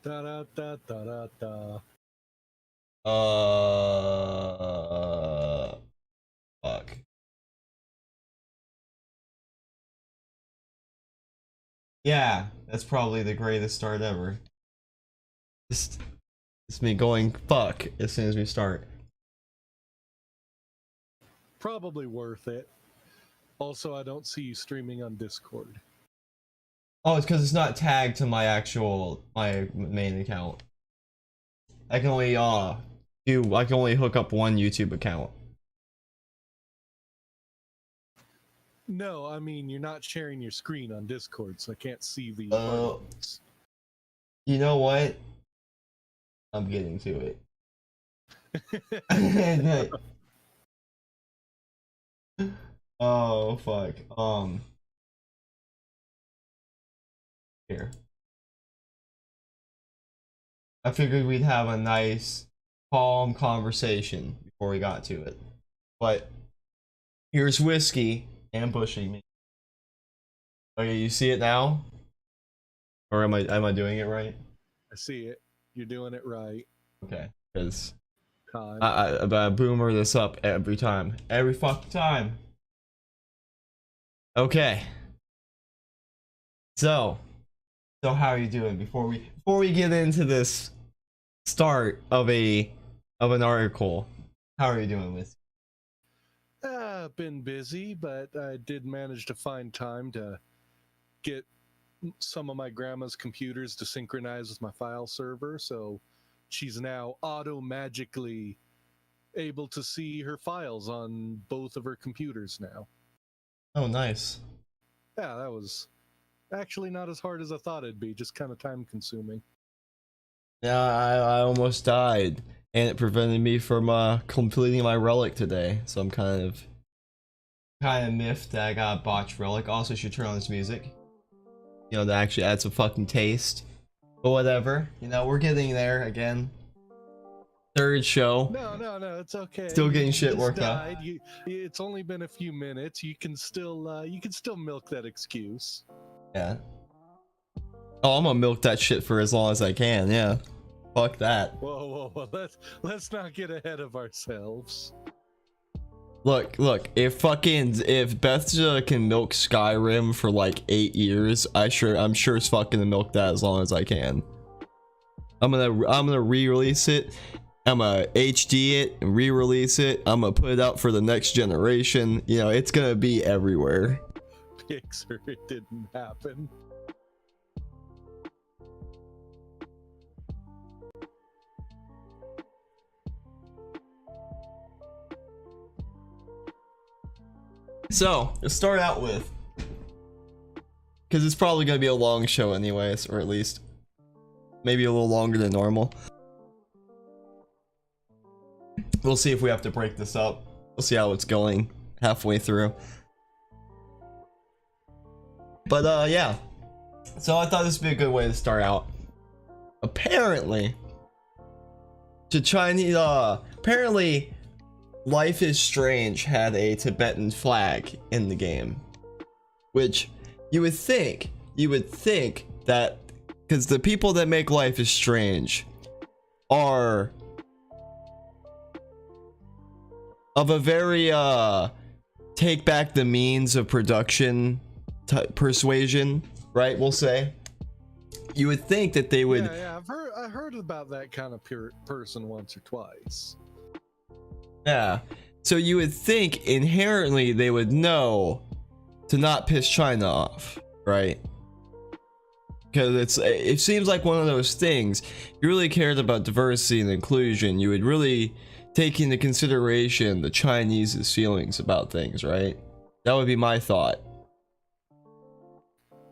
Da da da da da da. Fuck. Yeah, that's probably the greatest start ever. It's me going fuck as soon as we start. Probably worth it. Also, I don't see you streaming on Discord. Oh, it's because it's not tagged to my main account. I can only hook up one YouTube account. No, I mean you're not sharing your screen on Discord, so I can't see the buttons. You know what? I'm getting to it. Oh fuck. Here. I figured we'd have a nice, calm conversation before we got to it. But here's whiskey ambushing me. Okay, you see it now? Or am I doing it right? I see it. You're doing it right. Okay, because I boomer this up every time. Every fucking time. Okay. So how are you doing before we get into this start of an article? How are you doing with? Been busy, but I did manage to find time to get some of my grandma's computers to synchronize with my file server, so she's now auto-magically able to see her files on both of her computers now. Oh, nice. Yeah, that was actually not as hard as I thought it'd be, just kind of time-consuming. Yeah, I almost died, and it prevented me from completing my relic today, so I'm kind of miffed that I got a botched relic. Also, should turn on this music. You know, that actually adds some fucking taste. But whatever. You know, we're getting there again. Third show. No, it's okay. Still getting shit worked out. It's only been a few minutes. You can still milk that excuse. Yeah. Oh, I'm gonna milk that shit for as long as I can. Yeah. Fuck that. Whoa. Let's not get ahead of ourselves. Look, if Bethesda can milk Skyrim for like 8 years, I'm sure it's fucking to milk that as long as I can. I'm gonna re-release it. I'm gonna HD it and re-release it. I'm gonna put it out for the next generation. You know, it's gonna be everywhere. Pixar, it didn't happen. So, to start out with, because it's probably going to be a long show anyways, or at least maybe a little longer than normal. We'll see if we have to break this up. We'll see how it's going halfway through. But yeah. So I thought this would be a good way to start out. Apparently, apparently Life is Strange had a Tibetan flag in the game, which you would think that, because the people that make Life is Strange are of a very take back the means of production persuasion, right? We'll say you would think that they would. Yeah, I heard about that kind of person once or twice. Yeah, so you would think inherently they would know to not piss China off, right? Because it seems like one of those things. If you really cared about diversity and inclusion, you would really take into consideration the Chinese's feelings about things, right? That would be my thought.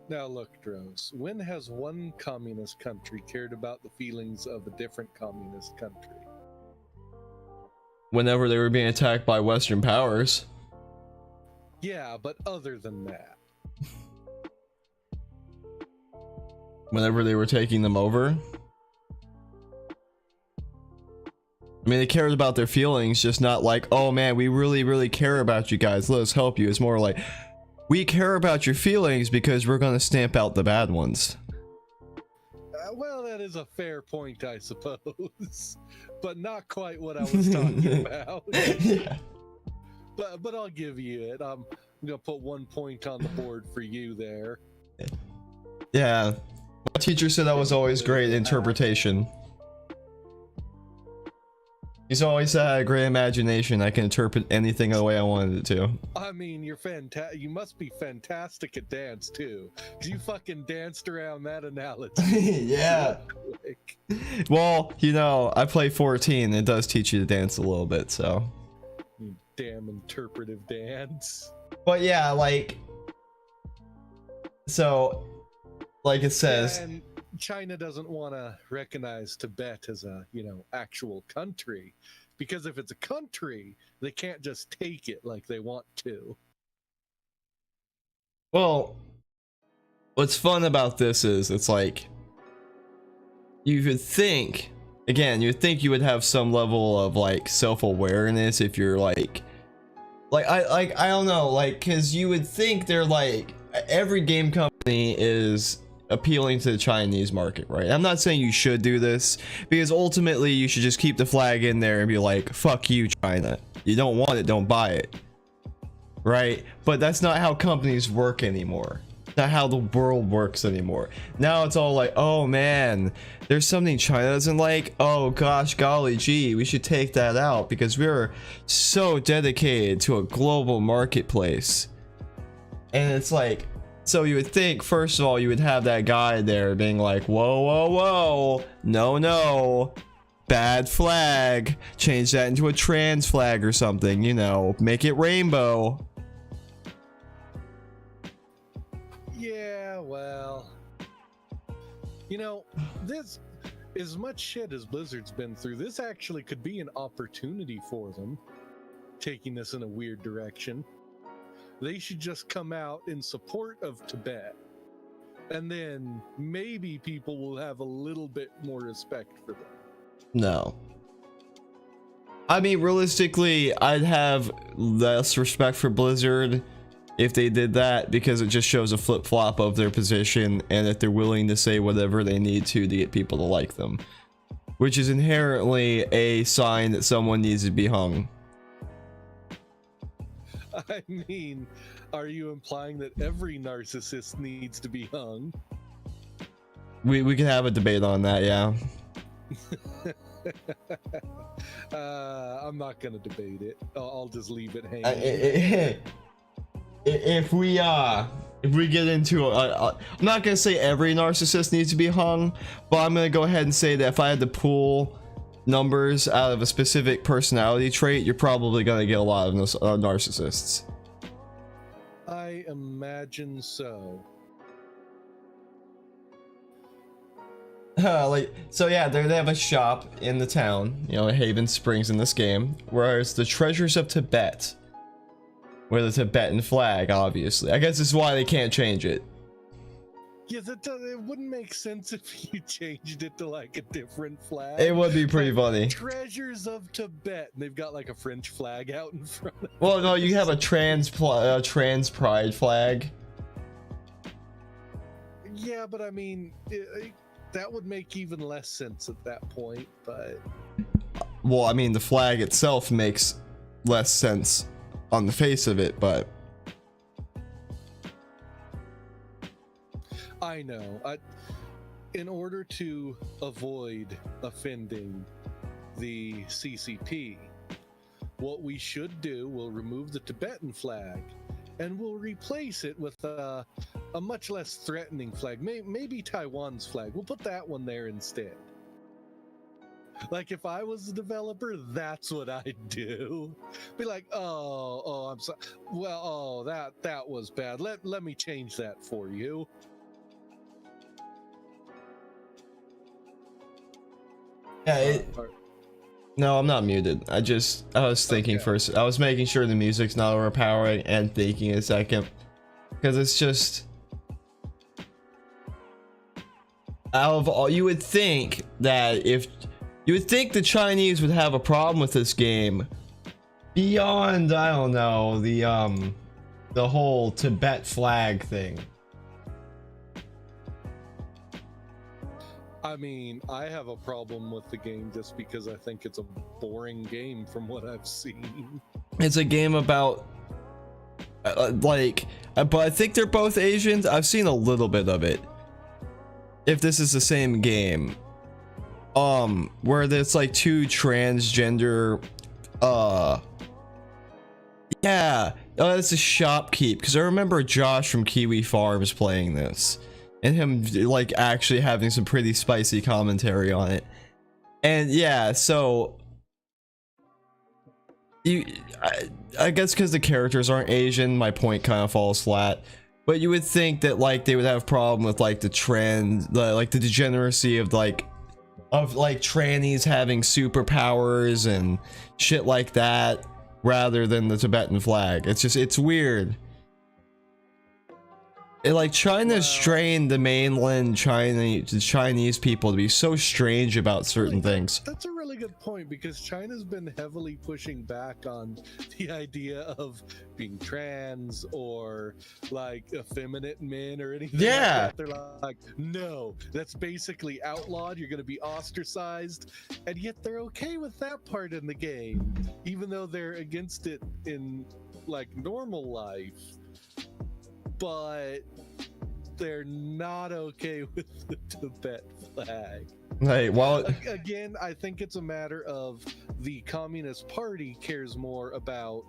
Now look, Drones, when has one communist country cared about the feelings of a different communist country? Whenever they were being attacked by Western powers. Yeah, but other than that. Whenever they were taking them over. I mean, they cared about their feelings, just not like, oh man, we really care about you guys, let us help you. It's more like, we care about your feelings because we're gonna stamp out the bad ones. Well, that is a fair point, I suppose, but not quite what I was talking about. Yeah. But I'll give you it. I'm gonna put 1 point on the board for you there. Yeah. My teacher said that was always great interpretation. He's always had a great imagination. I can interpret anything the way I wanted it to. I mean, you're fantastic. You must be fantastic at dance too, 'cause you fucking danced around that analogy. Yeah. Well, you know, I play 14. It does teach you to dance a little bit, so. You damn interpretive dance. But yeah, like, so, like it says. And China doesn't want to recognize Tibet as a, actual country, because if it's a country, they can't just take it like they want to. Well, what's fun about this is it's like you would think, again, you would think you would have some level of like self-awareness if you're like I don't know, like, because you would think they're like, every game company is appealing to the Chinese market, right? I'm not saying you should do this, because ultimately you should just keep the flag in there and be like, fuck you, China. You don't want it, don't buy it, right? But that's not how companies work anymore. Not how the world works anymore. Now it's all like, oh man, there's something China doesn't like. Oh gosh, golly gee, we should take that out because we're so dedicated to a global marketplace. And it's like, so you would think, first of all, you would have that guy there being like, whoa, whoa, whoa, no, bad flag, change that into a trans flag or something, make it rainbow. Yeah, well, this, as much shit as Blizzard's been through, this actually could be an opportunity for them, taking this in a weird direction. They should just come out in support of Tibet, and then maybe people will have a little bit more respect for them. No. I mean, realistically, I'd have less respect for Blizzard if they did that, because it just shows a flip-flop of their position and that they're willing to say whatever they need to get people to like them, which is inherently a sign that someone needs to be hung. I mean, are you implying that every narcissist needs to be hung? We can have a debate on that, yeah. I'm not gonna debate it. I'll just leave it hanging. If we get into I'm not gonna say every narcissist needs to be hung, but I'm gonna go ahead and say that if I had to pull numbers out of a specific personality trait, you're probably gonna get a lot of narcissists. I imagine so. So yeah, they have a shop in the town, Haven Springs in this game, where it's the Treasures of Tibet, with a Tibetan flag, obviously. I guess this is why they can't change it. Yeah, it wouldn't make sense if you changed it to like a different flag. It would be pretty funny. Treasures of Tibet, and they've got like a French flag out in front of it. Well, no, you have a trans pride flag. Yeah, but I mean, that would make even less sense at that point, but... Well, I mean, the flag itself makes less sense on the face of it, but... I know. In order to avoid offending the CCP, what we should do, we'll remove the Tibetan flag and we'll replace it with a much less threatening flag. Maybe Taiwan's flag. We'll put that one there instead. Like, if I was the developer, that's what I'd do. Be like, oh, I'm sorry. Well, that was bad. Let me change that for you. Yeah, no, I'm not muted. I was thinking first. I was making sure the music's not overpowering and thinking a second. Because it's just... Out of all, you would think that you would think the Chinese would have a problem with this game beyond, I don't know, the whole Tibet flag thing. I mean, I have a problem with the game just because I think it's a boring game from what I've seen. It's a game about but I think they're both Asians. I've seen a little bit of it. If this is the same game, where there's like two transgender, yeah, it's a shopkeep, because I remember Josh from Kiwi Farms playing this, and him like actually having some pretty spicy commentary on it. And yeah, so I guess because the characters aren't Asian, my point kind of falls flat. But you would think that like they would have a problem with like the trend, like the degeneracy of like trannies having superpowers and shit like that, rather than the Tibetan flag. It's weird. Like China's trained the mainland Chinese people to be so strange about certain things. That's a really good point, because China's been heavily pushing back on the idea of being trans or like effeminate men or anything. Yeah. Like that. They're like, no, that's basically outlawed. You're going to be ostracized, and yet they're okay with that part in the game, even though they're against it in like normal life. But they're not okay with the Tibet flag. Hey, well, again, I think it's a matter of the Communist Party cares more about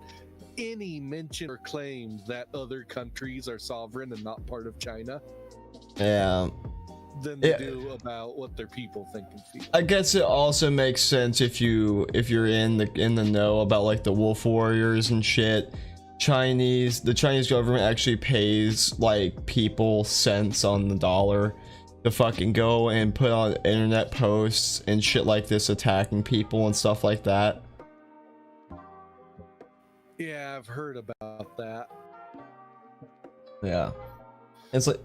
any mention or claim that other countries are sovereign and not part of China. Yeah. Than they do about what their people think and feel. I guess it also makes sense if you're in the know about like the wolf warriors and shit. The Chinese government actually pays like people cents on the dollar to fucking go and put on internet posts and shit like this, attacking people and stuff like that. Yeah, I've heard about that. Yeah, it's like,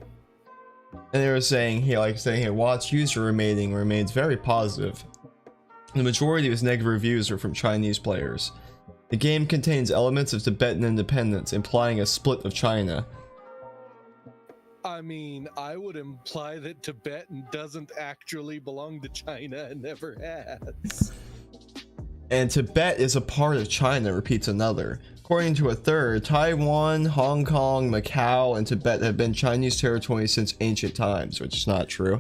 and they were saying here, Watts user rating remains very positive. The majority of its negative reviews are from Chinese players. The game contains elements of Tibetan independence, implying a split of China. I mean, I would imply that Tibet doesn't actually belong to China and never has. And Tibet is a part of China, repeats another. According to a third, Taiwan, Hong Kong, Macau, and Tibet have been Chinese territory since ancient times, which is not true.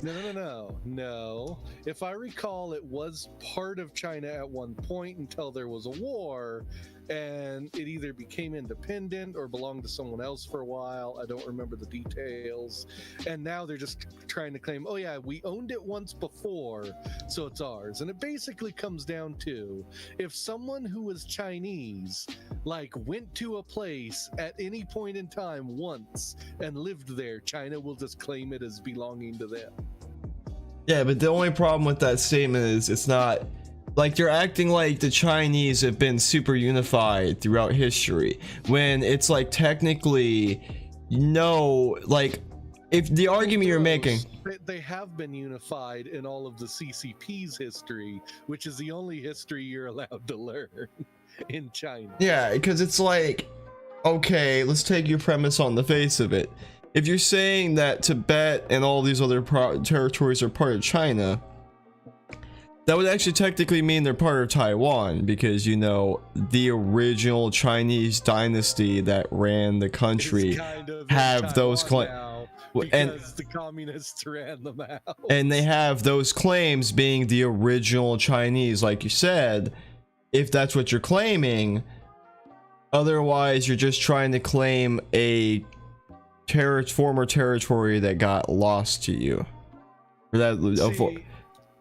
No. If I recall, it was part of China at one point until there was a war, and it either became independent or belonged to someone else for a while. I don't remember the details. And now they're just trying to claim, oh yeah, we owned it once before, so it's ours. And it basically comes down to, if someone who was Chinese like went to a place at any point in time once and lived there, China will just claim it as belonging to them. Yeah, but the only problem with that statement is it's not like you're acting like the Chinese have been super unified throughout history, when it's like technically no, like if the argument you're making, they have been unified in all of the CCP's history, which is the only history you're allowed to learn in China. Yeah, because it's like, okay, let's take your premise on the face of it. If you're saying that Tibet and all these other territories are part of China, that would actually technically mean they're part of Taiwan, because, you know, the original Chinese dynasty that ran the country kind of have those claims. Because the communists ran them out. And they have those claims being the original Chinese, like you said, if that's what you're claiming. Otherwise, you're just trying to claim a former territory that got lost to you. Or that,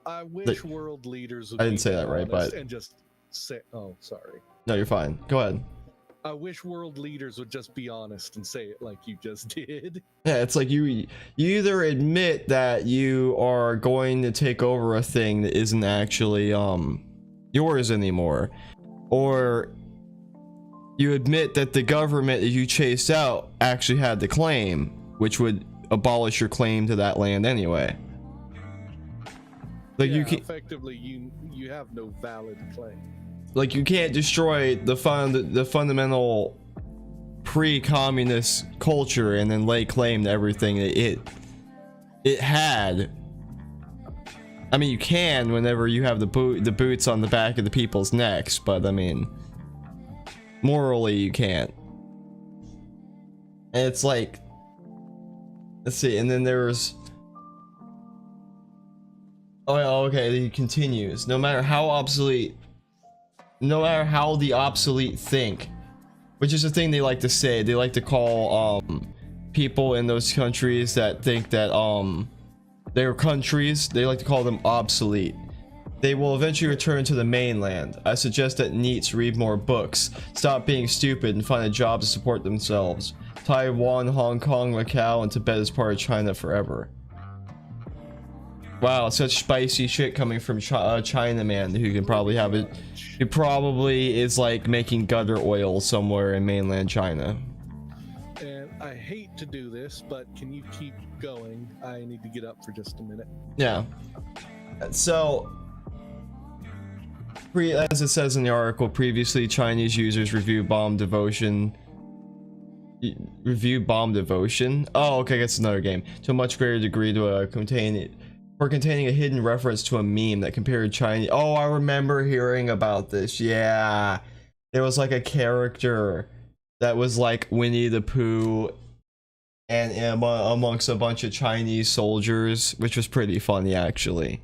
I wish world leaders would I didn't say that right, but and just say, oh, sorry. No, you're fine. Go ahead. I wish world leaders would just be honest and say it like you just did. Yeah, it's like you either admit that you are going to take over a thing that isn't actually yours anymore, or you admit that the government that you chased out actually had the claim, which would abolish your claim to that land anyway. Like, yeah, you can effectively you have no valid claim. Like, you can't destroy the fundamental pre-communist culture and then lay claim to everything that it had I mean, you can whenever you have the boots on the back of the people's necks, but I mean, morally you can't. And it's like, let's see, and then there's, oh yeah, okay, he continues. No matter how the obsolete think, which is a thing they like to say. They like to call people in those countries that think that they're countries, they like to call them obsolete. They will eventually return to the mainland. I suggest that NEETs read more books, stop being stupid, and find a job to support themselves. Taiwan, Hong Kong, Macau, and Tibet is part of China forever. Wow, such spicy shit coming from China man who can probably have it. He probably is like making gutter oil somewhere in mainland China. And I hate to do this, but can you keep going? I need to get up for just a minute. Yeah. So, as it says in the article, previously Chinese users reviewed bomb devotion. Oh, okay, that's another game. To a much greater degree to containing a hidden reference to a meme that compared Chinese. Oh, I remember hearing about this. Yeah, there was like a character that was like Winnie the Pooh and amongst a bunch of Chinese soldiers, which was pretty funny actually.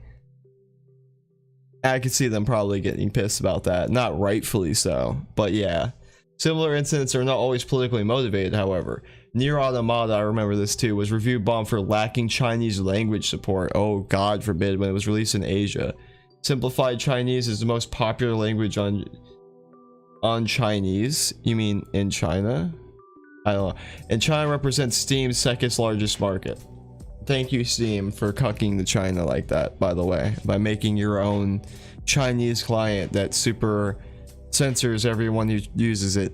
I could see them probably getting pissed about that, not rightfully so, but yeah. Similar incidents are not always politically motivated, however. Nier Automata, I remember this too, was reviewed bombed for lacking Chinese language support. Oh, God forbid, when it was released in Asia. Simplified Chinese is the most popular language on Chinese. You mean in China? I don't know. And China represents Steam's second largest market. Thank you, Steam, for cucking to China like that, by the way, by making your own Chinese client that super censors everyone who uses it.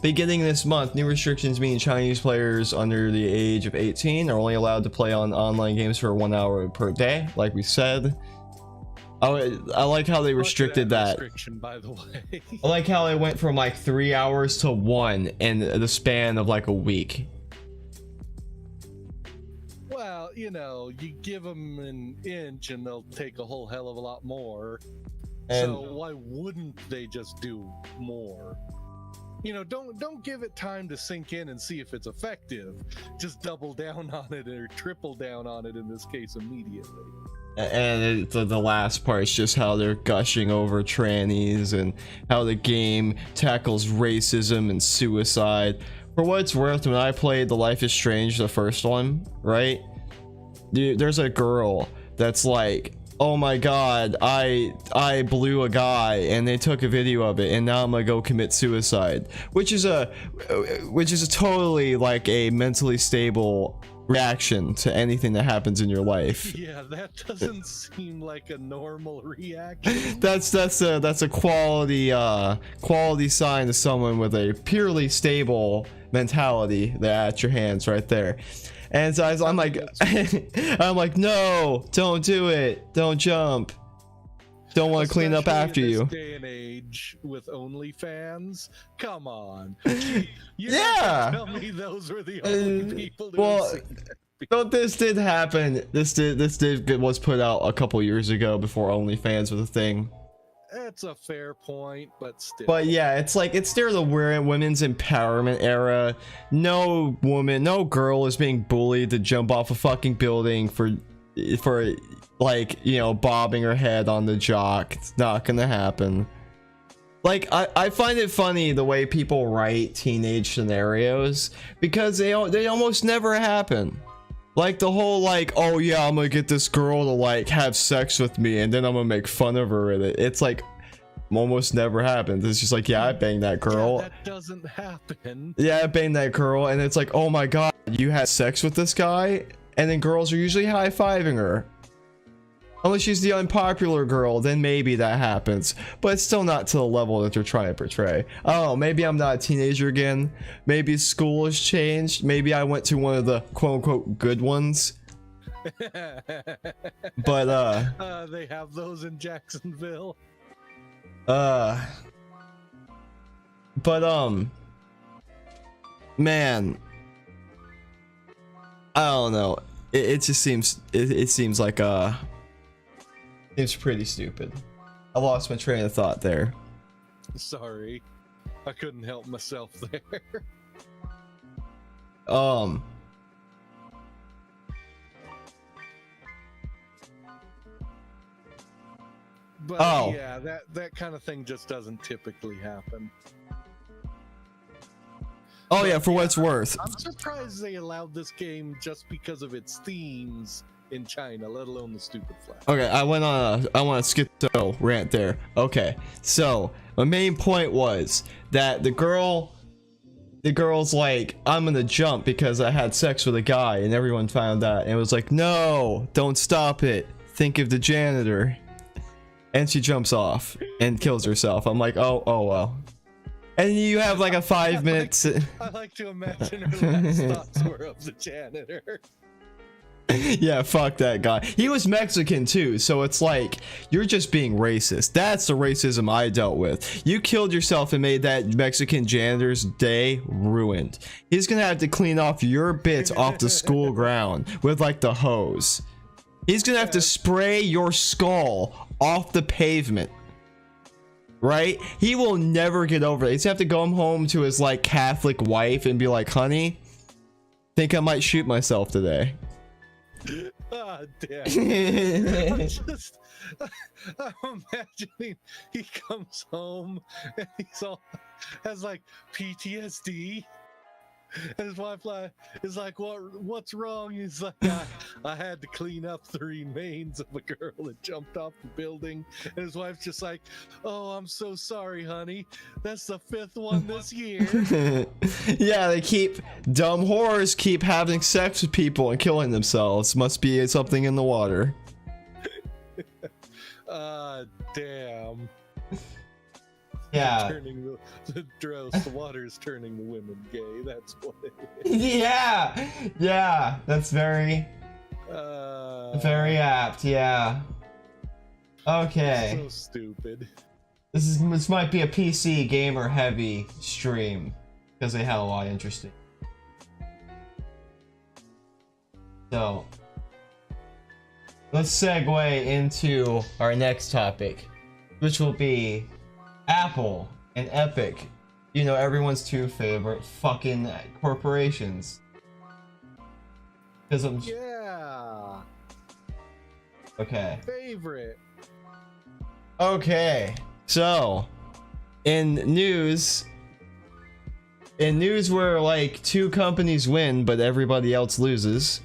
Beginning this month, new restrictions mean Chinese players under the age of 18 are only allowed to play on online games for 1 hour per day, like we said. I like how they restricted that. Restriction, by the way. I like how it went from like 3 hours to 1 in the span of like a week. Well, you know, you give them an inch and they'll take a whole hell of a lot more. And so why wouldn't they just do more? You know, don't give it time to sink in and see if it's effective. Just double down on it or triple down on it in this case immediately. And the last part is just how they're gushing over trannies and how the game tackles racism and suicide. For what it's worth, when I played The Life is Strange, the first one, right? Dude, there's a girl that's like, oh my god, I blew a guy and they took a video of it and now I'm gonna go commit suicide, which is a totally like a mentally stable reaction to anything that happens in your life. Yeah, that doesn't seem like a normal reaction. That's a quality sign to someone with a purely stable mentality at your hands right there. And so I'm like, I'm like, no, don't do it. Don't jump. Don't want to clean up after in this you. Day and age with OnlyFans, come on. Yeah. Tell me those were the only people. Well, so this did happen. This was put out a couple years ago before OnlyFans was a thing. That's a fair point, but still. But yeah, it's like it's still the women's empowerment era. No woman, no girl is being bullied to jump off a fucking building for like, you know, bobbing her head on the jock. It's not gonna happen. Like I find it funny the way people write teenage scenarios because they almost never happen. Like the whole like, oh yeah, I'm gonna get this girl to like have sex with me and then I'm gonna make fun of her with it. It's like almost never happens. It's just like, yeah, I banged that girl. Yeah, that doesn't happen. Yeah, I banged that girl, and it's like, oh my god, you had sex with this guy? And then girls are usually high-fiving her. Unless she's the unpopular girl, then maybe that happens. But it's still not to the level that they're trying to portray. Oh, maybe I'm not a teenager again. Maybe school has changed. Maybe I went to one of the quote-unquote good ones. But, they have those in Jacksonville. Man, I don't know. It just seems, it seems like, Seems pretty stupid. I lost my train of thought there. Sorry, I couldn't help myself there. But Oh. yeah, that kind of thing just doesn't typically happen. Oh yeah, for what it's worth. I'm surprised they allowed this game just because of its themes in China, let alone the stupid flag. Okay, I want a schizo rant there. Okay, so my main point was that the girl's like, I'm gonna jump because I had sex with a guy, and everyone found that, and it was like, no, don't stop it. Think of the janitor. And she jumps off and kills herself. I'm like, oh well. And you have like a 5 minutes. I like to imagine her last thoughts were of the janitor. Yeah, fuck that guy. He was Mexican too, so it's like, you're just being racist. That's the racism I dealt with. You killed yourself and made that Mexican janitor's day ruined. He's gonna have to clean off your bits off the school ground with like the hose. He's gonna have to spray your skull off the pavement. Right? He will never get over it. He's gonna have to go home to his like Catholic wife and be like, honey, think I might shoot myself today. Ah, damn. I'm imagining he comes home and he's all has like PTSD. And his wife is like, what's wrong? He's like, I had to clean up the remains of a girl that jumped off the building. And his wife's just like, oh, I'm so sorry, honey. That's the 5th one this year. Yeah, dumb whores keep having sex with people and killing themselves. Must be something in the water. Damn. Yeah. Turning the Dross, the water is turning the women gay. That's what it is. Yeah, that's very apt. Yeah. Okay. So stupid. This might be a PC gamer heavy stream because they had a lot of interesting. So let's segue into our next topic, which will be Apple and Epic. You know, everyone's two favorite fucking corporations. Yeah. Okay. Favorite. Okay. So, in news where like two companies win but everybody else loses,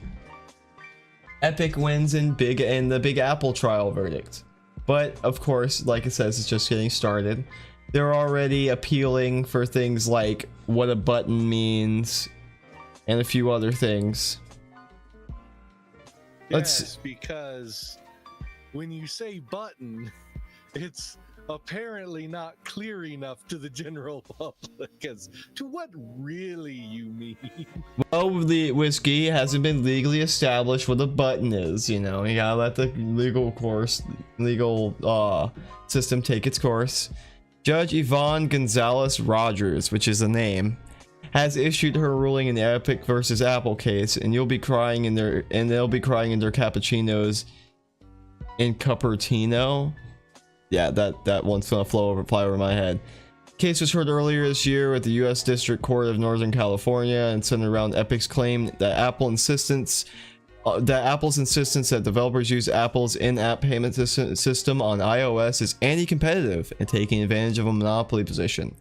Epic wins in the Big Apple trial verdict. But of course, like it says, it's just getting started. They're already appealing for things like what a button means and a few other things. Yes, because when you say button, it's apparently not clear enough to the general public as to what really you mean. Well, the whiskey hasn't been legally established what a button is, you know. You gotta let the legal system take its course. Judge Yvonne Gonzalez Rogers, which is a name, has issued her ruling in the Epic versus Apple case, and they'll be crying in their cappuccinos in Cupertino. Yeah, that one's gonna fly over my head. Case was heard earlier this year with the U.S. District Court of Northern California and centered around Epic's claim that Apple's insistence that developers use Apple's in-app payment system on iOS is anti-competitive and taking advantage of a monopoly position.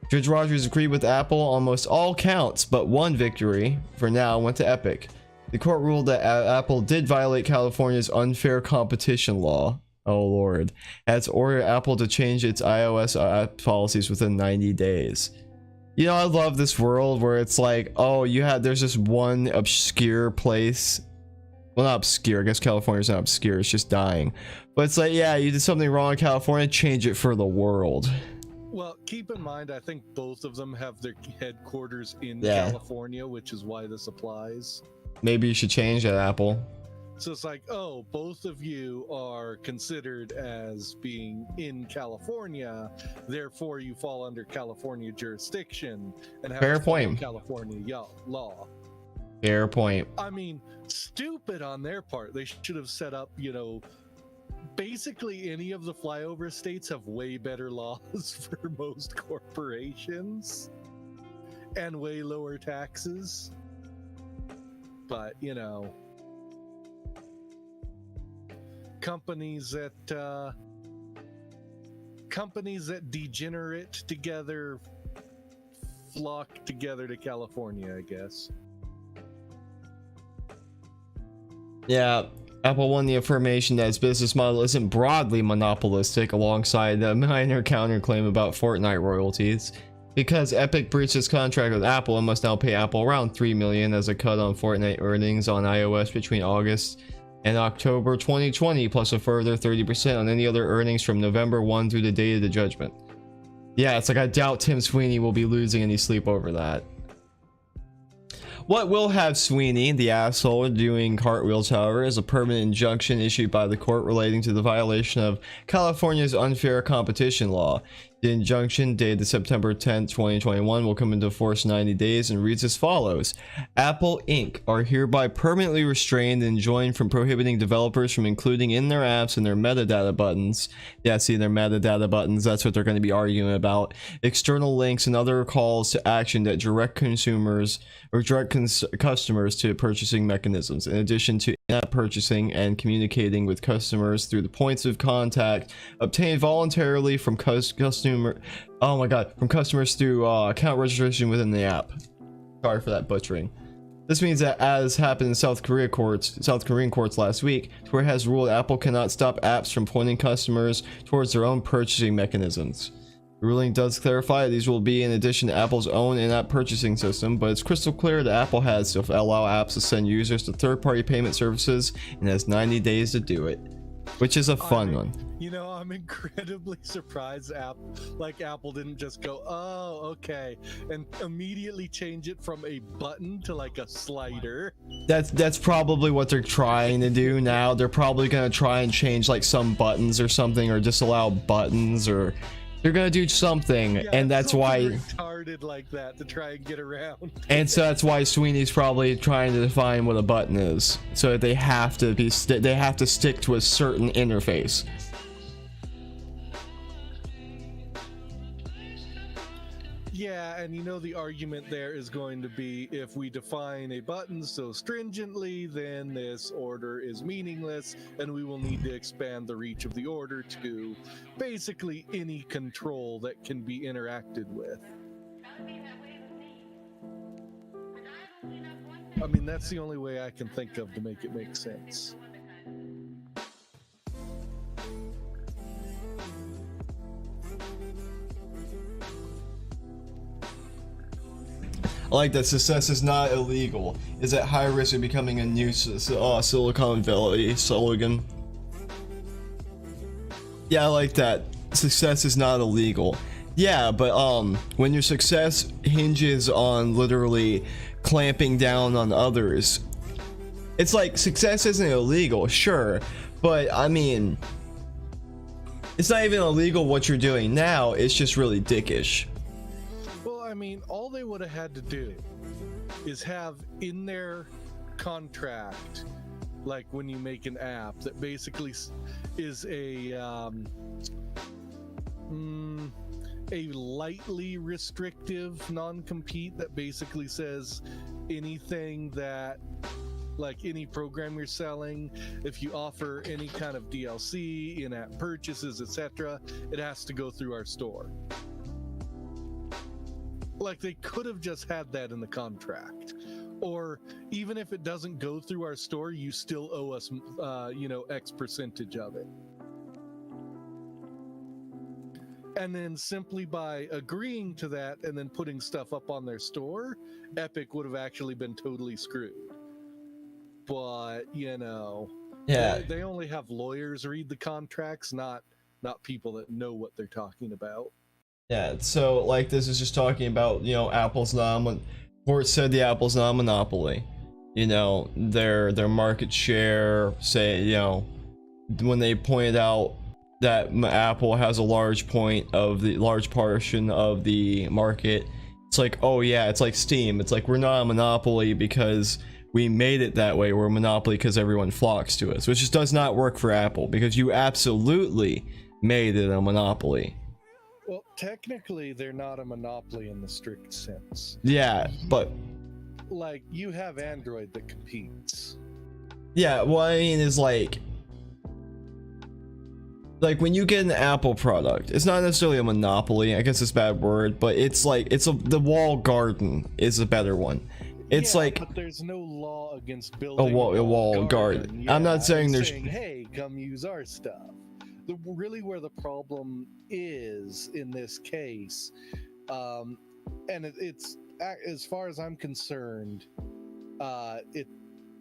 Judge Rogers agreed with Apple on almost all counts, but one victory, for now, went to Epic. The court ruled that Apple did violate California's unfair competition law. Oh lord. Has ordered Apple to change its iOS app policies within 90 days. You know, I love this world where it's like, oh, there's this one obscure place. Well, not obscure. I guess California's not obscure. It's just dying. But it's like, yeah, you did something wrong in California. Change it for the world. Well, keep in mind, I think both of them have their headquarters in California, which is why this applies. Maybe you should change that, Apple. So it's like, oh, both of you are considered as being in California, therefore you fall under California jurisdiction and have Fair to follow point. California law. Fair point. I mean, stupid on their part. They should have set up, basically any of the flyover states have way better laws for most corporations and way lower taxes. But, you know, companies that degenerate together flock together to California, I guess. Yeah, Apple won the affirmation that its business model isn't broadly monopolistic, alongside a minor counterclaim about Fortnite royalties. Because Epic breached its contract with Apple and must now pay Apple around $3 million as a cut on Fortnite earnings on iOS between August and October 2020, plus a further 30% on any other earnings from November 1 through the date of the judgment. Yeah, it's like I doubt Tim Sweeney will be losing any sleep over that. What will have Sweeney, the asshole doing cartwheels, however, is a permanent injunction issued by the court relating to the violation of California's unfair competition law. The injunction, dated September 10, 2021, will come into force 90 days and reads as follows. Apple Inc. are hereby permanently restrained and enjoined from prohibiting developers from including in their apps and their metadata buttons. Yeah, see, their metadata buttons, that's what they're going to be arguing about. External links and other calls to action that direct consumers or direct customers to purchasing mechanisms, in addition to in-app purchasing and communicating with customers through the points of contact obtained voluntarily from customers through account registration within the app. Sorry for that butchering. This means that, as happened in South Korean courts last week, where it has ruled Apple cannot stop apps from pointing customers towards their own purchasing mechanisms. The ruling does clarify that these will be in addition to Apple's own in-app purchasing system, but it's crystal clear that Apple has to allow apps to send users to third-party payment services and has 90 days to do it, which is a fun one. You know, I'm incredibly surprised Apple didn't just go, oh, okay, and immediately change it from a button to like a slider. That's probably what they're trying to do now. They're probably gonna try and change like some buttons or something, or disallow buttons, or they're gonna do something, yeah, and that's why retarded like that to try and get around. And so that's why Sweeney's probably trying to define what a button is, so that they have to stick to a certain interface. Yeah, and you know the argument there is going to be, if we define a button so stringently, then this order is meaningless, and we will need to expand the reach of the order to basically any control that can be interacted with. I mean, that's the only way I can think of to make it make sense. I like that. Success is not illegal. Is at high risk of becoming a new Silicon Valley slogan. Yeah, I like that. Success is not illegal. Yeah, but when your success hinges on literally clamping down on others, it's like success isn't illegal, sure, but I mean, it's not even illegal what you're doing now. It's just really dickish. I mean, all they would have had to do is have in their contract, like when you make an app that basically is a lightly restrictive non-compete that basically says anything that, like any program you're selling, if you offer any kind of DLC, in-app purchases, etc., it has to go through our store. Like, they could have just had that in the contract. Or even if it doesn't go through our store, you still owe us, X percentage of it. And then simply by agreeing to that and then putting stuff up on their store, Epic would have actually been totally screwed. But, yeah, they only have lawyers read the contracts, not people that know what they're talking about. Yeah, so like this is just talking about, Apple's court said the Apple's not a monopoly. Their market share, say, when they pointed out that Apple has a large portion of the market, it's like, oh yeah, it's like Steam. It's like, we're not a monopoly because we made it that way. We're a monopoly because everyone flocks to us, which just does not work for Apple, because you absolutely made it a monopoly. Well, technically, they're not a monopoly in the strict sense. Yeah, but like, you have Android that competes. yeah, what I mean is like when you get an Apple product, it's not necessarily a monopoly. I guess it's a bad word, but it's like the walled garden is a better one. It's like, but there's no law against building a walled garden. Yeah, I'm not saying there's hey, come use our stuff. Really where the problem is in this case, and it's as far as I'm concerned, it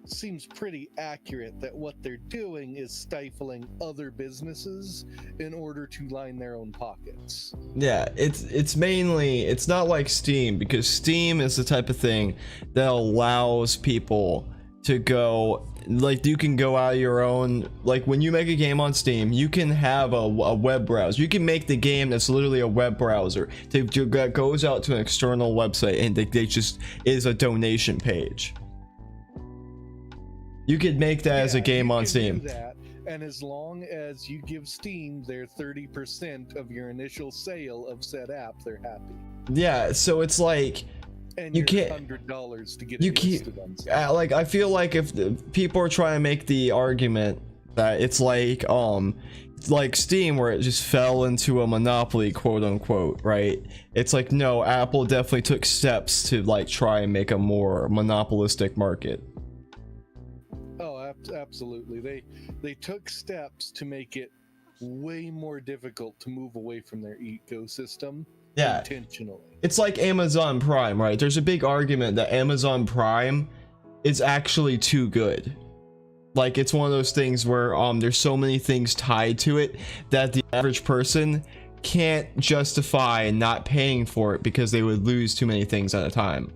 seems pretty accurate that what they're doing is stifling other businesses in order to line their own pockets. Yeah, it's mainly, it's not like Steam, because Steam is the type of thing that allows people to go, like, you can go out your own, like when you make a game on Steam, you can have a web browser. You can make the game that's literally a web browser that goes out to an external website, and they just is a donation page. You could make that as a game on Steam. Do that, and as long as you give Steam their 30% of your initial sale of said app, they're happy. Yeah, so it's like, and you can't $100 to get it listed on Steam. Like, I feel like if people are trying to make the argument that it's like Steam, where it just fell into a monopoly, quote unquote, right? It's like, no, Apple definitely took steps to like try and make a more monopolistic market. Oh, absolutely. They took steps to make it way more difficult to move away from their ecosystem. Yeah, intentionally. It's like Amazon Prime, right? There's a big argument that Amazon Prime is actually too good. Like, it's one of those things where there's so many things tied to it that the average person can't justify not paying for it, because they would lose too many things at a time.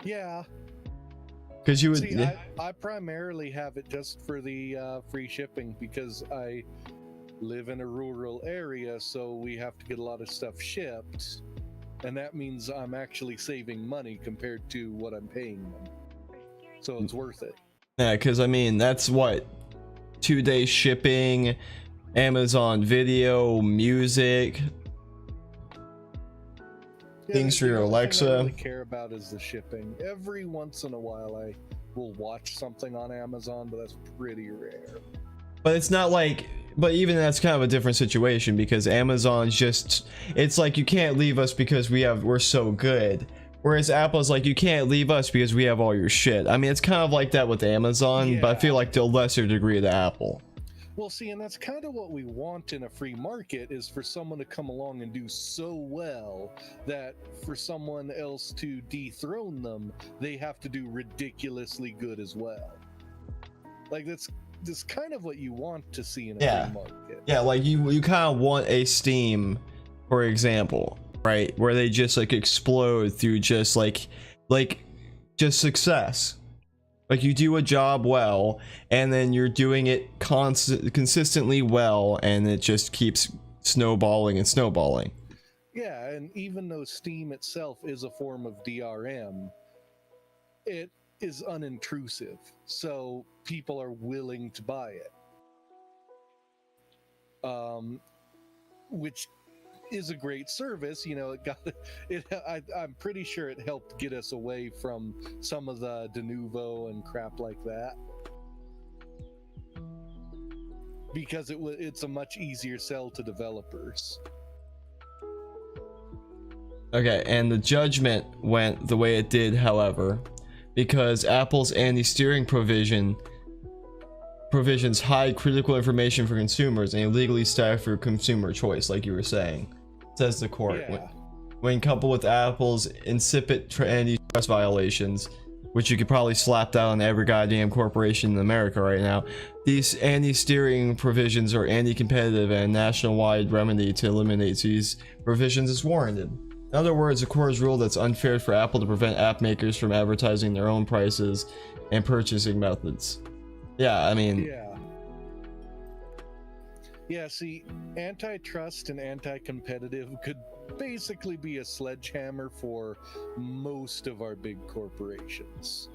Yeah. Because you would see, I primarily have it just for the free shipping, because I live in a rural area, so we have to get a lot of stuff shipped, and that means I'm actually saving money compared to what I'm paying them, so it's worth it. Yeah, because I mean, that's what, 2-day shipping, Amazon Video, music, things for your Alexa. What I really care about is the shipping. Every once in a while I will watch something on Amazon, but that's pretty rare. But it's not like, but even that's kind of a different situation, because Amazon's just, it's like, you can't leave us because we're so good. Whereas Apple's like, you can't leave us because we have all your shit. I mean, it's kind of like that with Amazon, but I feel like to a lesser degree to Apple. Well, see, and that's kind of what we want in a free market, is for someone to come along and do so well that for someone else to dethrone them, they have to do ridiculously good as well. Like, that's kind of what you want to see in a free market. Yeah, like you kind of want a Steam, for example, right, where they just like explode through just like just success. Like, you do a job well, and then you're doing it consistently well, and it just keeps snowballing and snowballing. Yeah, and even though Steam itself is a form of DRM, it is unintrusive, so people are willing to buy it. Which is a great service, you know. I'm pretty sure it helped get us away from some of the de novo and crap like that, because it's a much easier sell to developers. Okay, and the judgment went the way it did, however, because Apple's anti-steering provisions hide critical information for consumers and illegally stifle consumer choice, like you were saying, says the court. Yeah. When coupled with Apple's insipid antitrust violations, which you could probably slap that on every goddamn corporation in America right now, these anti-steering provisions are anti-competitive, and a nationwide remedy to eliminate these provisions is warranted. In other words, the court has ruled that it's unfair for Apple to prevent app makers from advertising their own prices and purchasing methods. Yeah, I mean... Yeah, see, antitrust and anti-competitive could basically be a sledgehammer for most of our big corporations.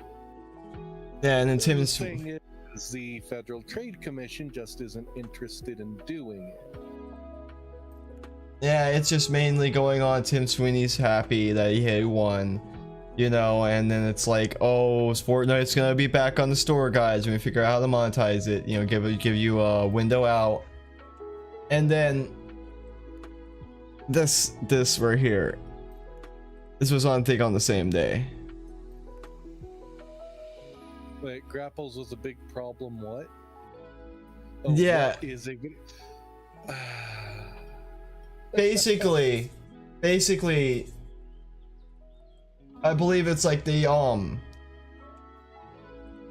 Yeah, and then The Tim's thing is, the Federal Trade Commission just isn't interested in doing it. yeah, it's just mainly going on. Tim Sweeney's happy that he won, you know, and then it's like, oh, Fortnite's gonna be back on the store, guys. When we figure out how to monetize it, you know, give you a window out, and then this right here. This was on, I think, on the same day. Wait, grapples was a big problem. What? Oh, Yeah. What is it? Basically, I believe it's like they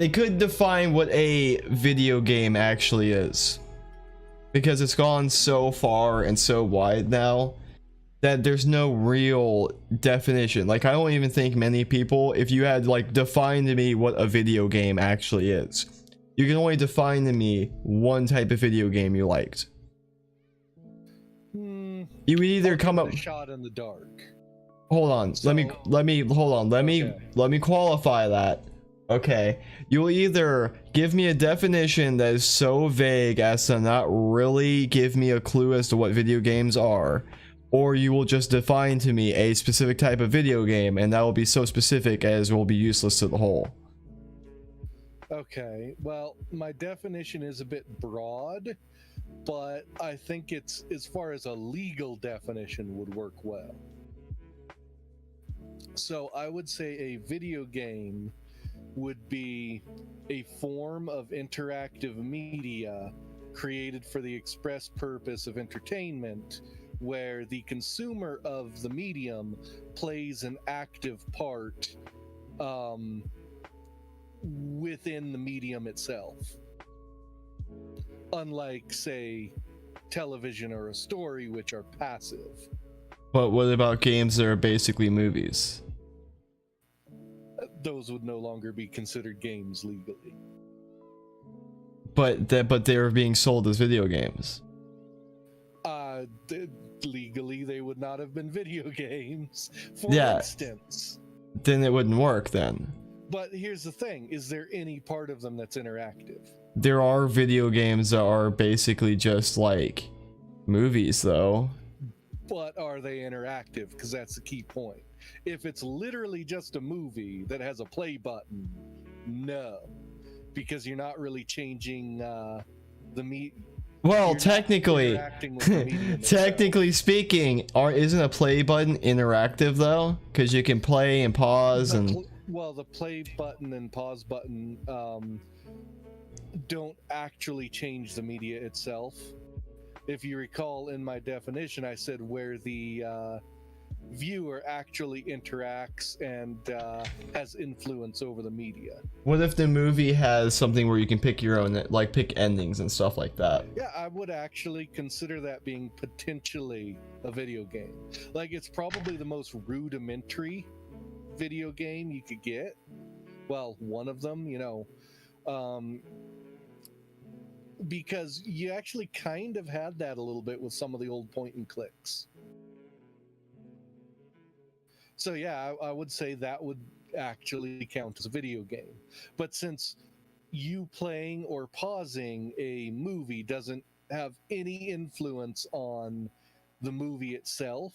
could define what a video game actually is, because it's gone so far and so wide now that there's no real definition. Like, I don't even think many people, if you had like defined to me what a video game actually is, you can only define to me one type of video game you liked. You would either come up a shot in the dark. Hold on. So, let me qualify that. Okay. You will either give me a definition that is so vague as to not really give me a clue as to what video games are, or you will just define to me a specific type of video game, and that will be so specific as will be useless to the whole. Okay. Well, my definition is a bit broad, but I think it's, as far as a legal definition, would work well. So I would say a video game would be a form of interactive media created for the express purpose of entertainment, where the consumer of the medium plays an active part within the medium itself. Unlike, say, television or a story, which are passive. But what about games that are basically movies? Those would no longer be considered games legally. But they were being sold as video games. Legally, they would not have been video games, for instance. Then it wouldn't work then. But here's the thing: is there any part of them that's interactive? There are video games that are basically just like movies, though. But are they interactive? Because that's the key point. If it's literally just a movie that has a play button, no, because you're not really changing the meat. Well, technically speaking, isn't a play button interactive though? Because you can play and pause well, the play button and pause button don't actually change the media itself. If you recall, in my definition, I said where the viewer actually interacts and has influence over the media. What if the movie has something where you can pick your own, like pick endings and stuff like that? Yeah, I would actually consider that being potentially a video game. Like, it's probably the most rudimentary video game you could get. Well, one of them, you know. Because you actually kind of had that a little bit with some of the old point and clicks. So yeah, I would say that would actually count as a video game. But since you playing or pausing a movie doesn't have any influence on the movie itself,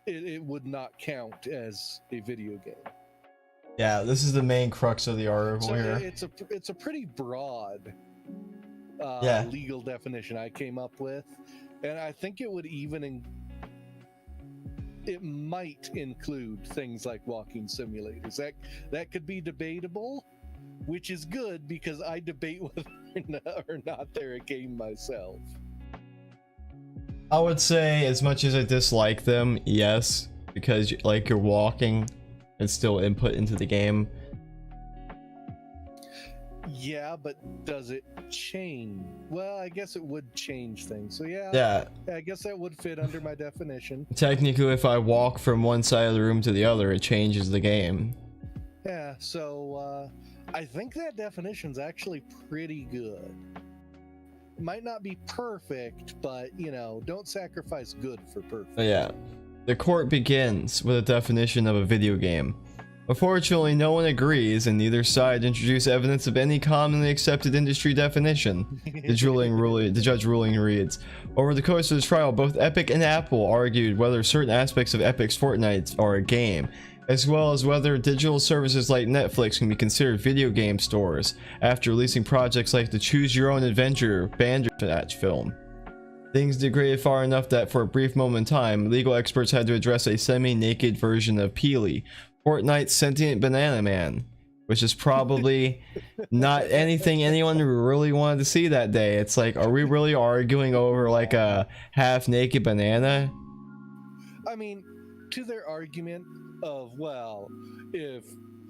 it would not count as a video game. Yeah, this is the main crux of the article here. It's a pretty broad legal definition I came up with, and I think it would even it might include things like walking simulators. That could be debatable, which is good because I debate whether or not they're a game myself. I would say, as much as I dislike them, yes, because like you're walking, it's still input into the game. Yeah, but does it change? Well, I guess it would change things. So yeah, I guess that would fit under my definition. Technically, if I walk from one side of the room to the other, it changes the game. Yeah, so I think that definition's actually pretty good. might not be perfect, but don't sacrifice good for perfect. Yeah. The court begins with a definition of a video game. Unfortunately, no one agrees, and neither side introduced evidence of any commonly accepted industry definition. The judge ruling reads, over the course of the trial, both Epic and Apple argued whether certain aspects of Epic's Fortnite are a game, as well as whether digital services like Netflix can be considered video game stores after releasing projects like the Choose Your Own Adventure Bandersnatch film. Things degraded far enough that for a brief moment in time, legal experts had to address a semi-naked version of Peely, Fortnite's sentient banana man, which is probably not anything anyone really wanted to see that day. It's like, are we really arguing over like a half-naked banana? I mean, to their argument of, well, if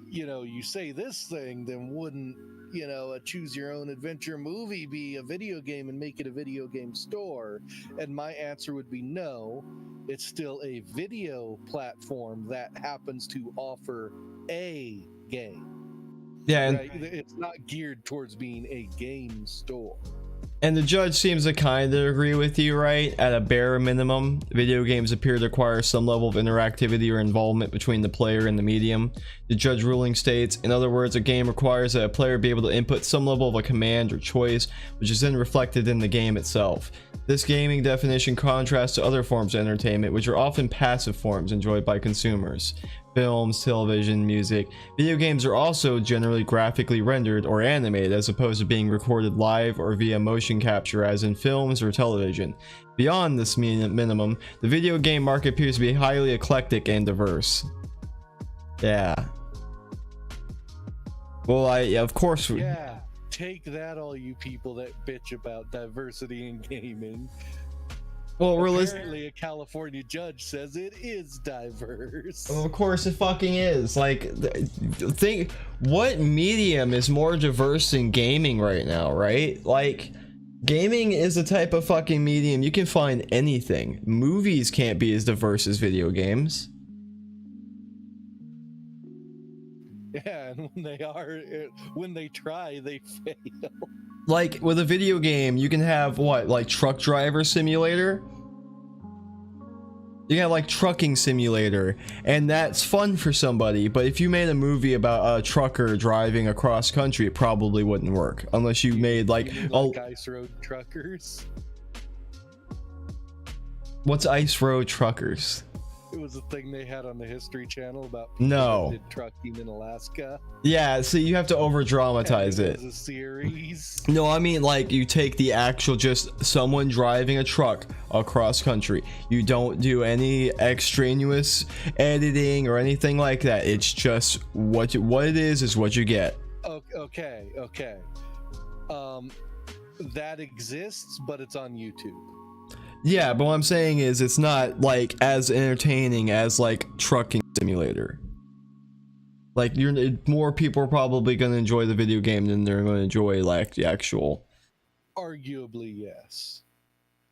you say this thing, then wouldn't a choose your own adventure movie be a video game and make it a video game store? And my answer would be no. It's still a video platform that happens to offer a game. Yeah, right? It's not geared towards being a game store. And the judge seems to kind of agree with you, right? At a bare minimum, video games appear to require some level of interactivity or involvement between the player and the medium. The judge ruling states, in other words, a game requires that a player be able to input some level of a command or choice, which is then reflected in the game itself. This gaming definition contrasts to other forms of entertainment, which are often passive forms enjoyed by consumers. Films, television, music. Video games are also generally graphically rendered or animated as opposed to being recorded live or via motion capture as in films or television. Beyond this minimum, the video game market appears to be highly eclectic and diverse. Yeah. Well, of course. Yeah, take that, all you people that bitch about diversity in gaming. Well, apparently a California judge says it is diverse. Well, of course it fucking is. Like, think, what medium is more diverse than gaming right now, right? Like, gaming is a type of fucking medium you can find anything. Movies can't be as diverse as video games. Yeah, and when they try, they fail. Like, with a video game, you can have what, like Truck Driver Simulator? You can have like Trucking Simulator, and that's fun for somebody, but if you made a movie about a trucker driving across country, it probably wouldn't work. Unless you made like Ice Road Truckers. What's Ice Road Truckers? It was a thing they had on the History Channel about people that did trucking in Alaska. Yeah, so you have to over dramatize it. It was a series. No, I mean, like, you take the actual, just someone driving a truck across country. You don't do any extraneous editing or anything like that. It's just what it is what you get. Okay. That exists, but it's on YouTube. Yeah, but what I'm saying is it's not like as entertaining as like Trucking Simulator. Like, more people are probably going to enjoy the video game than they're going to enjoy like the actual. Arguably, yes.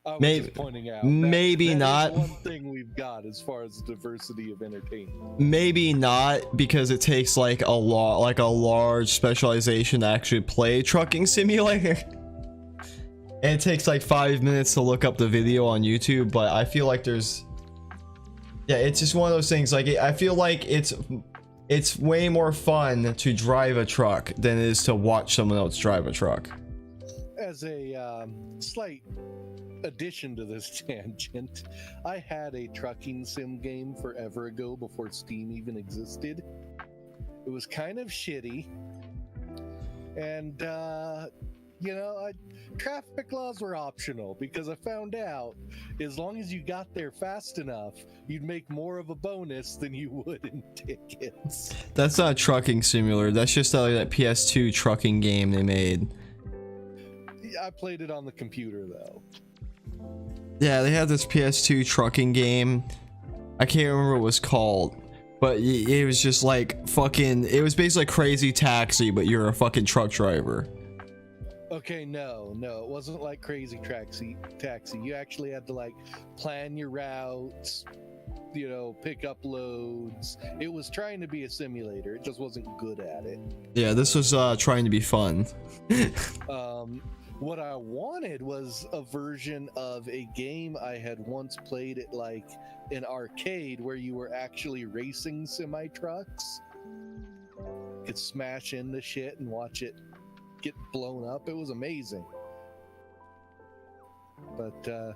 I was Maybe, just pointing out maybe that not. is one thing we've got as far as diversity of entertainment. Maybe not, because it takes like a large specialization to actually play Trucking Simulator. And it takes like 5 minutes to look up the video on YouTube, but I feel like it's just one of those things. Like, I feel like it's way more fun to drive a truck than it is to watch someone else drive a truck. As a slight addition to this tangent, I had a trucking sim game forever ago before Steam even existed. It was kind of shitty, and traffic laws were optional because I found out as long as you got there fast enough, you'd make more of a bonus than you would in tickets. That's not a trucking simulator. That's just that PS2 trucking game they made. I played it on the computer though. Yeah, they had this PS2 trucking game. I can't remember what it was called, but it was just like fucking. It was basically like Crazy Taxi, but you're a fucking truck driver. Okay, no, it wasn't like Crazy Taxi. You actually had to like plan your routes, pick up loads. It was trying to be a simulator. It just wasn't good at it. Yeah, this was trying to be fun. What I wanted was a version of a game I had once played at like an arcade where you were actually racing semi trucks. Could smash into shit and watch it get blown up. It was amazing. But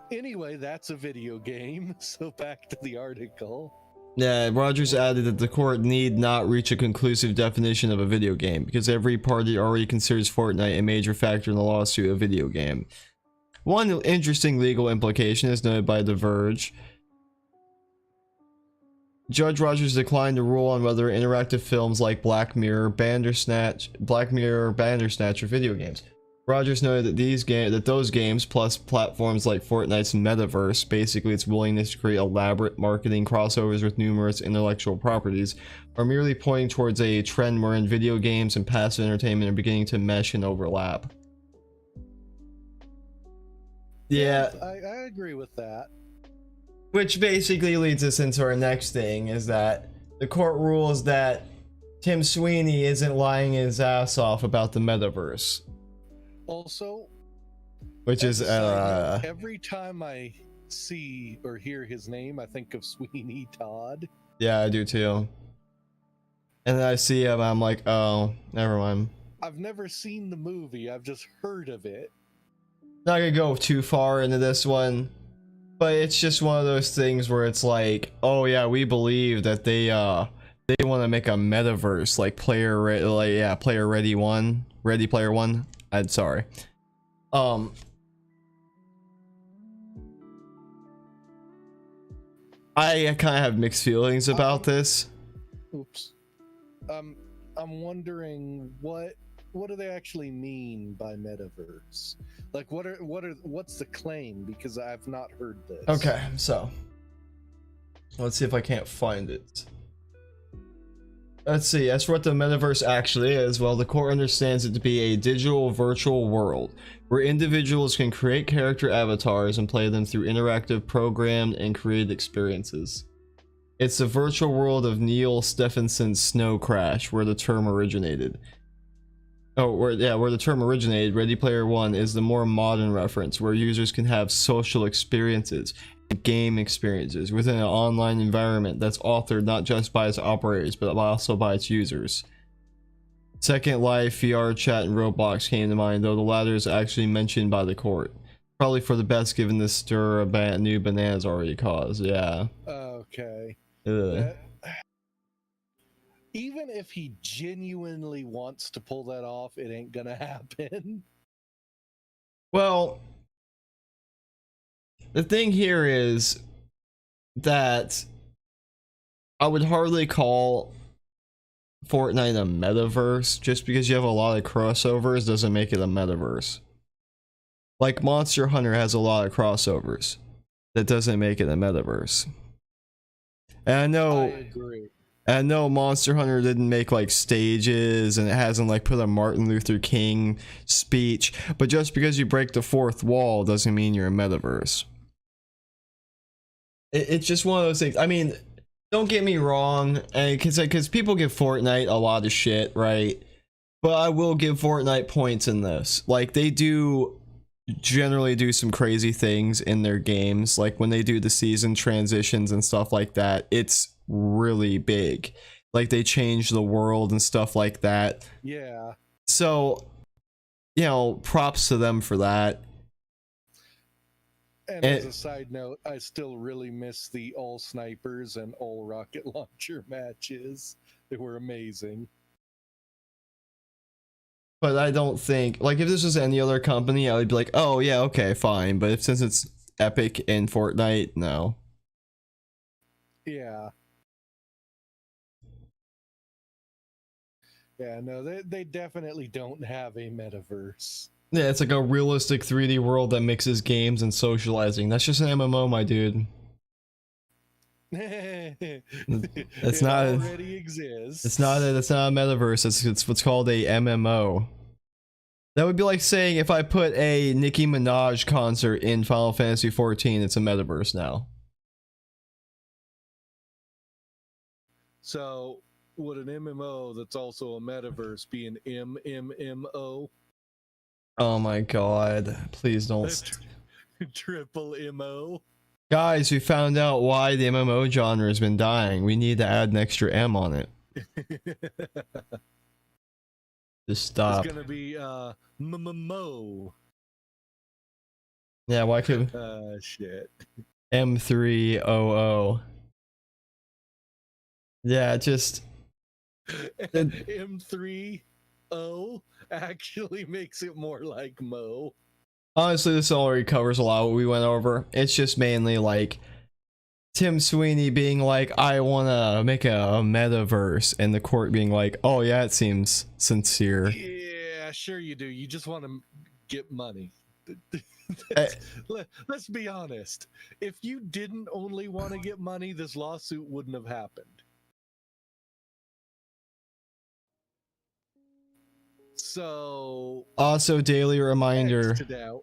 anyway, that's a video game. So back to the article. Yeah, Rogers added that the court need not reach a conclusive definition of a video game because every party already considers Fortnite a major factor in the lawsuit of video game. One interesting legal implication is noted by The Verge. Judge Rogers declined to rule on whether interactive films like Black Mirror, Bandersnatch are video games. Rogers noted that those games, plus platforms like Fortnite's metaverse, basically its willingness to create elaborate marketing crossovers with numerous intellectual properties, are merely pointing towards a trend wherein video games and passive entertainment are beginning to mesh and overlap. Yeah, I agree with that. which basically leads us into our next thing, is that the court rules that Tim Sweeney isn't lying his ass off about the metaverse. Also, Which is every time I see or hear his name, I think of Sweeney Todd. yeah, I do too. And then I see him, I'm like, oh, never mind. I've never seen the movie, I've just heard of it. Not gonna go too far into this one, but it's just one of those things where it's like, oh yeah, we believe that they want to make a metaverse like Ready Player One. I'm sorry. I kind of have mixed feelings about this. Oops. I'm wondering what do they actually mean by metaverse? Like what's the claim? Because I've not heard this. Okay, so let's see if I can't find it. Let's see, as for what the metaverse actually is, well, the court understands it to be a digital virtual world where individuals can create character avatars and play them through interactive, programmed, and created experiences. It's the virtual world of Neil Stephenson's Snow Crash, where the term originated. Where the term originated, Ready Player One is the more modern reference, where users can have social experiences, game experiences within an online environment that's authored not just by its operators but also by its users. Second Life, VR Chat, and Roblox came to mind, though the latter is actually mentioned by the court. Probably for the best given the stir a new bananas already caused. Yeah. Okay. Ugh. Even if he genuinely wants to pull that off, it ain't gonna happen. Well, the thing here is that I would hardly call Fortnite a metaverse. Just because you have a lot of crossovers doesn't make it a metaverse. Like Monster Hunter has a lot of crossovers. That doesn't make it a metaverse. And I agree. I know Monster Hunter didn't make like stages and it hasn't like put a Martin Luther King speech, but just because you break the fourth wall doesn't mean you're a metaverse. It's just one of those things. I mean, don't get me wrong, because people give Fortnite a lot of shit, right? But I will give Fortnite points in this. Like, they do generally do some crazy things in their games, like when they do the season transitions and stuff like that. It's really big. Like, they change the world and stuff like that. Yeah. So, you know, props to them for that. And as a side note, I still really miss the all snipers and all rocket launcher matches. They were amazing. But I don't think, like, if this was any other company, I would be like, oh yeah, okay, fine. But since it's Epic and Fortnite, no. Yeah. Yeah, no, they definitely don't have a metaverse. Yeah, it's like a realistic 3D world that mixes games and socializing. That's just an MMO, my dude. It not already exists. It's not a metaverse. It's what's called a MMO. That would be like saying if I put a Nicki Minaj concert in Final Fantasy XIV, it's a metaverse now. So, would an MMO that's also a metaverse be an MMMO? Oh my god. Please don't. Triple MO. Guys, we found out why the MMO genre has been dying. We need to add an extra M on it. Just stop. It's gonna be Mo. Yeah, why could Shit. M300? Yeah, just M30 actually makes it more like Mo. honestly, this already covers a lot of what we went over. It's just mainly like Tim Sweeney being like, I want to make a metaverse, and the court being like, oh yeah, it seems sincere. Yeah, sure you do. You just want to get money. Let's be honest. If you didn't only want to get money, this lawsuit wouldn't have happened. So Also, daily reminder that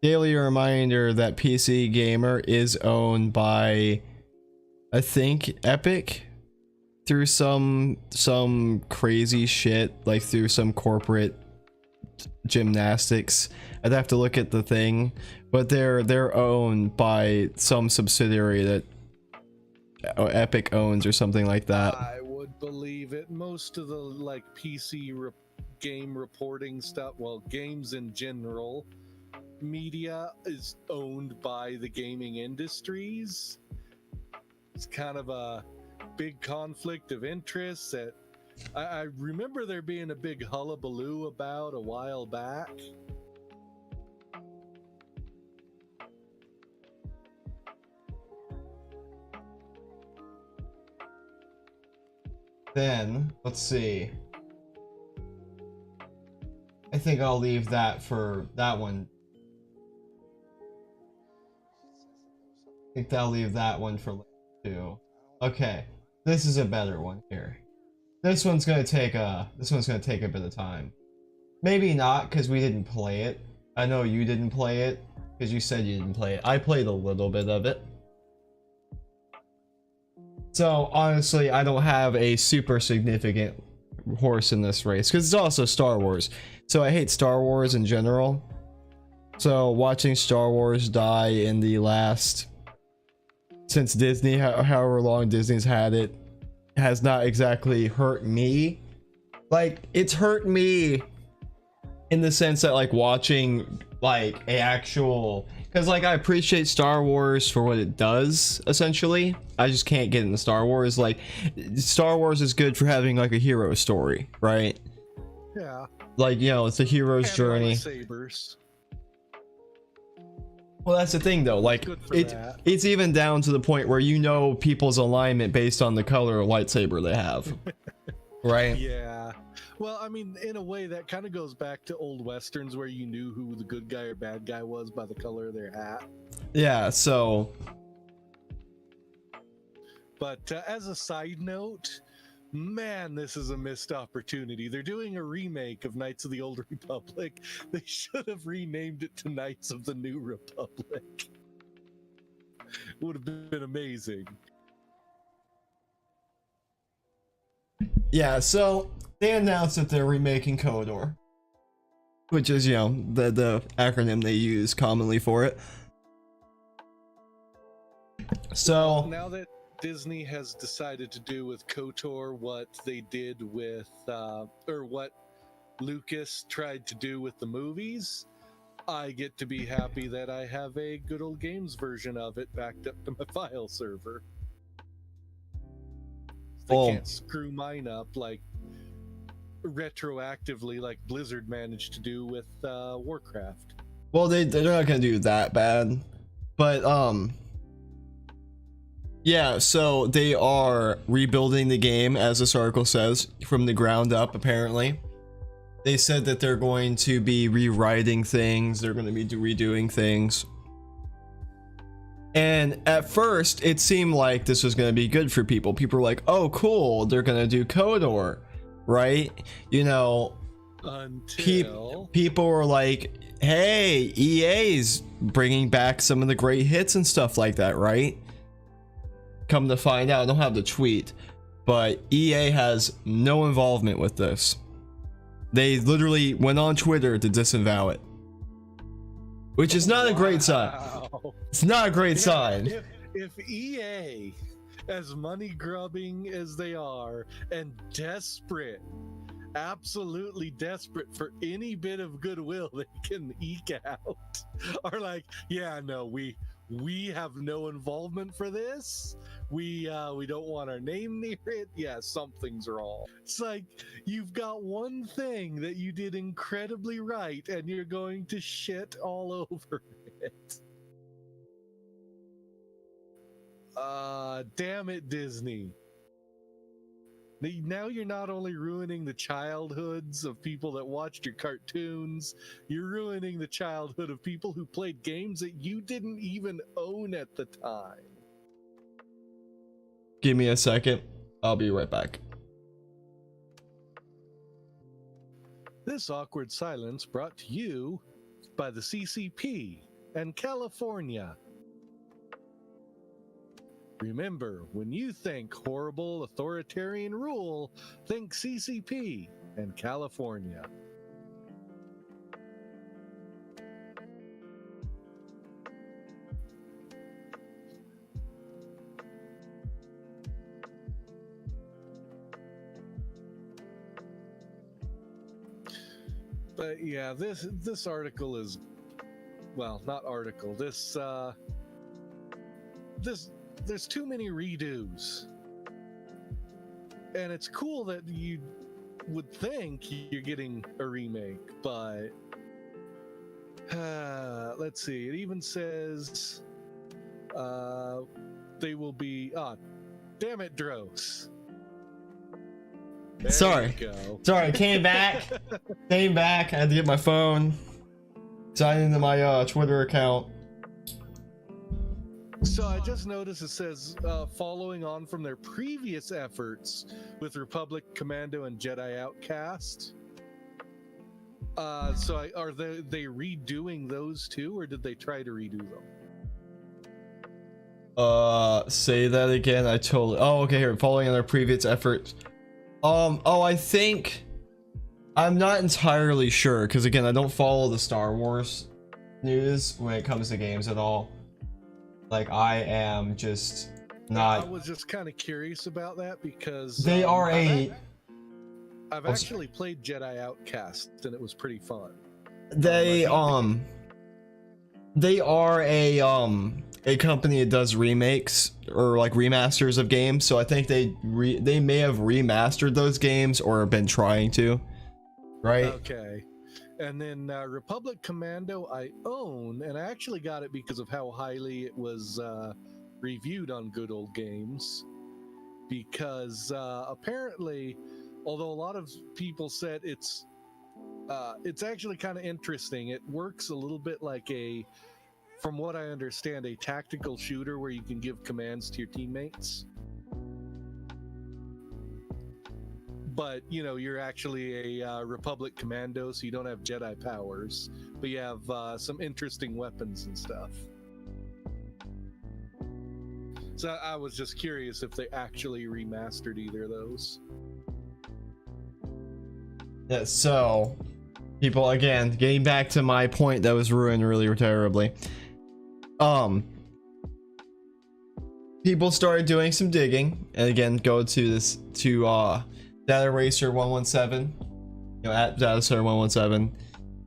PC Gamer is owned by, I think, Epic through some crazy shit, like through some corporate gymnastics. I'd have to look at the thing, but they're owned by some subsidiary that Epic owns or something like that. I would believe it. Most of the like PC game reporting stuff, well, games in general, media is owned by the gaming industries. It's kind of a big conflict of interest that I remember there being a big hullabaloo about a while back. Then, let's see. I think I'll leave that for that one. I think I'll leave that one for later too. Okay, this is a better one here. This one's gonna take a bit of time. Maybe not, because we didn't play it. I know you didn't play it, because you said you didn't play it. I played a little bit of it. So honestly, I don't have a super significant horse in this race, because it's also Star Wars. So I hate Star Wars in general. So watching Star Wars die in the last, since Disney, however long Disney's had it, has not exactly hurt me. Like, it's hurt me in the sense that, like, watching like a actual, because like I appreciate Star Wars for what it does, essentially. I just can't get into Star Wars. Like, Star Wars is good for having like a hero story, right? Yeah. Like, you know, it's a hero's journey. Sabers. Well, that's the thing though, like it's even down to the point where you know people's alignment based on the color of lightsaber they have. Right? Yeah. Well, I mean, in a way that kind of goes back to old westerns where you knew who the good guy or bad guy was by the color of their hat. Yeah, so but as a side note, man, this is a missed opportunity. They're doing a remake of Knights of the Old Republic. They should have renamed it to Knights of the New Republic. Would have been amazing. yeah, so they announced that they're remaking Kotor, which is, you know, the acronym they use commonly for it. So now that Disney has decided to do with Kotor what they did with, or what Lucas tried to do with the movies, I get to be happy that I have a good old games version of it backed up to my file server. They can't screw mine up like retroactively like Blizzard managed to do with Warcraft. well, they're not gonna do that bad, but yeah, so they are rebuilding the game, as this article says, from the ground up, apparently. They said that they're going to be rewriting things, they're going to be redoing things. And at first, it seemed like this was going to be good for people. People were like, oh, cool, they're going to do Kotor, right? You know, until people were like, hey, EA's bringing back some of the great hits and stuff like that, right? Come to find out, I don't have the tweet, but EA has no involvement with this. They literally went on Twitter to disavow it, which is not a great sign. Wow. It's not a great sign. If EA, as money grubbing as they are, and desperate, absolutely desperate for any bit of goodwill they can eke out, are like, yeah, no, we have no involvement for this. We don't want our name near it. Yeah, something's wrong. It's like you've got one thing that you did incredibly right, and you're going to shit all over it. Damn it, Disney. Now you're not only ruining the childhoods of people that watched your cartoons, you're ruining the childhood of people who played games that you didn't even own at the time. Give me a second. I'll be right back. This awkward silence brought to you by the CCP and California. Remember, when you think horrible authoritarian rule, think CCP and California. But yeah, this article is, well, not article. There's too many redos, and it's cool that you would think you're getting a remake, but let's see. It even says they will be. Damn it, Dros. There Sorry. you go. Sorry, came back. I had to get my phone. Sign into my Twitter account. So I just noticed it says following on from their previous efforts with Republic Commando and Jedi Outcast. Are they redoing those two, or did they try to redo them? Say that again. Oh, okay, here. Following on their previous efforts. I think I'm not entirely sure, because again, I don't follow the Star Wars news when it comes to games at all. Like, I am just not. I was just kind of curious about that because they are I've actually played Jedi Outcast and it was pretty fun. They are a company that does remakes or like remasters of games, so I think they may have remastered those games or been trying to, right? Okay. And then Republic Commando I own, and I actually got it because of how highly it was reviewed on Good Old Games, because apparently, although a lot of people said it's actually kind of interesting, it works a little bit like from what I understand, a tactical shooter where you can give commands to your teammates. But, you know, you're actually a Republic Commando, so you don't have Jedi powers, but you have some interesting weapons and stuff. So I was just curious if they actually remastered either of those. Yeah, so, people, again, getting back to my point that was ruined really terribly. People started doing some digging, and again, go to Data Racer 117, you know, at Data Racer 117.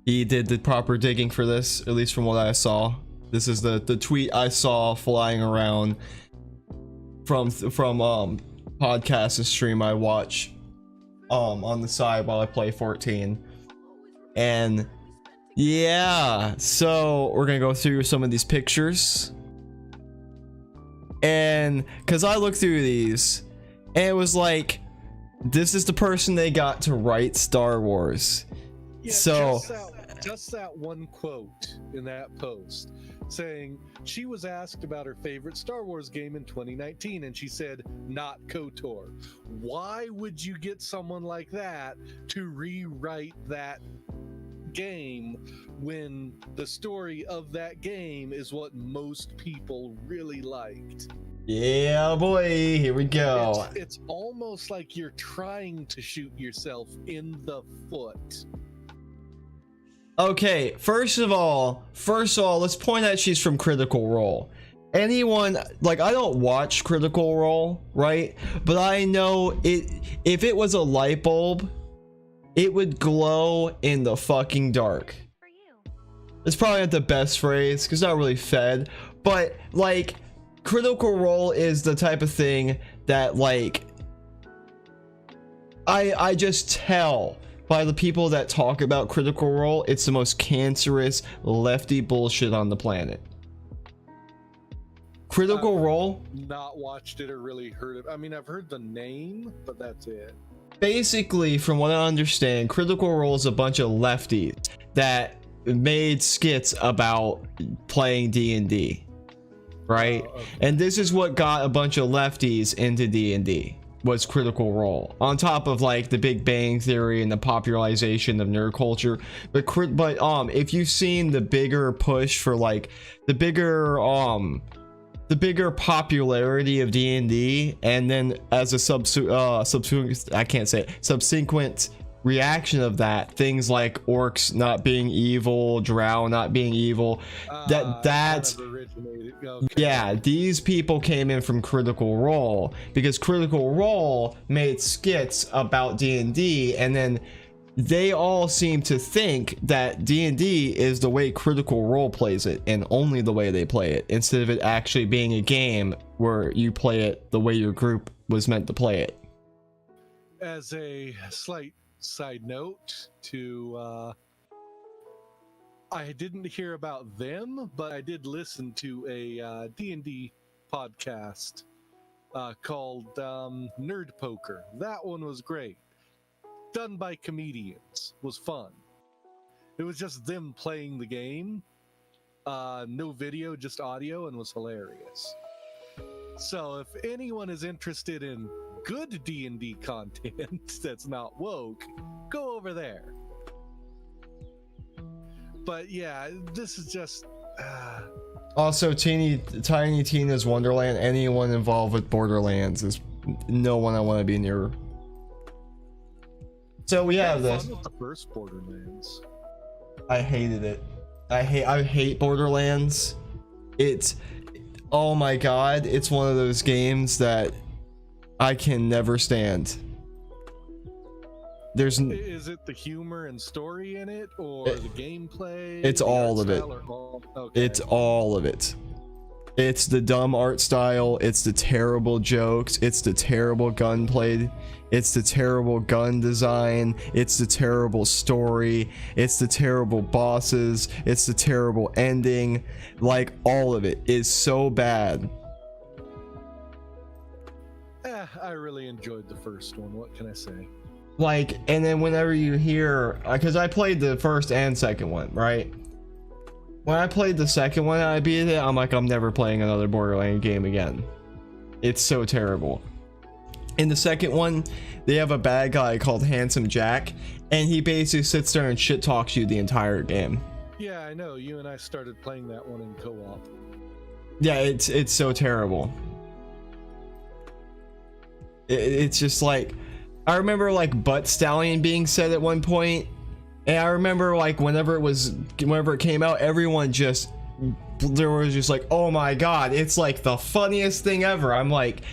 He did the proper digging for this, at least from what I saw. This is the tweet I saw flying around from podcast and stream I watch on the side while I play 14. And yeah, so we're gonna go through some of these pictures, and because I looked through these and it was like, this is the person they got to write Star Wars. Yeah, so just that one quote in that post saying she was asked about her favorite Star Wars game in 2019 and she said not KOTOR. Why would you get someone like that to rewrite that game when the story of that game is what most people really liked? Yeah, boy, here we go. It's almost like you're trying to shoot yourself in the foot. Okay, first of all, let's point out she's from Critical Role. Anyone, like, I don't watch Critical Role, right? But I know if it was a light bulb, it would glow in the fucking dark. It's probably not the best phrase because it's not really fed, but like, Critical Role is the type of thing that, like, I just tell by the people that talk about Critical Role, it's the most cancerous lefty bullshit on the planet. Critical Role, not watched it or really heard it. I mean, I've heard the name, but that's it. basically, from what I understand, Critical Role is a bunch of lefties that made skits about playing D&D, right? Okay. And this is what got a bunch of lefties into D&D, was Critical Role, on top of like the Big Bang Theory and the popularization of nerd culture. But if you've seen the bigger push for like the bigger popularity of D&D, and then as a subsequent reaction of that, things like orcs not being evil, drow not being evil, that's kind of originated. Okay. yeah, these people came in from Critical Role because Critical Role made skits about D&D, and then they all seem to think that D&D is the way Critical Role plays it, and only the way they play it, instead of it actually being a game where you play it the way your group was meant to play it. As a slight side note to I didn't hear about them, but I did listen to a D&D podcast called Nerd Poker. That one was great. Done by comedians. Was fun. It was just them playing the game. No video, just audio, and was hilarious. So if anyone is interested in good D&D content that's not woke, go over there. But yeah, this is just Also, Tiny Tina's Wonderland, anyone involved with Borderlands is no one I want to be near. So we have this. fun with the first Borderlands. I hated it. I hate Borderlands. It's, oh my god, it's one of those games that I can never stand. Is it the humor and story in it, or the gameplay? It's all of it. Okay. It's all of it. It's the dumb art style, it's the terrible jokes, it's the terrible gunplay, it's the terrible gun design, it's the terrible story, it's the terrible bosses, it's the terrible ending. Like, all of it is so bad. I really enjoyed the first one. What can I say? Like, and then whenever you hear, because I played the first and second one, right? When I played the second one and I beat it, I'm like, I'm never playing another Borderlands game again. It's so terrible. In the second one, they have a bad guy called Handsome Jack, and he basically sits there and shit talks you the entire game. Yeah, I know. You and I started playing that one in co-op. Yeah, it's so terrible. It's just like, I remember like Butt Stallion being said at one point, and I remember like whenever it came out, everyone just, there was just like, oh my god, it's like the funniest thing ever. I'm like,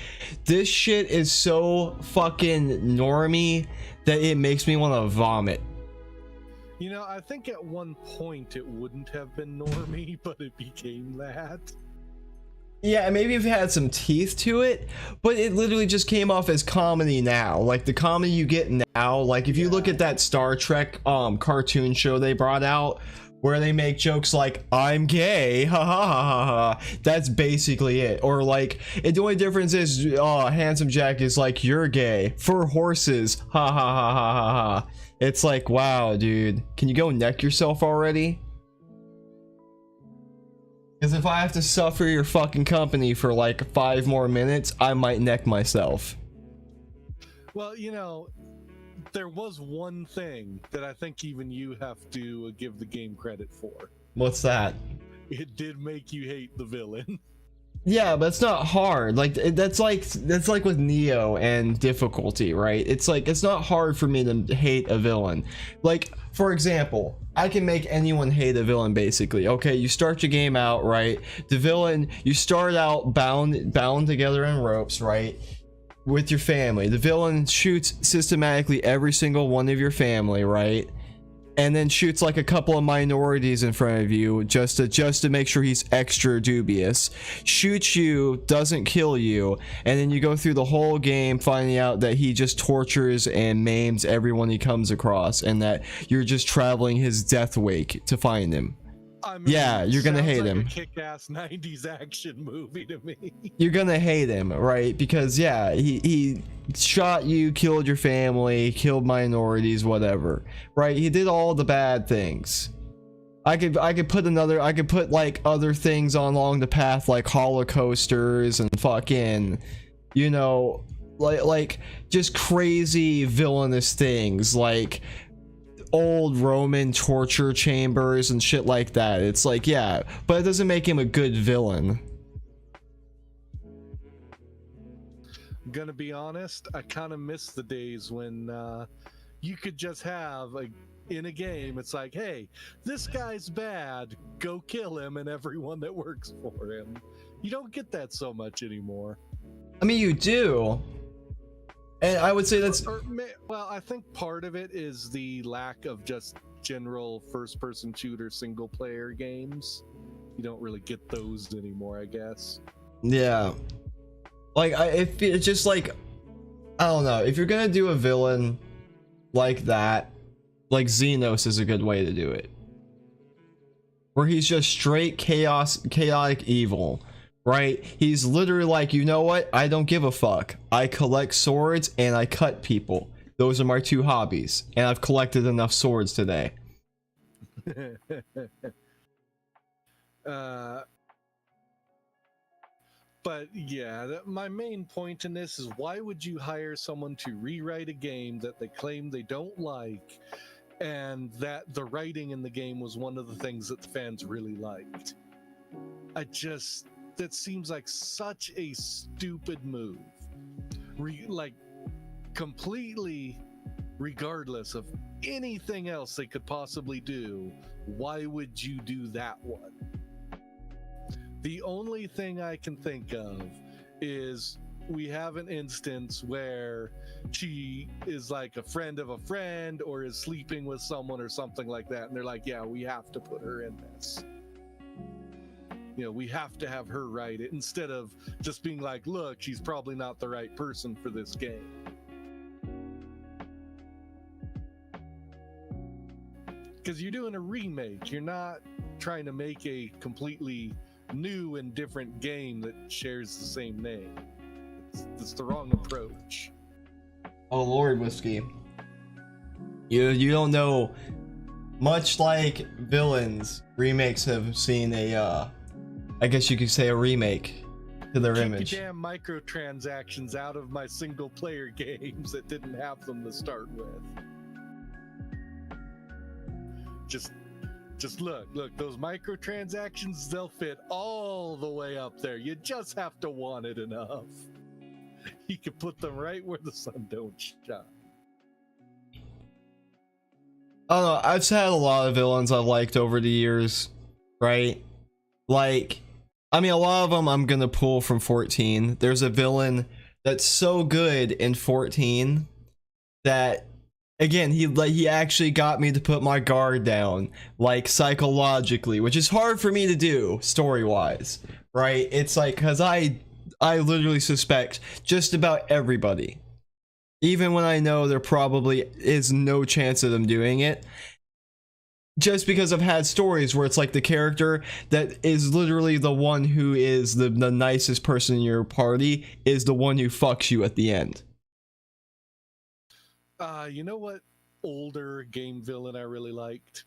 this shit is so fucking normie that it makes me want to vomit. You know, I think at one point it wouldn't have been normie, but it became that. Yeah, maybe if it had some teeth to it, but it literally just came off as comedy now. Like the comedy you get now, like if you look at that Star Trek cartoon show they brought out, where they make jokes like, I'm gay, ha ha ha ha ha, that's basically it. Or like, the only difference is Handsome Jack is like, you're gay for horses, ha ha ha ha ha ha. It's like, wow, dude, can you go neck yourself already? Because if I have to suffer your fucking company for like 5 more minutes, I might neck myself. Well, you know, there was one thing that I think even you have to give the game credit for. What's that? It did make you hate the villain. Yeah, but it's not hard. Like that's like with Neo and difficulty, right? It's like it's not hard for me to hate a villain. Like for example, I can make anyone hate a villain basically. Okay, you start your game out, right? The villain, you start out bound together in ropes, right? With your family. The villain shoots systematically every single one of your family, right? And then shoots like a couple of minorities in front of you just to make sure he's extra dubious. Shoots you, doesn't kill you, and then you go through the whole game finding out that he just tortures and maims everyone he comes across, and that you're just traveling his death wake to find him. I mean, Yeah, you're gonna hate like him. A kick-ass 90s action movie to me. You're gonna hate him, right? Because yeah, he shot you, killed your family, killed minorities, whatever, right? He did all the bad things. I could put like other things on along the path, like holocausters and fucking, you know, like just crazy villainous things like old Roman torture chambers and shit like that. It's like, yeah, but it doesn't make him a good villain. Gonna be honest, I kind of miss the days when you could just have in a game, it's like, hey, this guy's bad, go kill him and everyone that works for him. You don't get that so much anymore. I mean, you do. And I would say that's... well, I think part of it is the lack of just general first-person shooter single-player games. You don't really get those anymore, I guess. Yeah. Like, if it's just like... I don't know. If you're gonna do a villain like that, like Xenos is a good way to do it. Where he's just straight chaotic evil. Right? He's literally like, you know what? I don't give a fuck. I collect swords and I cut people. Those are my two hobbies. And I've collected enough swords today. But yeah, my main point in this is, why would you hire someone to rewrite a game that they claim they don't like, and that the writing in the game was one of the things that the fans really liked? That seems like such a stupid move. Like, completely regardless of anything else they could possibly do, why would you do that one? The only thing I can think of is we have an instance where she is like a friend of a friend or is sleeping with someone or something like that, and they're like, yeah, we have to put her in this. You know, we have to have her write it, instead of just being like, look, she's probably not the right person for this game. Because you're doing a remake, you're not trying to make a completely new and different game that shares the same name. It's the wrong approach. Oh Lord, Whiskey. You don't know. Much like villains, remakes have seen a I guess you could say a remake to their image. Keep your damn microtransactions out of my single player games that didn't have them to start with. Just look, those microtransactions, they'll fit all the way up there. You just have to want it enough. You can put them right where the sun don't shine. I don't know, I've had a lot of villains I've liked over the years, right? Like, I mean, a lot of them I'm gonna pull from 14. There's a villain that's so good in 14 that, again, he actually got me to put my guard down, like psychologically, which is hard for me to do story-wise, right? It's like, because I literally suspect just about everybody, even when I know there probably is no chance of them doing it, just because I've had stories where it's like the character that is literally the one who is the nicest person in your party is the one who fucks you at the end. You know what older game villain I really liked?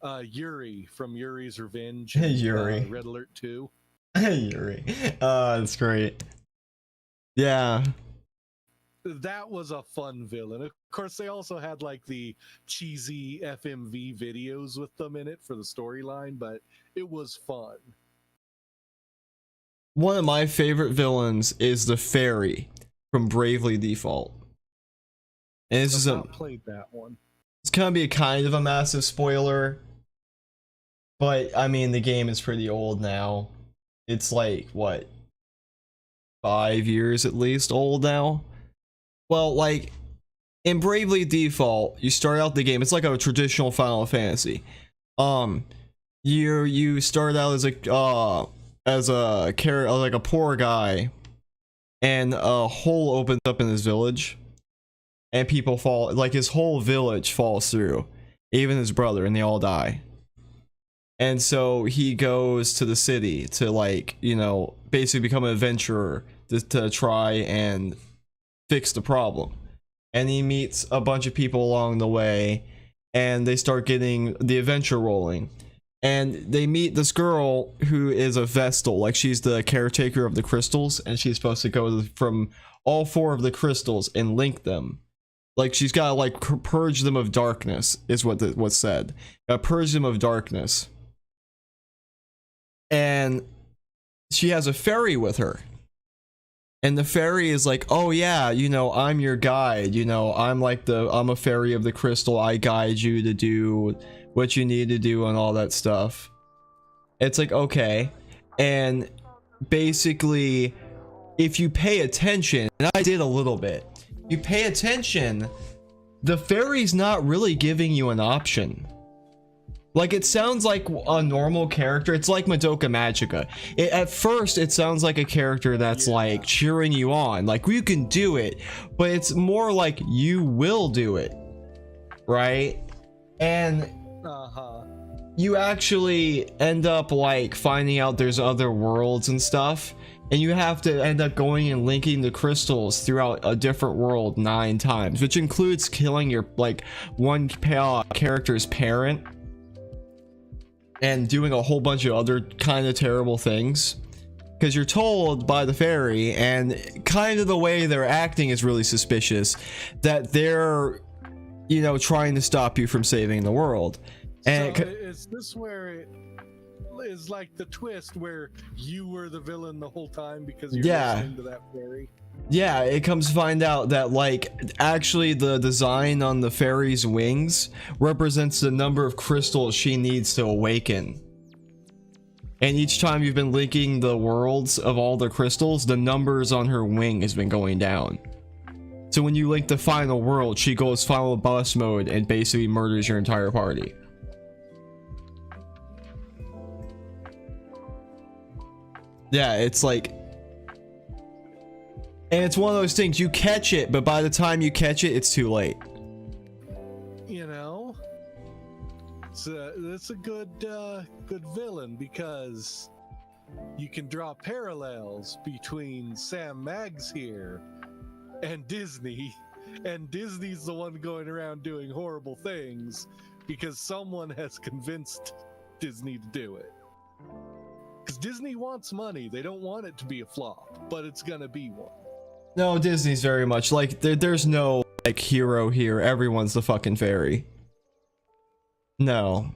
Yuri from Yuri's Revenge. Hey, Yuri. Red Alert 2. Hey, Yuri. That's great. Yeah. That was a fun villain. Of course, they also had like the cheesy FMV videos with them in it for the storyline, but it was fun. one of my favorite villains is the fairy from Bravely Default. And this is not played that one. It's gonna be a kind of a massive spoiler, but I mean the game is pretty old now. It's like what, 5 years at least old now. Well, like in Bravely Default, you start out the game. It's like a traditional Final Fantasy. You start out as a poor guy, and a hole opens up in his village, and people fall, like his whole village falls through, even his brother, and they all die. And so he goes to the city to, like, you know, basically become an adventurer to try and fix the problem. And he meets a bunch of people along the way, and they start getting the adventure rolling. And they meet this girl who is a Vestal, like she's the caretaker of the crystals, and she's supposed to go from all 4 of the crystals and link them. Like she's got to like purge them of darkness, is what's said. Purge them of darkness. And she has a fairy with her. And the fairy is like, oh yeah, you know, I'm your guide, you know, I'm a fairy of the crystal, I guide you to do what you need to do and all that stuff. It's like, okay. And basically, if you pay attention, and I did a little bit, you pay attention, the fairy's not really giving you an option. Like, it sounds like a normal character. It's like Madoka Magica. At first, it sounds like a character that's like cheering you on, like you can do it, but it's more like you will do it, right? And you actually end up like finding out there's other worlds and stuff, and you have to end up going and linking the crystals throughout a different world 9 times, which includes killing your like one character's parent and doing a whole bunch of other kind of terrible things, because you're told by the fairy, and kind of the way they're acting is really suspicious, that they're, you know, trying to stop you from saving the world. And so is this where it is like the twist where you were the villain the whole time because you're listening to that fairy? Yeah, it comes to find out that like actually the design on the fairy's wings represents the number of crystals she needs to awaken. And each time you've been linking the worlds of all the crystals, the numbers on her wing has been going down. So when you link the final world, she goes final boss mode and basically murders your entire party. Yeah, it's like, and it's one of those things, you catch it, but by the time you catch it, it's too late. You know, it's a good villain, because you can draw parallels between Sam Maggs here and Disney, and Disney's the one going around doing horrible things because someone has convinced Disney to do it. Because Disney wants money, they don't want it to be a flop, but it's gonna be one. No, Disney's very much like there's no like hero here. Everyone's the fucking fairy. No.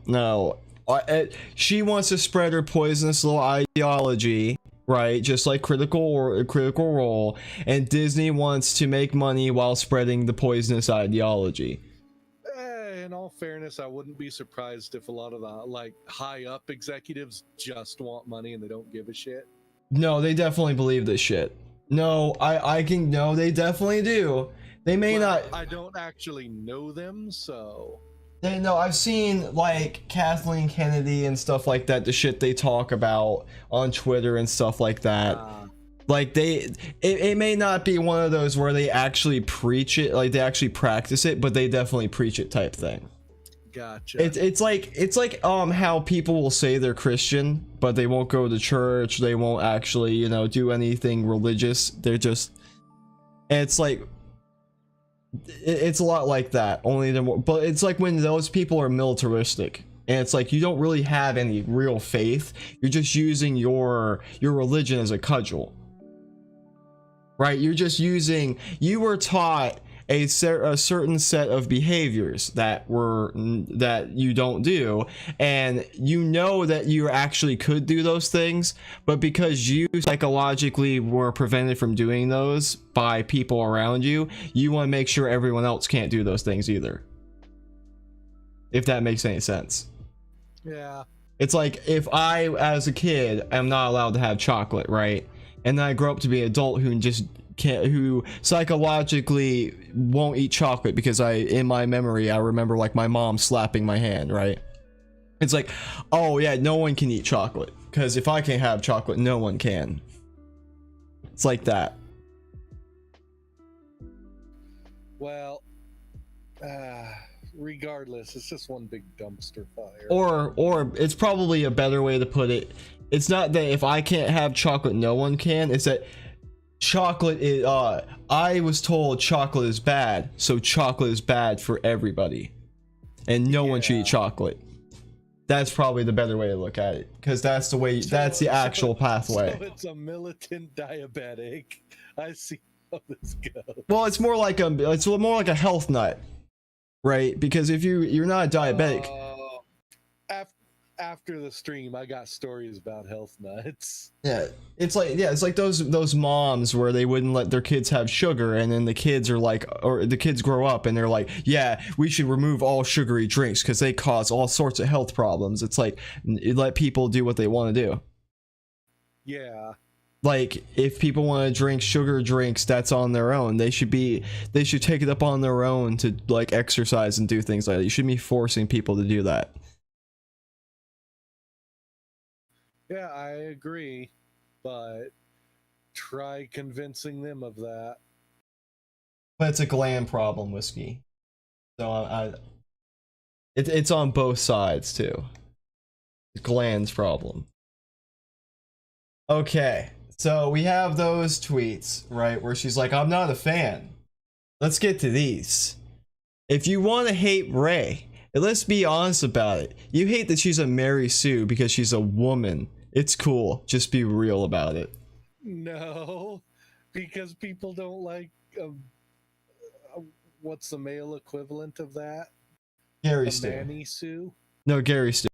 She wants to spread her poisonous little ideology, right? Just like Critical Role, and Disney wants to make money while spreading the poisonous ideology. In all fairness, I wouldn't be surprised if a lot of the like high up executives just want money and they don't give a shit. No, they definitely believe this shit. No, no, they definitely do. They may not. I don't actually know them, so. No, I've seen like Kathleen Kennedy and stuff like that, the shit they talk about on Twitter and stuff like that. Like it may not be one of those where they actually preach it, like they actually practice it, but they definitely preach it type thing. Gotcha. It's like how people will say they're Christian, but they won't go to church, they won't actually, you know, do anything religious. They're just, and it's like, it's a lot like that, only they're more, but it's like when those people are militaristic, and it's like you don't really have any real faith, you're just using your religion as a cudgel, right? You're just using, you were taught a certain set of behaviors that you don't do, and you know that you actually could do those things, but because you psychologically were prevented from doing those by people around you, you want to make sure everyone else can't do those things either. If that makes any sense. Yeah. It's like if I, as a kid, am not allowed to have chocolate, right? And then I grow up to be an adult who just can't, who psychologically won't eat chocolate because in my memory, I remember like my mom slapping my hand, right? It's like, oh yeah, no one can eat chocolate because if I can't have chocolate, no one can. It's like that. Well, regardless, it's just one big dumpster fire. Or it's probably a better way to put it. It's not that if I can't have chocolate, no one can. It's that chocolate is, I was told chocolate is bad, so chocolate is bad for everybody. And no one should eat chocolate. That's probably the better way to look at it. Because that's the way, that's the actual pathway. So it's a militant diabetic. I see how this goes. Well, it's more like a health nut. Right? Because if you're not a diabetic. After the stream, I got stories about health nuts. Yeah, it's like those moms where they wouldn't let their kids have sugar, and then the kids are like, or the kids grow up and they're like, yeah, we should remove all sugary drinks because they cause all sorts of health problems. It's like, let people do what they want to do. Yeah. Like, if people want to drink sugar drinks, that's on their own. They should take it up on their own to like exercise and do things like that. You shouldn't be forcing people to do that. Yeah, I agree, but try convincing them of that. But it's a gland problem, Whiskey. So it's on both sides too. Gland's problem. Okay, so we have those tweets, right, where she's like, I'm not a fan. Let's get to these. If you want to hate Ray, and let's be honest about it, you hate that she's a Mary Sue because she's a woman. It's cool. Just be real about it. No, because people don't like what's the male equivalent of that? Gary Stu. Manny Sue? No, Gary Stu.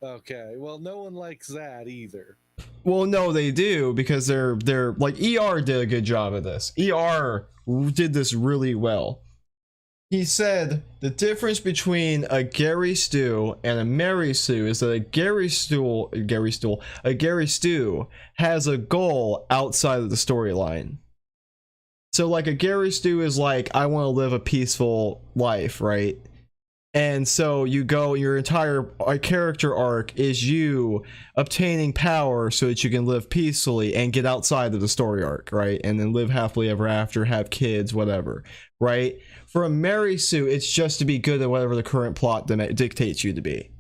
Okay, well, no one likes that either. Well, no, they do, because they're like, ER did a good job of this. ER did this really well. He said the difference between a Gary Stu and a Mary Sue is that a Gary Stu has a goal outside of the storyline. So like a Gary Stu is like, I want to live a peaceful life, right? And so you go, your entire character arc is you obtaining power so that you can live peacefully and get outside of the story arc, right? And then live happily ever after, have kids, whatever, right? For a Mary Sue, it's just to be good at whatever the current plot dictates you to be.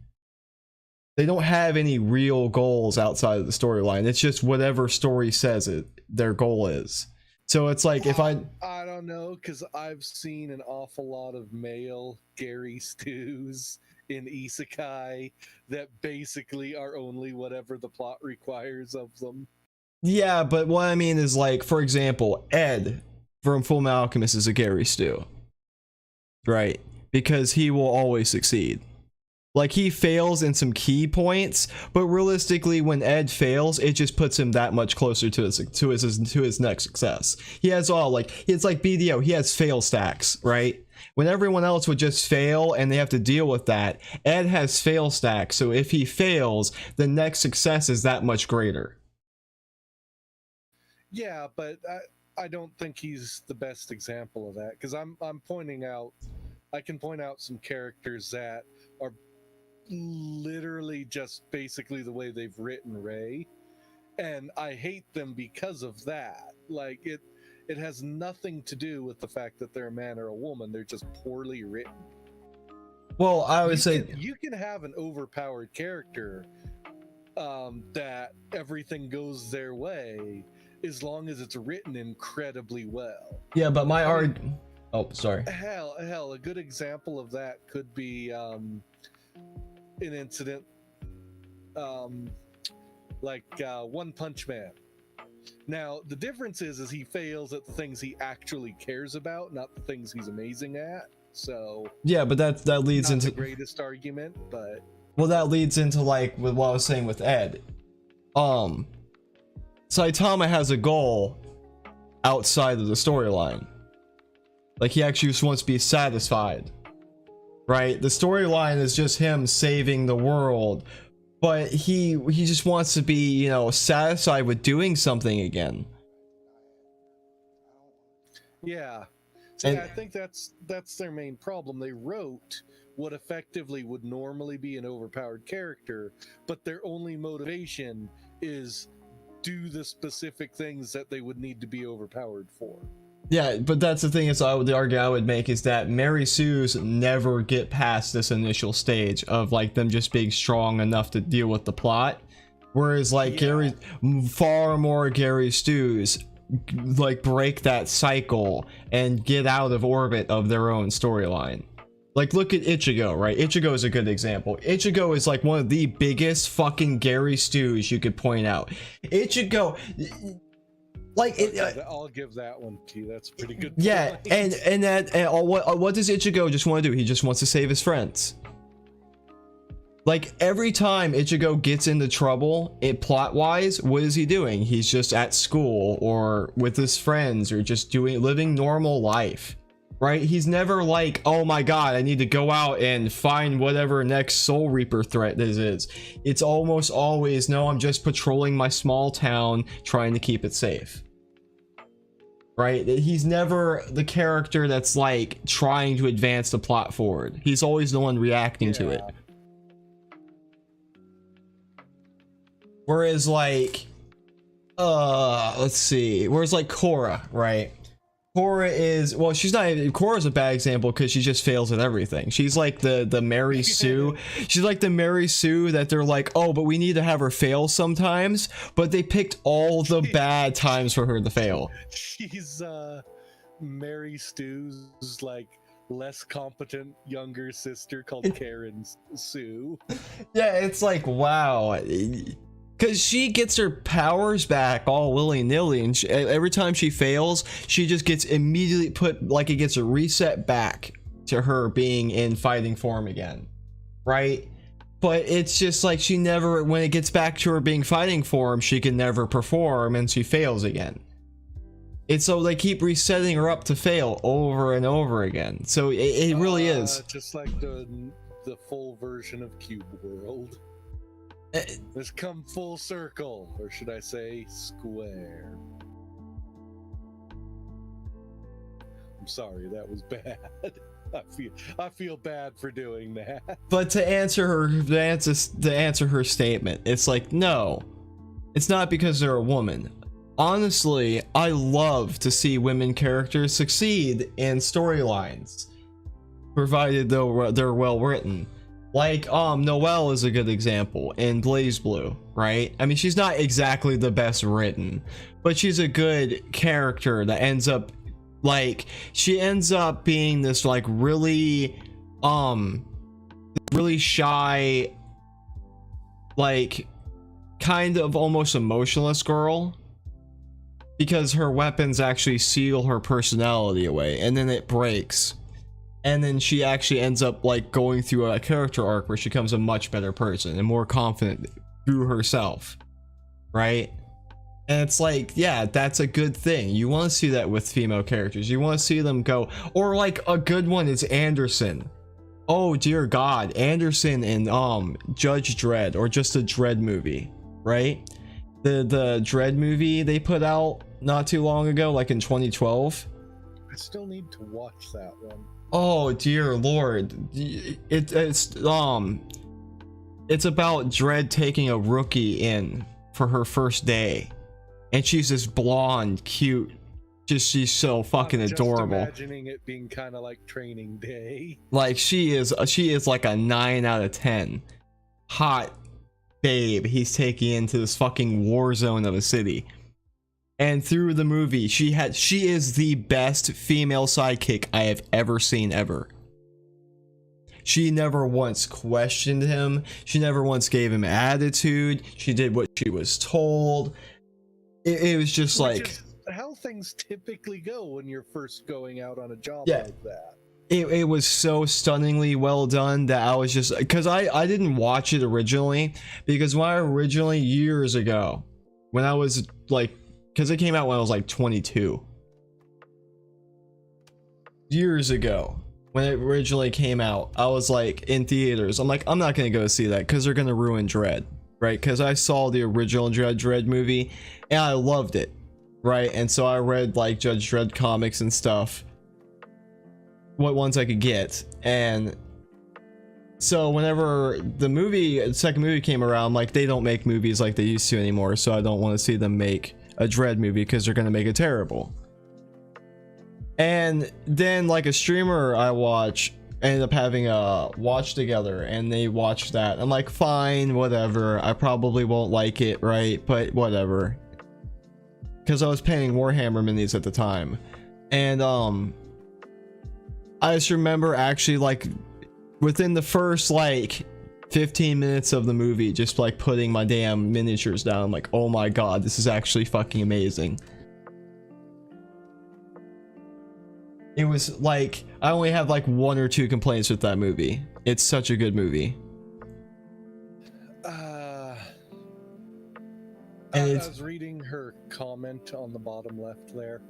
They don't have any real goals outside of the storyline. It's just whatever story says it, their goal is. So it's like, if I don't know, because I've seen an awful lot of male Gary Stews in Isekai that basically are only whatever the plot requires of them. Yeah, but what I mean is, like, for example, Ed from Full Metal Alchemist is a Gary Stew, right? Because he will always succeed. Like, he fails in some key points, but realistically, when Ed fails, it just puts him that much closer to his next success. He has it's like BDO. He has fail stacks, right? When everyone else would just fail and they have to deal with that, Ed has fail stacks. So if he fails, the next success is that much greater. Yeah, but I don't think he's the best example of that, because I can point out some characters that are literally just basically the way they've written Ray, and I hate them because of that. Like, it has nothing to do with the fact that they're a man or a woman. They're just poorly written. Well, I would say you can have an overpowered character that everything goes their way as long as it's written incredibly well. Yeah, but oh, sorry. Hell, a good example of that could be an incident like One Punch Man. Now, the difference is he fails at the things he actually cares about, not the things he's amazing at. So Yeah, but that leads not into the greatest argument, but well, that leads into like with what I was saying with Ed. Saitama has a goal outside of the storyline. Like he actually just wants to be satisfied, right? The storyline is just him saving the world, but he just wants to be, you know, satisfied with doing something again. yeah. See, And I think that's their main problem. They wrote what effectively would normally be an overpowered character, but their only motivation is do the specific things that they would need to be overpowered for. yeah, but that's the thing is the argument I would make is that Mary Sue's never get past this initial stage of like them just being strong enough to deal with the plot. Whereas like Yeah. far more Gary Stews like break that cycle and get out of orbit of their own storyline. Like look at Ichigo, right? Ichigo is a good example. Ichigo is like one of the biggest fucking Gary Stews you could point out. Ichigo, like I'll give that one to you. That's a pretty good. yeah, point. and what does Ichigo just want to do? He just wants to save his friends. Like every time Ichigo gets into trouble, plot wise, what is he doing? He's just at school or with his friends or just living normal life, right? He's never like, oh my god, I need to go out and find whatever next Soul Reaper threat this is. It's almost always, no, I'm just patrolling my small town, trying to keep it safe. Right? He's never the character that's like trying to advance the plot forward. He's always the one reacting to it. Whereas like let's see, whereas like Korra, right? Korra is, well, she's not even, Korra's a bad example because she just fails at everything. She's like the Mary Sue. She's like the Mary Sue that they're like, oh, but we need to have her fail sometimes, but they picked all the bad times for her to fail. She's Mary Stu's like less competent younger sister called Karen Sue. Yeah, it's like, wow. Because she gets her powers back all willy-nilly, and every time she fails, she just gets immediately put, like it gets a reset back to her being in fighting form again, right? But it's just like she never, when it gets back to her being fighting form, she can never perform and she fails again. It's so they keep resetting her up to fail over and over again. So it really is. Just like the full version of Cube World. It's come full circle, or should I say square. I'm sorry, that was bad. I feel bad for doing that. But to answer her statement, it's like, no, it's not because they're a woman. Honestly, I love to see women characters succeed in storylines, provided they're well written. Like Noelle is a good example in Blaze Blue, right? I mean, she's not exactly the best written, but she's a good character that ends up like, she ends up being this like really shy, like kind of almost emotionless girl, because her weapons actually seal her personality away, and then it breaks. And then she actually ends up like going through a character arc where she becomes a much better person and more confident through herself, right? And it's like, yeah, that's a good thing. You want to see that with female characters. You want to see them go, or like a good one is Anderson. Oh dear God, Anderson in Judge Dredd, or just a Dredd movie, right? The Dredd movie they put out not too long ago, like in 2012. I still need to watch that one. Oh dear Lord, it's about Dredd taking a rookie in for her first day, and she's this blonde, cute, she's so fucking adorable. Imagining it being kind of like Training Day. Like she is like a 9 out of 10, hot babe. He's taking into this fucking war zone of a city. And through the movie, she is the best female sidekick I have ever seen ever. She never once questioned him. She never once gave him attitude. She did what she was told. it was just Which like, is how things typically go when you're first going out on a job Yeah. like that. it was so stunningly well done that I was just, because I didn't watch it originally, because when I originally, years ago, when I was like, because it came out when I was like 22 years ago, when it originally came out, I was like in theaters, I'm like, I'm not gonna go see that because they're gonna ruin Dread, right? Because I saw the original Dread movie and I loved it, right? And so I read like Judge Dredd comics and stuff, what ones I could get. And so whenever the second movie came around, like, they don't make movies like they used to anymore, so I don't want to see them make a Dread movie because they're gonna make it terrible. And then like a streamer I watch ended up having a watch together, and they watched that. I'm like, fine, whatever, I probably won't like it, right? But whatever, because I was paying Warhammer minis at the time. And I just remember actually, like, within the first like 15 minutes of the movie, just like putting my damn miniatures down. I'm like, oh my god, this is actually fucking amazing. It was like, I only have like 1 or 2 complaints with that movie. It's such a good movie. And I it's, was reading her comment on the bottom left there.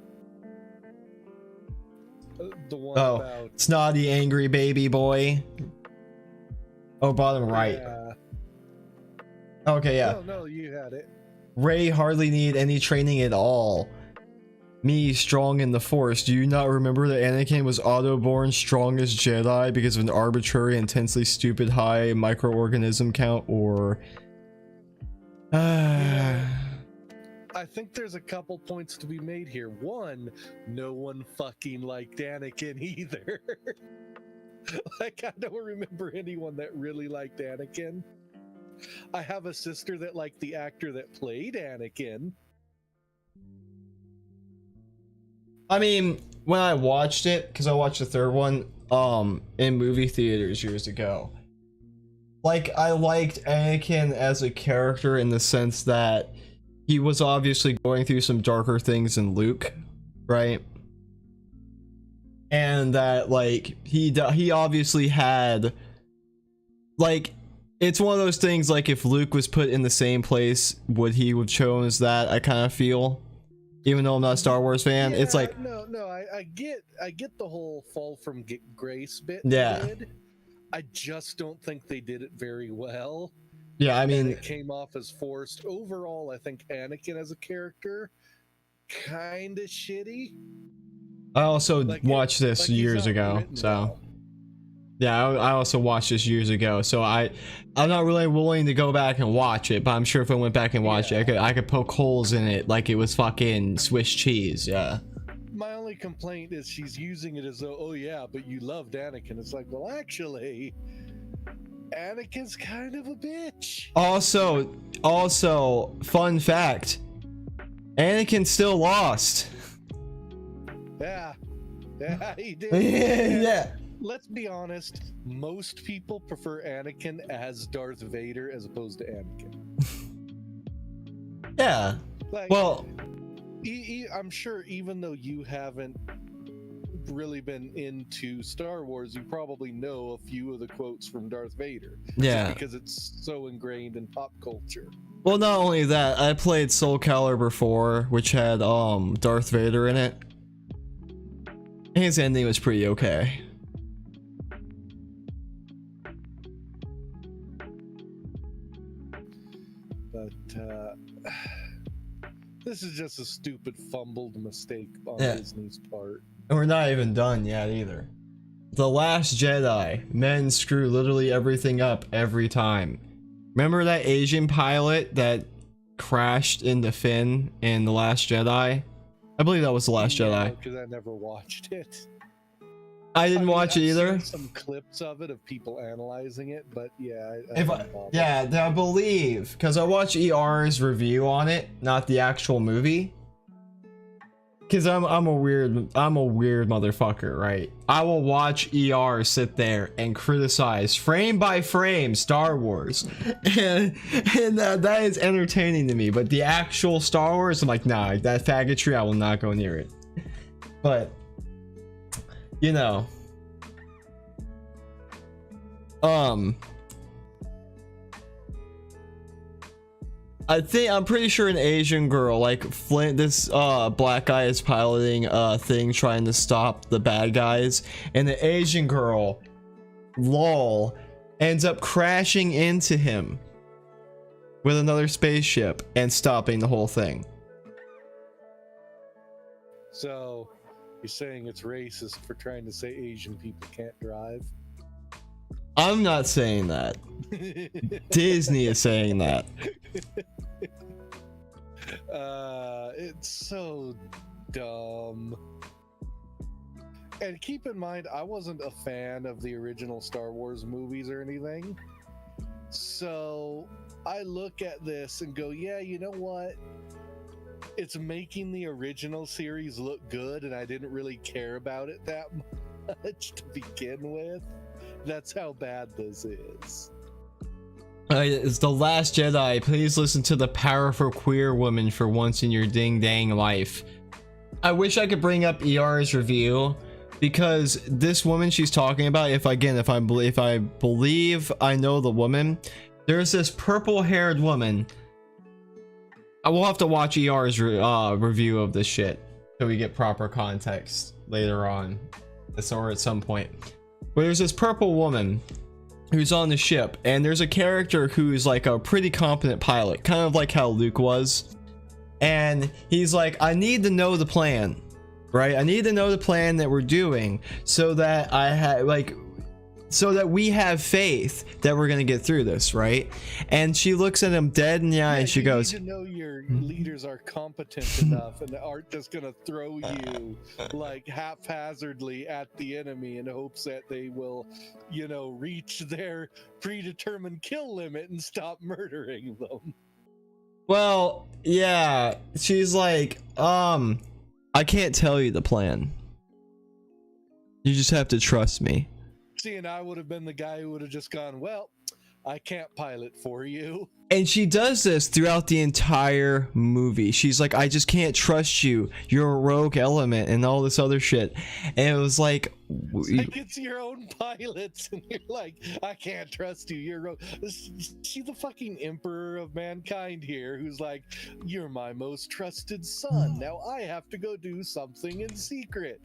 The one about snotty angry baby boy. Oh, bottom right. Yeah. Okay, yeah. No, you had it. Ray hardly need any training at all. Me, strong in the Force. Do you not remember that Anakin was auto-born strongest Jedi because of an arbitrary, intensely stupid high microorganism count? Or I think there's a couple points to be made here. One, no one fucking liked Anakin either. Like, I don't remember anyone that really liked Anakin. I have a sister that liked the actor that played Anakin. I mean, when I watched it, because I watched the third one in movie theaters years ago, like, I liked Anakin as a character in the sense that he was obviously going through some darker things than Luke, right? And that, like, he obviously had, like, it's one of those things, like, if Luke was put in the same place, would he have chose that? I kind of feel, even though I'm not a Star Wars fan. It's like, no, I get the whole fall from grace bit. Yeah. I just don't think they did it very well. Yeah, I mean, and it came off as forced. Overall, I think Anakin as a character, kind of shitty. I also watched this years ago, so well. yeah, I also watched this years ago, so I'm not really willing to go back and watch it, but I'm sure if I went back and watched it, I could poke holes in it like it was fucking Swiss cheese. Yeah. My only complaint is she's using it as though, oh yeah, but you loved Anakin. It's like, well, actually, Anakin's kind of a bitch. Also, fun fact, Anakin still lost. Yeah, he did. Yeah. Let's be honest, most people prefer Anakin as Darth Vader as opposed to Anakin. Yeah. Like, well, I'm sure even though you haven't really been into Star Wars, you probably know a few of the quotes from Darth Vader. Yeah. Just because it's so ingrained in pop culture. Well, not only that, I played Soul Calibur 4, which had Darth Vader in it. His ending was pretty okay. But this is just a stupid fumbled mistake on Disney's part. And we're not even done yet either. The Last Jedi. Men screw literally everything up every time. Remember that Asian pilot that crashed into Finn in The Last Jedi? I believe that was The Last Jedi. Because I never watched it. I didn't watch it either. I've seen some clips of it of people analyzing it, but yeah. I believe, because I watched ER's review on it, not the actual movie. Cause I'm a weird motherfucker, right? I will watch ER sit there and criticize frame by frame Star Wars, and that is entertaining to me. But the actual Star Wars, I'm like, nah, that faggotry, I will not go near it. But you know, I'm pretty sure an Asian girl, like Flint, this black guy is piloting a thing trying to stop the bad guys, and the Asian girl, lol, ends up crashing into him with another spaceship and stopping the whole thing. So, you're saying it's racist for trying to say Asian people can't drive? I'm not saying that. Disney is saying that. It's so dumb. And keep in mind, I wasn't a fan of the original Star Wars movies or anything. So I look at this and go, yeah, you know what? It's making the original series look good, and I didn't really care about it that much to begin with. That's how bad this is. It's The Last Jedi. Please listen to the powerful queer woman for once in your ding dang life. I wish I could bring up ER's review, because this woman she's talking about, if I believe I know the woman, there's this purple haired woman. I will have to watch ER's review of this shit so we get proper context later on, or at some point. But there's this purple woman who's on the ship, and there's a character who's like a pretty competent pilot, kind of like how Luke was. And he's like, I need to know the plan, right? I need to know the plan that we're doing so that so that we have faith that we're gonna get through this, right? And she looks at him dead in the eye and she goes, you need to know your leaders are competent enough and aren't just gonna throw you like haphazardly at the enemy in hopes that they will, you know, reach their predetermined kill limit and stop murdering them. well, yeah, she's like, I can't tell you the plan. You just have to trust me. See, and I would have been the guy who would have just gone, well, I can't pilot for you. And she does this throughout the entire movie. She's like, I just can't trust you. You're a rogue element and all this other shit. And it was like, it's your own pilots, and you're like, I can't trust you. You're rogue. She's the fucking emperor of mankind here, who's like, you're my most trusted son. Now I have to go do something in secret.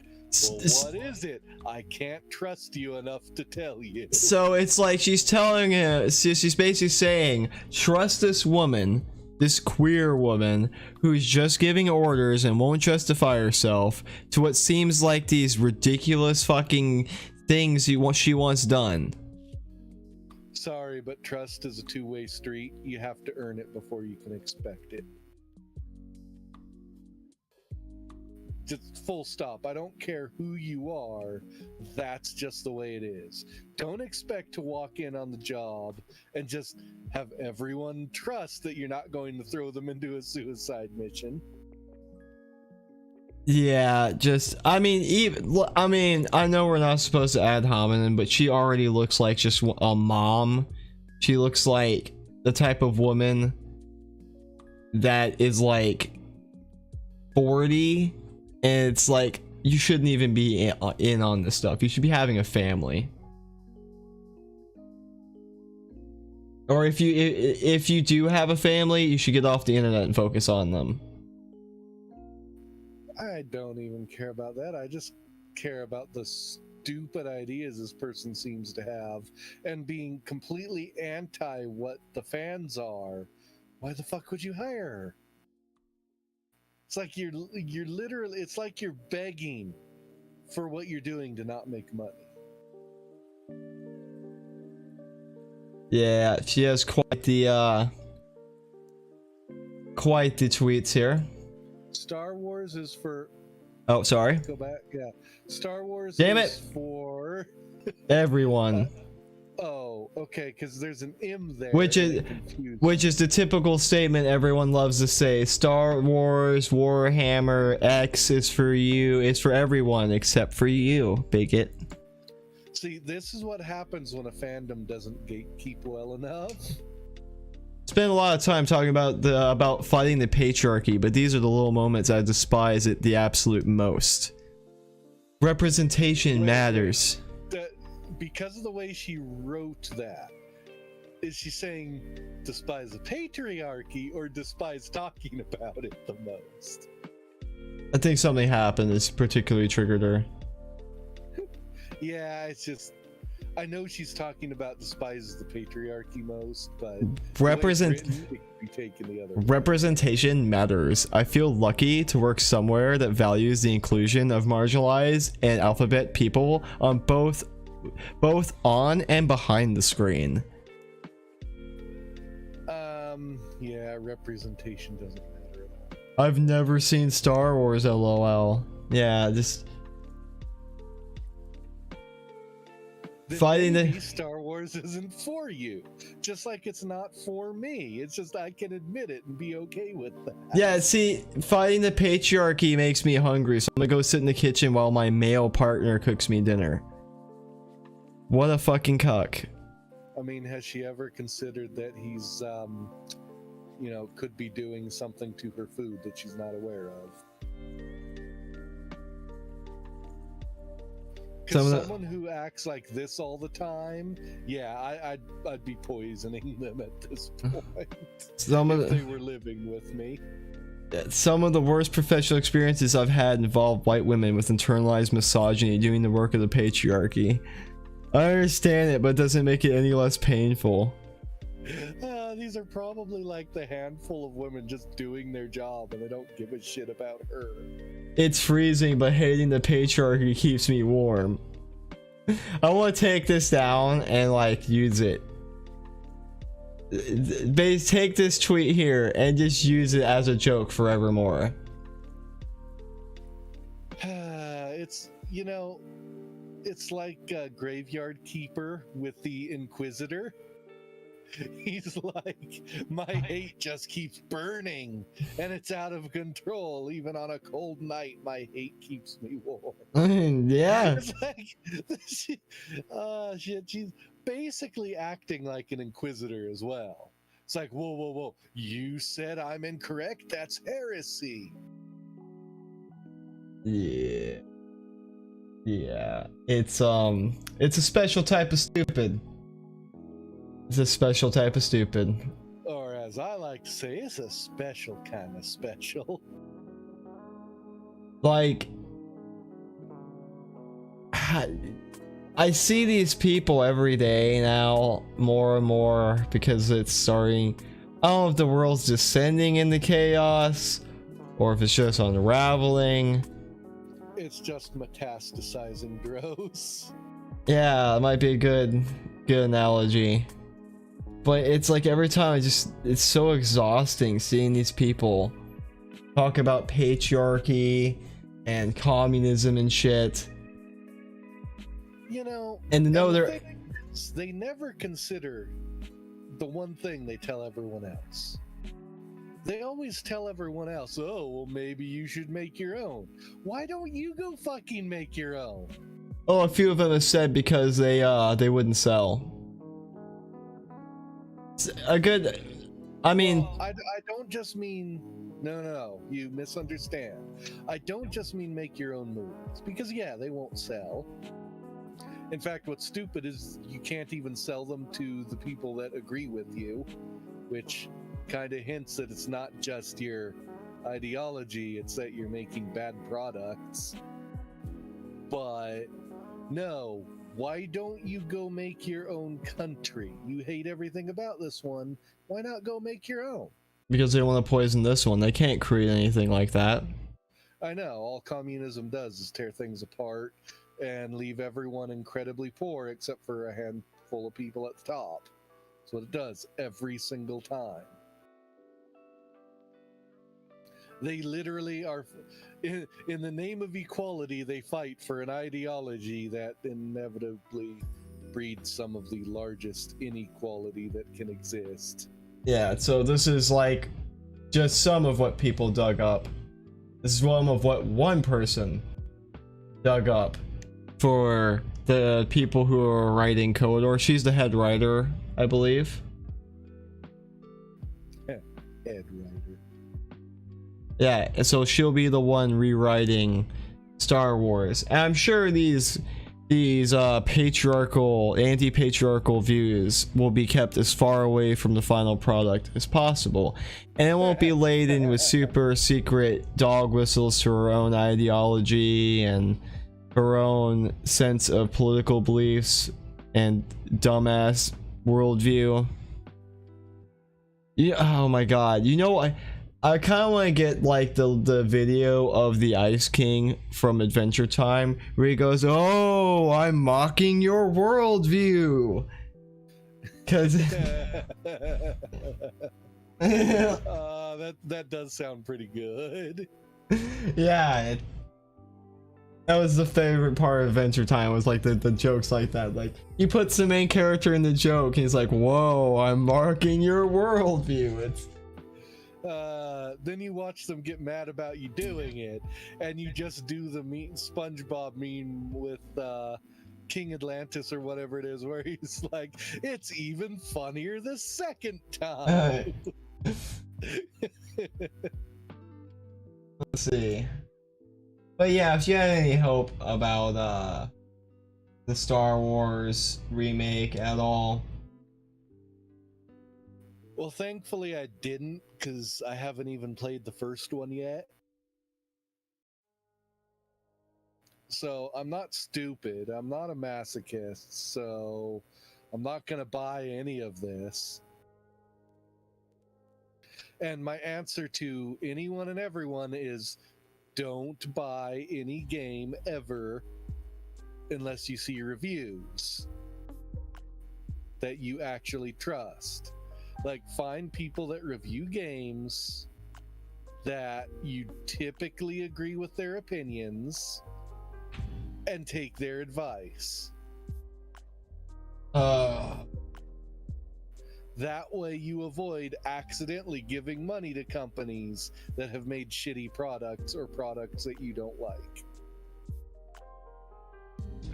Well, what is it? I can't trust you enough to tell you. So it's like she's telling him, she's basically saying, trust this woman, this queer woman who's just giving orders and won't justify herself to what seems like these ridiculous fucking things she wants done. Sorry, but trust is a two-way street. You have to earn it before you can expect it. Just full stop. I don't care who you are. That's just the way it is. Don't expect to walk in on the job and just have everyone trust that you're not going to throw them into a suicide mission. Yeah, I know we're not supposed to ad hominem, but she already looks like just a mom. She looks like the type of woman that is like 40. And it's like, you shouldn't even be in on this stuff. You should be having a family. Or if you do have a family, you should get off the internet and focus on them. I don't even care about that. I just care about the stupid ideas this person seems to have and being completely anti what the fans are. Why the fuck would you hire her? It's like you're literally, it's like you're begging for what you're doing to not make money. Yeah, she has quite the tweets here. Star Wars is for... Oh, sorry. Go back. Yeah. Star Wars Damn is it. for... Everyone. Okay, because there's an M there. Which and is it confused which me. is the typical statement everyone loves to say. Star Wars, Warhammer, X is for you. It's for everyone except for you, bigot. See, this is what happens when a fandom doesn't gatekeep well enough. Spent a lot of time talking about fighting the patriarchy, but these are the little moments I despise it the absolute most. Representation matters. Because of the way she wrote that, is she saying despise the patriarchy or despise talking about it the most? I think something happened that's particularly triggered her. Yeah, it's just, I know she's talking about despises the patriarchy most, but Representation matters. I feel lucky to work somewhere that values the inclusion of marginalized and alphabet people on both on and behind the screen. Yeah, representation doesn't matter at all. I've never seen Star Wars, lol. Yeah, just Then fighting maybe the Star Wars isn't for you, just like it's not for me. It's just I can admit it and be okay with that. Yeah, see, fighting the patriarchy makes me hungry, so I'm gonna go sit in the kitchen while my male partner cooks me dinner. What a fucking cuck. I mean, has she ever considered that he's could be doing something to her food that she's not aware of? Because someone who acts like this all the time, yeah, I'd be poisoning them at this point. If they were living with me. Some of the worst professional experiences I've had involve white women with internalized misogyny doing the work of the patriarchy. I understand it, but it doesn't make it any less painful. These are probably like the handful of women just doing their job and they don't give a shit about her. It's freezing, but hating the patriarchy keeps me warm. I want to take this down and like use it. Take this tweet here and just use it as a joke forevermore. It's like a graveyard keeper with the Inquisitor. He's like, my hate just keeps burning and it's out of control. Even on a cold night, my hate keeps me warm. Yeah. It's like, shit, she's basically acting like an Inquisitor as well. It's like, whoa. You said I'm incorrect? That's heresy. Yeah. It's a special type of stupid. It's a special type of stupid. Or as I like to say, it's a special kind of special. Like, I see these people every day now, more and more, because it's starting. I don't know if the world's descending into chaos, or if it's just unraveling. It's just metastasizing, Dros. Yeah, it might be a good analogy. But it's like every time it's so exhausting seeing these people talk about patriarchy and communism and shit. And they never consider the one thing they tell everyone else. They always tell everyone else, oh, well, maybe you should make your own. Why don't you go fucking make your own? Oh, a few of them have said because they wouldn't sell. I don't just mean no, you misunderstand. I don't just mean make your own movies, because yeah, they won't sell. In fact, what's stupid is you can't even sell them to the people that agree with you, which kind of hints that it's not just your ideology, it's that you're making bad products. But no, why don't you go make your own country? You hate everything about this one. Why not go make your own? Because they want to poison this one. They can't create anything like that. I know. All communism does is tear things apart and leave everyone incredibly poor except for a handful of people at the top. That's what it does every single time. They literally are, in the name of equality, they fight for an ideology that inevitably breeds some of the largest inequality that can exist. Yeah, so this is like just some of what people dug up. This is some of what one person dug up for the people who are writing Kotor. She's the head writer, I believe. Head writer. Yeah, so she'll be the one rewriting Star Wars. And I'm sure these patriarchal, anti-patriarchal views will be kept as far away from the final product as possible, and it won't be laden with super secret dog whistles to her own ideology and her own sense of political beliefs and dumbass worldview. Yeah, oh my god, you know, I kind of want to get like the video of the Ice King from Adventure Time where he goes, "Oh, I'm mocking your worldview," because that does sound pretty good. Yeah, that was the favorite part of Adventure Time, was like the jokes like that. Like he puts the main character in the joke and he's like, "Whoa, I'm marking your worldview." It's then you watch them get mad about you doing it, and you just do the SpongeBob meme with King Atlantis or whatever it is, where he's like, "It's even funnier the second time." Let's see. But yeah, if you had any hope about the Star Wars remake at all. Well, thankfully I didn't, because I haven't even played the first one yet. So I'm not stupid. I'm not a masochist. So I'm not going to buy any of this. And my answer to anyone and everyone is, don't buy any game ever unless you see reviews that you actually trust. Like, find people that review games that you typically agree with their opinions and take their advice. That way you avoid accidentally giving money to companies that have made shitty products or products that you don't like.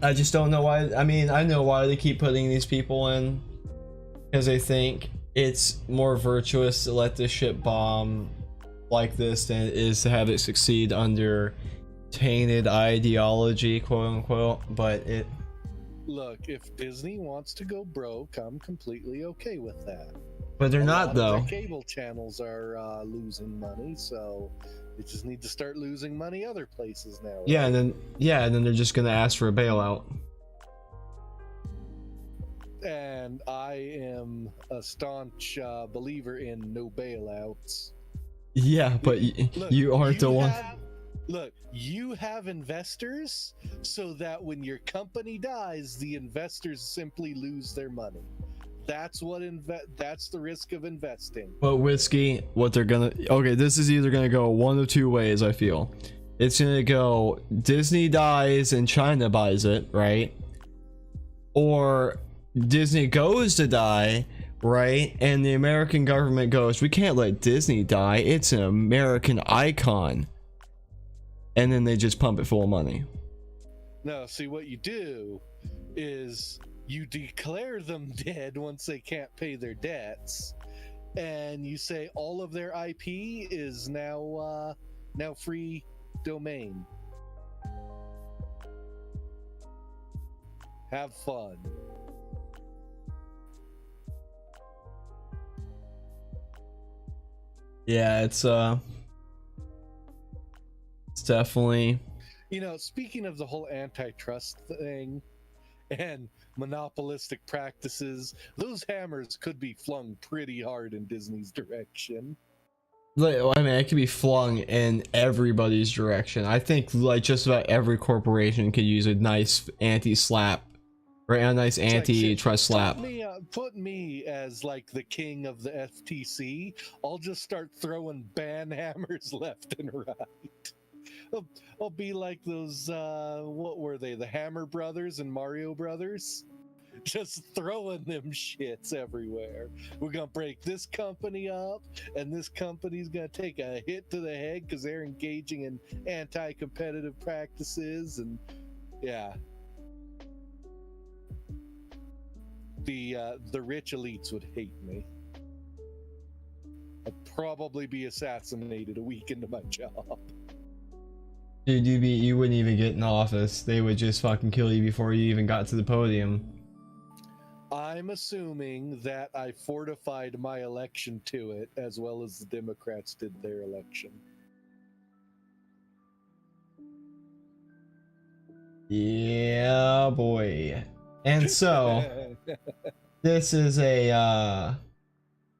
I just don't know why. I mean, I know why they keep putting these people in, because they think it's more virtuous to let this shit bomb like this than it is to have it succeed under tainted ideology, quote unquote. But it, look, if Disney wants to go broke, I'm completely okay with that. but they're not though. The cable channels are losing money, so they just need to start losing money other places now. Right? Yeah, and then they're just gonna ask for a bailout. And I am a staunch believer in no bailouts. Yeah, but Look, you aren't the one. Look, you have investors, so that when your company dies, the investors simply lose their money. That's what that's the risk of investing. But Whiskey, what they're gonna, okay, this is either gonna go one of two ways. I feel it's gonna go Disney dies and China buys it, right? Or Disney goes to die, right? And the American government goes, we can't let Disney die. It's an American icon. And then they just pump it full of money. No, see, what you do is you declare them dead once they can't pay their debts, and you say all of their IP is now free domain. Have fun. Yeah, it's definitely, you know, speaking of the whole antitrust thing and monopolistic practices, those hammers could be flung pretty hard in Disney's direction. like, I mean, it could be flung in everybody's direction. I think like just about every corporation could use a nice anti-slap, or a nice antitrust slap. Put me as like the king of the FTC. I'll just start throwing ban hammers left and right. I'll be like those, what were they? The Hammer Brothers and Mario Brothers? just throwing them shits everywhere. We're gonna break this company up, and this company's gonna take a hit to the head because they're engaging in anti-competitive practices, and yeah, the rich elites would hate me. I'd probably be assassinated a week into my job. Dude, you wouldn't even get in office. They would just fucking kill you before you even got to the podium. I'm assuming that I fortified my election to it as well as the Democrats did their election. Yeah, boy. And so this is a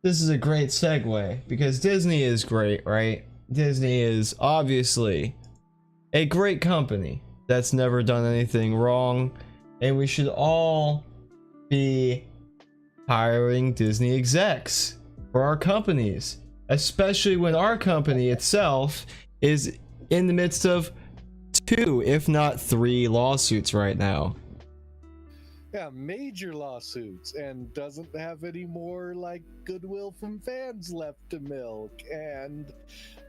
great segue because Disney is great, right? Disney is obviously a great company that's never done anything wrong, and we should all be hiring Disney execs for our companies, especially when our company itself is in the midst of 2, if not 3 lawsuits right now. Yeah, major lawsuits, and doesn't have any more like goodwill from fans left to milk, and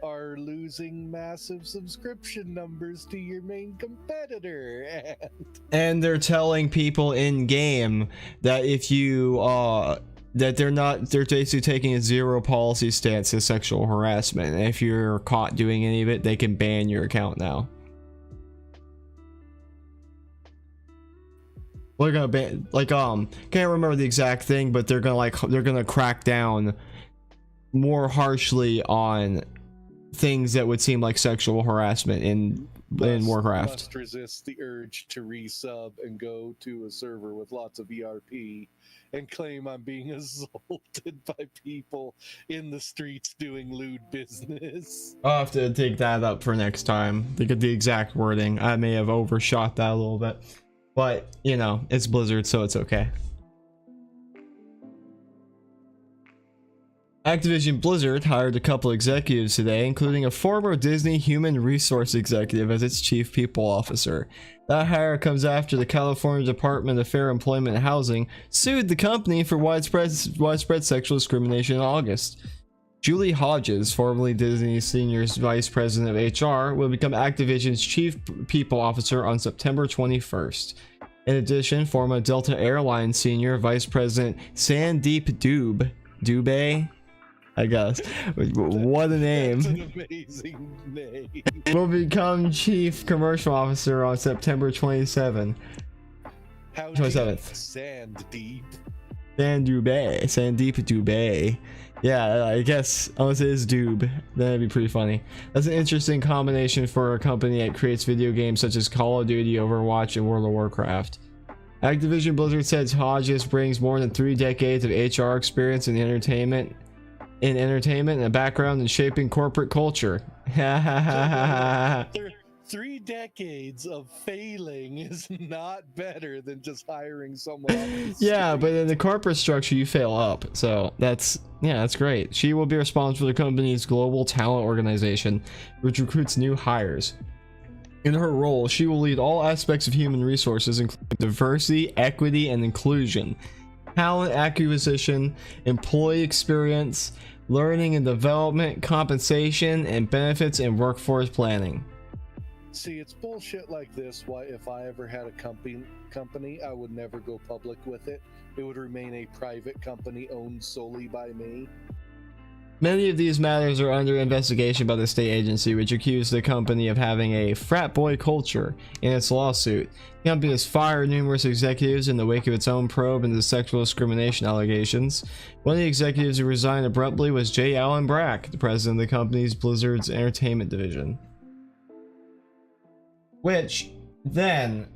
are losing massive subscription numbers to your main competitor. And they're telling people in game that if you that they're basically taking a zero policy stance to sexual harassment, and if you're caught doing any of it, they can ban your account now. They're gonna ban, like, can't remember the exact thing, but they're gonna crack down more harshly on things that would seem like sexual harassment in Warcraft. Must resist the urge to resub and go to a server with lots of ERP and claim I'm being assaulted by people in the streets doing lewd business. I'll have to dig that up for next time. Look at the exact wording. I may have overshot that a little bit, but you know, it's Blizzard, so it's okay. Activision Blizzard hired a couple executives today, including a former Disney human resource executive as its chief people officer. That hire comes after the California Department of Fair Employment and Housing sued the company for widespread sexual discrimination in August. Julie Hodges, formerly Disney's senior vice president of HR, will become Activision's chief people officer on September 21st. In addition, former Delta Airlines senior vice president Sandeep Dubey, I guess. What a name. That's an amazing name. Will become chief commercial officer on September 27th. 27th. Sandeep Dubey. Yeah, I guess, unless it is Doob, then that'd be pretty funny. That's an interesting combination for a company that creates video games such as Call of Duty, Overwatch, and World of Warcraft. Activision Blizzard says Hodges brings more than 3 decades of HR experience in entertainment and a background in shaping corporate culture. 3 decades of failing is not better than just hiring someone else. Yeah, but in the corporate structure you fail up, so that's great. She will be responsible for the company's global talent organization, which recruits new hires. In her role, she will lead all aspects of human resources, including diversity, equity, and inclusion, talent acquisition, employee experience, learning and development, compensation, and benefits, and workforce planning. See, it's bullshit like this. Why, if I ever had a company, I would never go public with it. It would remain a private company owned solely by me. Many of these matters are under investigation by the state agency, which accused the company of having a frat boy culture in its lawsuit. The company has fired numerous executives in the wake of its own probe into sexual discrimination allegations. One of the executives who resigned abruptly was J. Allen Brack, the president of the company's Blizzard's entertainment division. Which, then,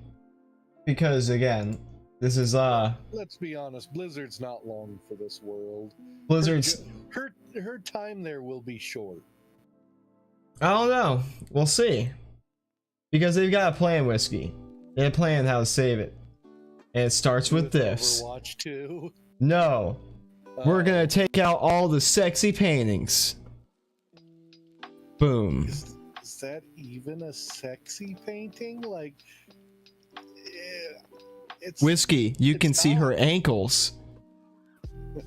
because again, this is let's be honest, Blizzard's not long for this world. Blizzard's her time there will be short. I don't know. We'll see. Because they've got a plan, Whiskey. They have a plan how to save it. And it starts with this. Overwatch 2? No. We're gonna take out all the sexy paintings. Boom. Is that even a sexy painting? Like, it's Whiskey, you it's can see not. her ankles. Son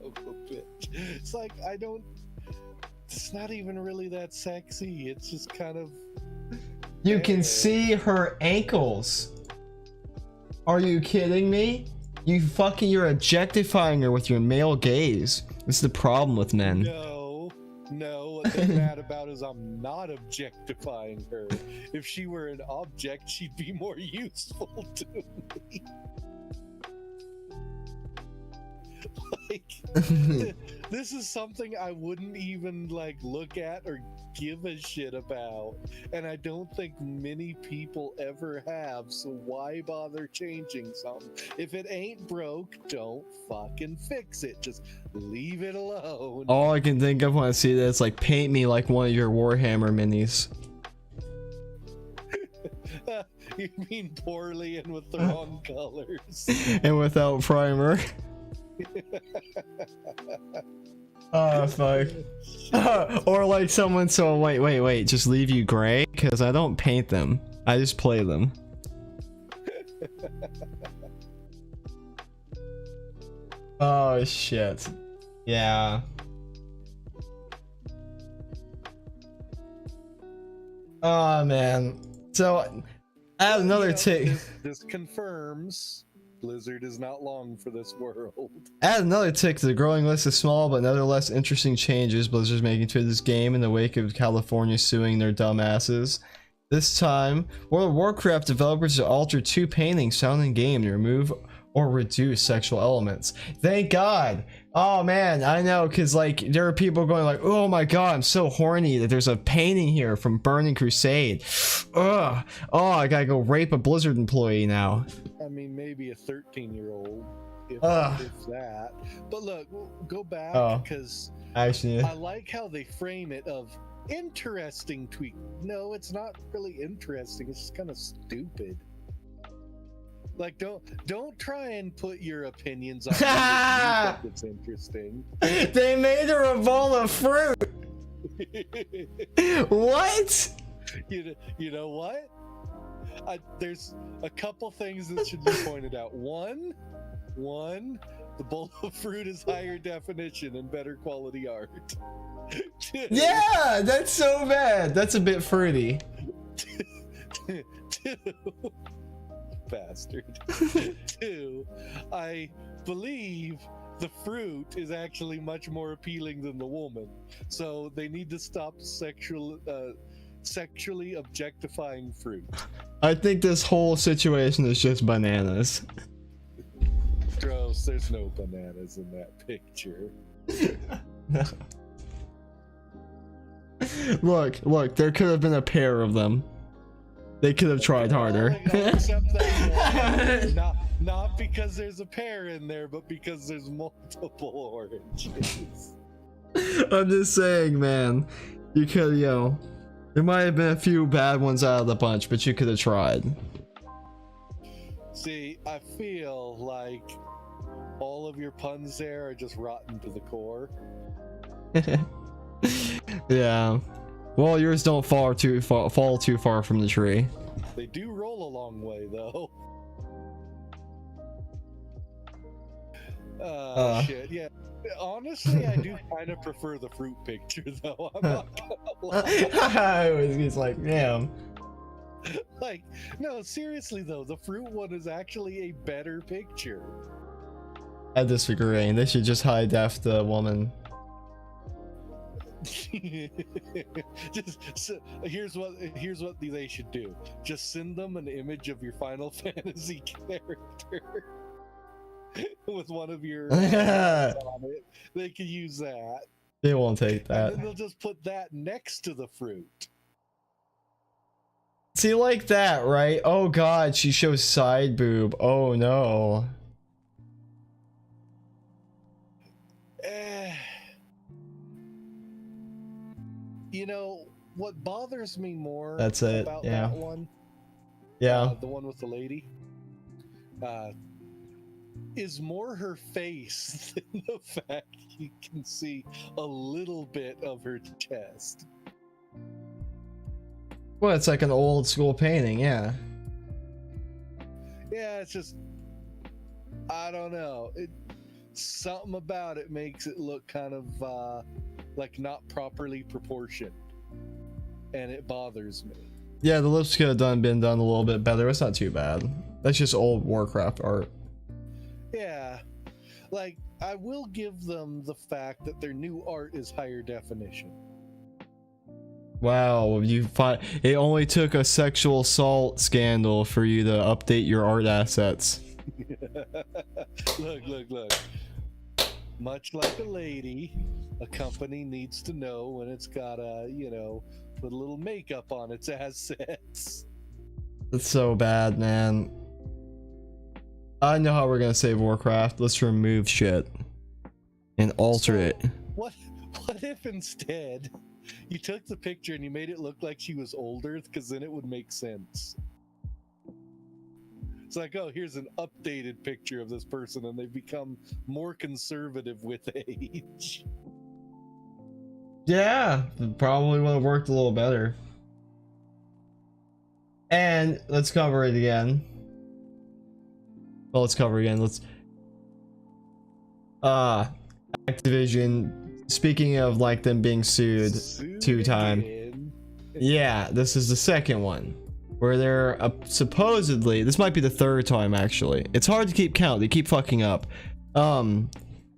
of a bitch. It's like it's not even really that sexy. It's just kind of You can there. see her ankles. Are you kidding me? You're objectifying her with your male gaze. This is the problem with men. No, what they're mad about is I'm not objectifying her. If she were an object, she'd be more useful to me. Like, this is something I wouldn't even like look at or give a shit about, and I don't think many people ever have, so why bother changing something? If it ain't broke, don't fucking fix it, just leave it alone. All I can think of when I see this, like, paint me like one of your Warhammer minis. You mean poorly and with the wrong colors. And without primer. Oh fuck. Or like someone, so wait, just leave you gray? Because I don't paint them, I just play them. Oh shit. Yeah. Oh man. So I have another tick. This confirms Blizzard is not long for this world. Add another tick to the growing list of small but nevertheless interesting changes Blizzard's making to this game in the wake of California suing their dumbasses. This time, World of Warcraft developers have altered 2 paintings found in game to remove or reduce sexual elements. Thank God! Oh man, I know, cause like there are people going like, oh my god, I'm so horny that there's a painting here from Burning Crusade. Ugh. Oh, I gotta go rape a Blizzard employee now. I mean, maybe a 13-year-old, if that. But look, go back, because actually, I like how they frame it of interesting tweak. No, it's not really interesting. It's just kind of stupid. Like, don't try and put your opinions on it. It's interesting. They made her a bowl of fruit. What? You know what? There's a couple things that should be pointed out. One, the bowl of fruit is higher definition and better quality art. Two, Yeah, that's so bad. That's a bit fruity. Two, bastard. Two, I believe the fruit is actually much more appealing than the woman. So they need to stop sexually objectifying fruit. I think this whole situation is just bananas. Gross, there's no bananas in that picture. Look, there could have been a pair of them. They could have tried harder. I'll accept that one. Not because there's a pair in there, but because there's multiple oranges. I'm just saying, man. You could, there might have been a few bad ones out of the bunch, but you could have tried. See, I feel like all of your puns there are just rotten to the core. Yeah. Well, yours don't fall too far from the tree. They do roll a long way, though. Shit, yeah. Honestly, I do kind of prefer the fruit picture, though. I'm not gonna lie. He's like, damn. Like, no, seriously, though, the fruit one is actually a better picture. I disagree. They should just high def the woman. Here's what they should do. Just send them an image of your Final Fantasy character with one of your on it. They can use that. They won't take that. And then they'll just put that next to the fruit. See, like that, right? Oh god, she shows side boob. Oh no. You know, what bothers me more about that one, the one with the lady, is more her face than the fact you can see a little bit of her chest. Well, it's like an old school painting, yeah. Yeah, it's just, I don't know. Something about it makes it look kind of like not properly proportioned, and it bothers me. Yeah, the lips could have been done a little bit better. It's not too bad. That's just old Warcraft art. Yeah, like I will give them the fact that their new art is higher definition. Wow, it only took a sexual assault scandal for you to update your art assets. Look. Much like a lady, a company needs to know when it's gotta, put a little makeup on its assets. It's so bad, man. I know how we're gonna save Warcraft. Let's remove shit and alter it. What if instead you took the picture and you made it look like she was older? Because then it would make sense. It's like, oh, here's an updated picture of this person, and they've become more conservative with age. Yeah, it probably would have worked a little better. And let's cover it again. Well, let's cover it again. Activision, speaking of like them being sued 2 times. Yeah, this is the second one where they're supposedly, this might be the 3rd time actually. It's hard to keep count. They keep fucking up.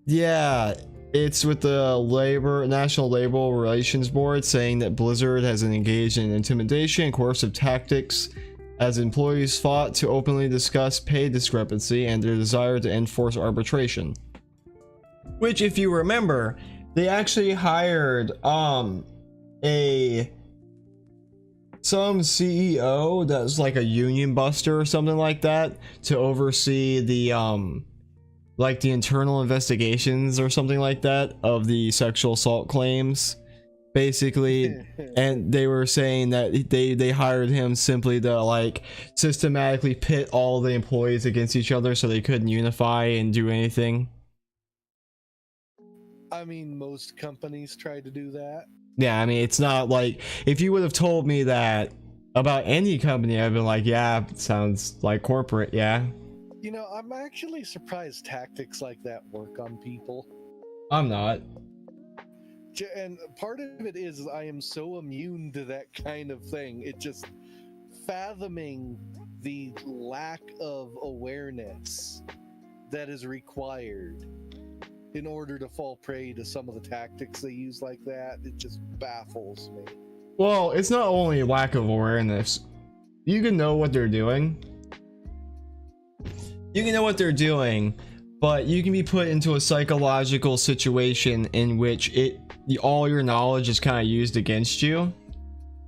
Yeah, it's with the National Labor Relations Board saying that Blizzard has engaged in intimidation and coercive tactics as employees fought to openly discuss pay discrepancy and their desire to enforce arbitration. Which, if you remember, they actually hired some CEO that's like a union buster or something like that to oversee the like the internal investigations or something like that of the sexual assault claims, basically. And they were saying that they hired him simply to like systematically pit all the employees against each other so they couldn't unify and do anything. I mean, most companies try to do that. Yeah, I mean, it's not like, if you would have told me that about any company, I'd been like, yeah, it sounds like corporate, yeah. I'm actually surprised tactics like that work on people. I'm not. And part of it is I am so immune to that kind of thing. It just fathoming the lack of awareness that is required in order to fall prey to some of the tactics they use like that. It just baffles me. Well, it's not only lack of awareness. You can know what they're doing. But you can be put into a psychological situation in which all your knowledge is kind of used against you,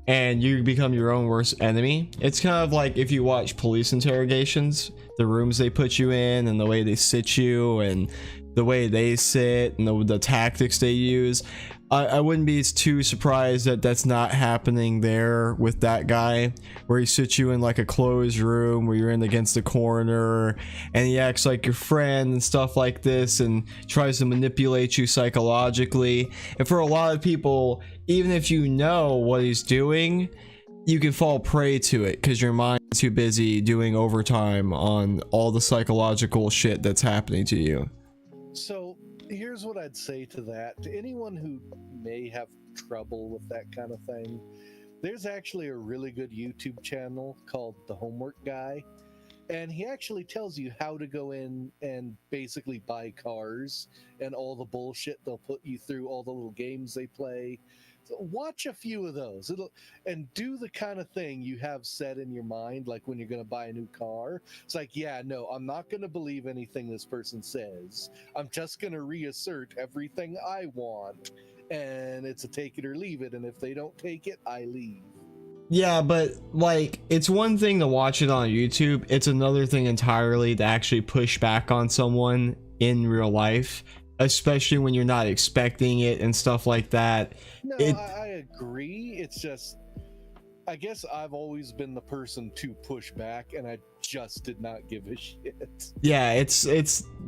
and you become your own worst enemy. It's kind of like if you watch police interrogations, the rooms they put you in and the way they sit you and the way they sit and the tactics they use. I wouldn't be too surprised that that's not happening there with that guy, where he sits you in like a closed room where you're in against the corner and he acts like your friend and stuff like this and tries to manipulate you psychologically. And for a lot of people, even if you know what he's doing, you can fall prey to it because your mind's too busy doing overtime on all the psychological shit that's happening to you. So here's what I'd say to that. To anyone who may have trouble with that kind of thing, there's actually a really good YouTube channel called The Homework Guy, and he actually tells you how to go in and basically buy cars and all the bullshit they'll put you through, all the little games they play. So watch a few of those and do the kind of thing you have set in your mind, like when you're going to buy a new car. It's like, yeah, no, I'm not going to believe anything this person says. I'm just going to reassert everything I want, and it's a take it or leave it, and if they don't take it, I leave. Yeah, but like, it's one thing to watch it on YouTube. It's another thing entirely to actually push back on someone in real life, especially when you're not expecting it and stuff like that. No, I agree. It's just, I guess I've always been the person to push back, and I just did not give a shit. Yeah, it's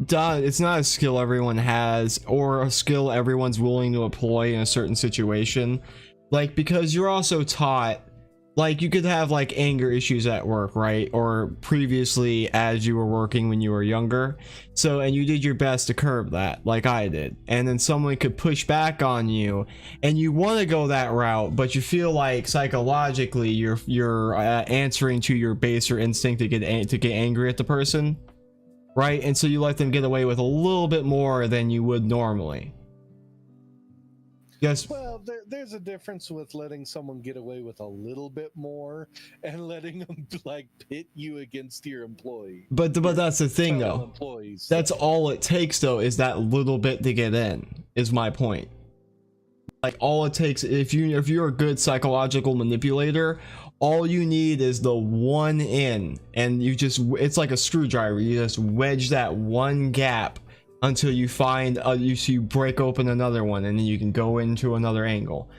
done. It's not a skill everyone has, or a skill everyone's willing to employ in a certain situation. Like, because you're also taught, like you could have like anger issues at work, right? Or previously as you were working when you were younger. So, and you did your best to curb that, like I did. And then someone could push back on you and you want to go that route, but you feel like psychologically you're answering to your baser instinct to get angry at the person, right? And so you let them get away with a little bit more than you would normally. Yes. Well, there's a difference with letting someone get away with a little bit more and letting them like pit you against your employee. But that's the thing though. Employees. That's all it takes though, is that little bit to get in, is my point. Like all it takes, if you're a good psychological manipulator, all you need is the one in, and it's like a screwdriver. You just wedge that one gap until you find you break open another one, and then you can go into another angle.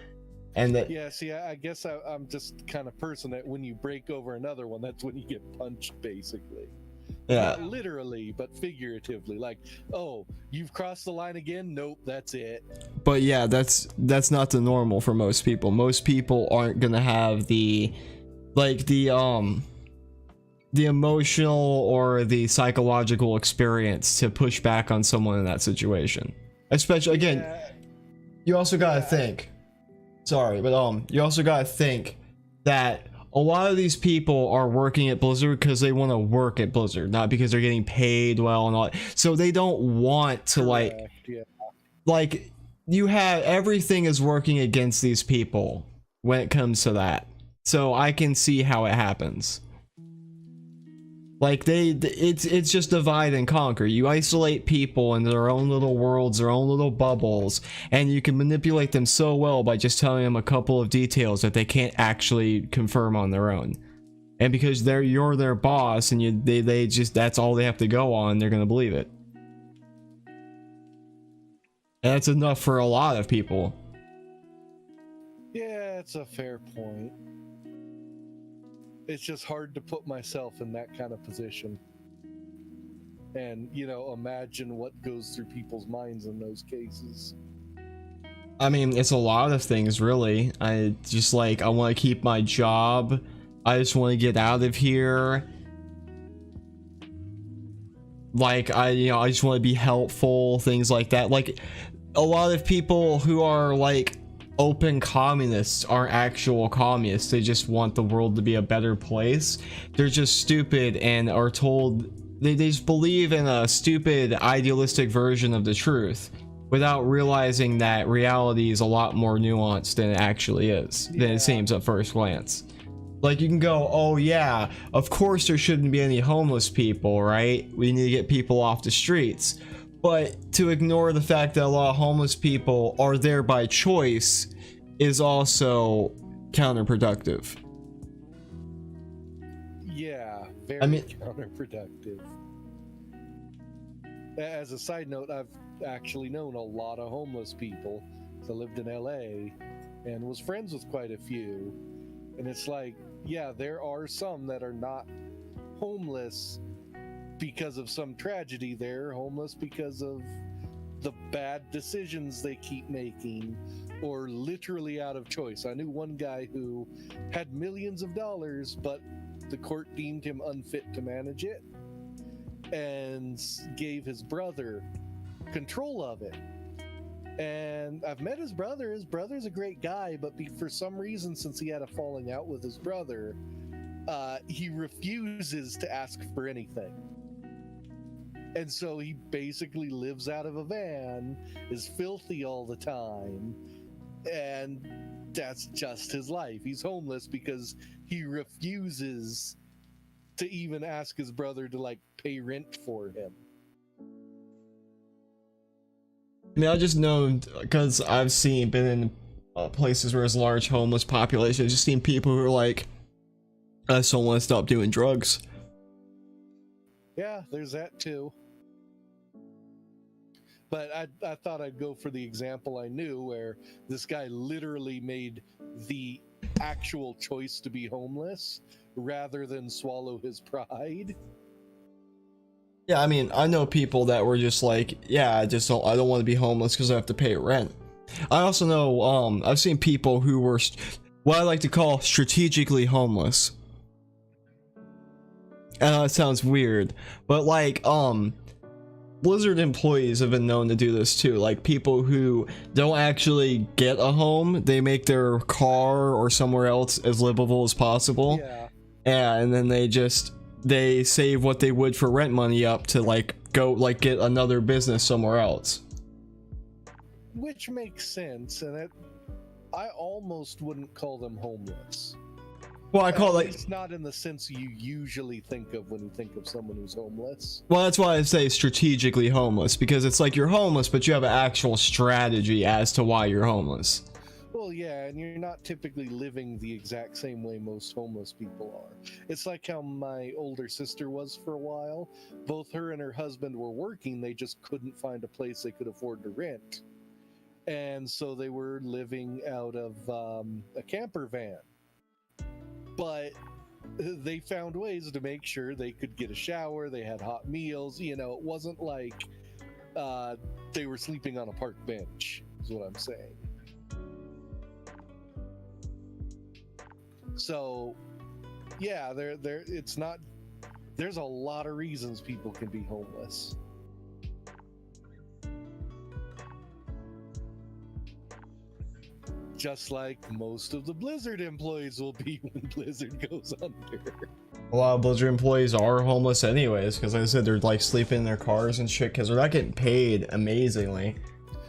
And that, yeah, see, I guess I'm just the kind of person that when you break over another one, that's when you get punched, basically. yeah. Not literally, but figuratively. Like, oh, you've crossed the line again? Nope, that's it. But yeah, that's not the normal for most people. Most people aren't gonna have the emotional or the psychological experience to push back on someone in that situation. Especially, again, Yeah. you also gotta think, sorry, but you also gotta think that a lot of these people are working at Blizzard because they want to work at Blizzard, not because they're getting paid well and all. So they don't want to Correct, yeah. like you have, everything is working against these people when it comes to that. So I can see how it happens. Like it's just divide and conquer. You isolate people in their own little worlds, their own little bubbles, and you can manipulate them so well by just telling them a couple of details that they can't actually confirm on their own. And because you're their boss, and they just, that's all they have to go on, they're gonna believe it. And that's enough for a lot of people. Yeah, it's a fair point. It's just hard to put myself in that kind of position. And, imagine what goes through people's minds in those cases. I mean, it's a lot of things, really. I want to keep my job. I just want to get out of here. Like, I just want to be helpful, things like that. Like, a lot of people who are, like, open communists aren't actual communists. They just want the world to be a better place. They're just stupid and are told, they just believe in a stupid idealistic version of the truth without realizing that reality is a lot more nuanced than it actually is, than it seems at first glance. Like, you can go, oh yeah, of course there shouldn't be any homeless people, right? We need to get people off the streets. But to ignore the fact that a lot of homeless people are there by choice is also counterproductive. Yeah, very counterproductive. As a side note, I've actually known a lot of homeless people. I lived in LA and was friends with quite a few. And it's like, yeah, there are some that are not homeless because of some tragedy. They're homeless because of the bad decisions they keep making, or literally out of choice. I knew one guy who had millions of dollars, but the court deemed him unfit to manage it and gave his brother control of it. And I've met his brother. His brother's a great guy, but for some reason, since he had a falling out with his brother, he refuses to ask for anything. And so he basically lives out of a van, is filthy all the time, and that's just his life. He's homeless because he refuses to even ask his brother to, like, pay rent for him. I mean, I just know, because I've been in places where there's a large homeless population, I've just seen people who are like, I just don't want to stop doing drugs. Yeah, there's that too. But I thought I'd go for the example I knew, where this guy literally made the actual choice to be homeless rather than swallow his pride. Yeah, I mean, I know people that were just like, yeah, I don't want to be homeless because I have to pay rent. I also know, I've seen people who were what I like to call strategically homeless. I know it sounds weird, but like Blizzard employees have been known to do this too. Like people who don't actually get a home, they make their car or somewhere else as livable as possible. Yeah. And then they save what they would for rent money up to like go like get another business somewhere else. Which makes sense, and I almost wouldn't call them homeless. Well, I call it It's not in the sense you usually think of when you think of someone who's homeless. well, that's why I say strategically homeless, because it's like you're homeless, but you have an actual strategy as to why you're homeless. Well, yeah, and you're not typically living the exact same way most homeless people are. It's like how my older sister was for a while. Both her and her husband were working, they just couldn't find a place they could afford to rent. And so they were living out of a camper van. But they found ways to make sure they could get a shower, they had hot meals. You know, it wasn't like they were sleeping on a park bench, is what I'm saying. So, yeah, it's not, there's a lot of reasons people can be homeless. Just like most of the Blizzard employees will be when Blizzard goes under. A lot of Blizzard employees are homeless anyways, because like I said, they're like sleeping in their cars and shit because they're not getting paid amazingly.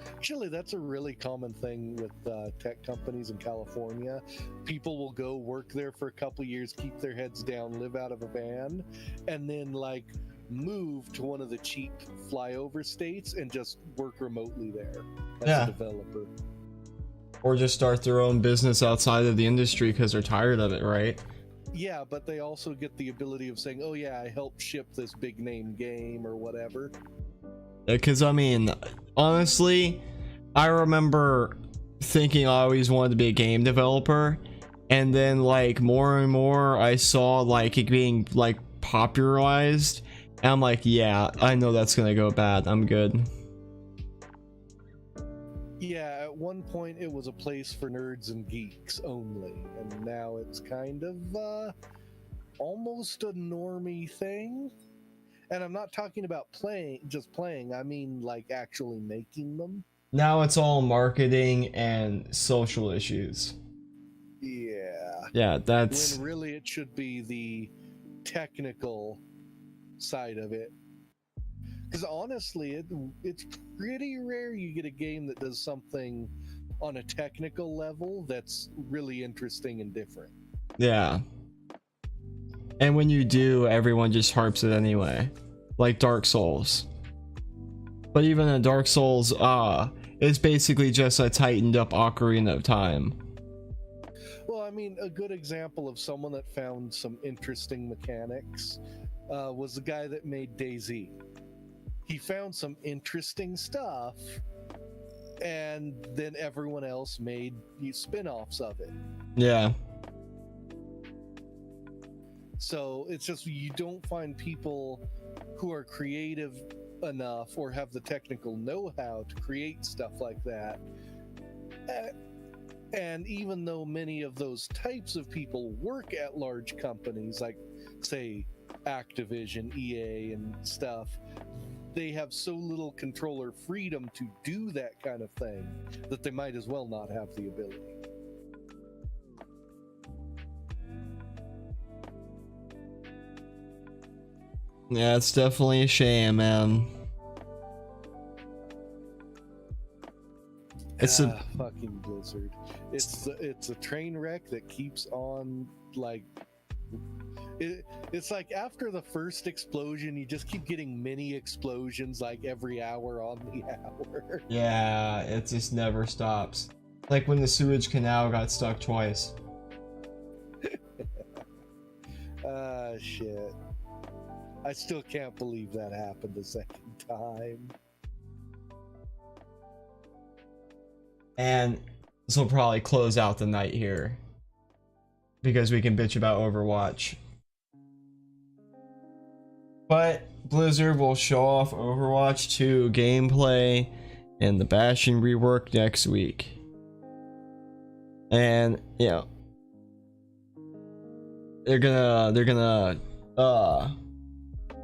Actually, that's a really common thing with tech companies in California. People will go work there for a couple years, keep their heads down, live out of a van, and then like move to one of the cheap flyover states and just work remotely there as a developer. Or just start their own business outside of the industry because they're tired of it, right? Yeah, but they also get the ability of saying, oh yeah, I helped ship this big name game or whatever. Because I mean, honestly, I remember thinking I always wanted to be a game developer, and then like more and more I saw like it being like popularized, and I'm like, yeah, I know that's gonna go bad. I'm good. Yeah, at one point it was a place for nerds and geeks only, and now it's kind of almost a normie thing. And I'm not talking about just playing, I mean like actually making them. Now it's all marketing and social issues. Yeah. Yeah, that's when really it should be the technical side of it. Because honestly, it's pretty rare you get a game that does something on a technical level that's really interesting and different. yeah. And when you do, everyone just harps it anyway. Like Dark Souls. But even in Dark Souls, it's basically just a tightened up Ocarina of Time. Well, I mean, a good example of someone that found some interesting mechanics was the guy that made DayZ. He found some interesting stuff, and then everyone else made spin-offs of it. Yeah. So it's just you don't find people who are creative enough or have the technical know-how to create stuff like that. And even though many of those types of people work at large companies like, say, Activision, EA, and stuff, they have so little control or freedom to do that kind of thing that they might as well not have the ability. Yeah, it's definitely a shame, man. It's a fucking Blizzard. It's a train wreck that keeps on like. It's like after the first explosion, you just keep getting mini explosions like every hour on the hour. Yeah, it just never stops. Like when the sewage canal got stuck twice. Shit. I still can't believe that happened a second time. And this will probably close out the night here, because we can bitch about Overwatch. But Blizzard will show off Overwatch 2 gameplay and the Bastion rework next week. And, you know, they're gonna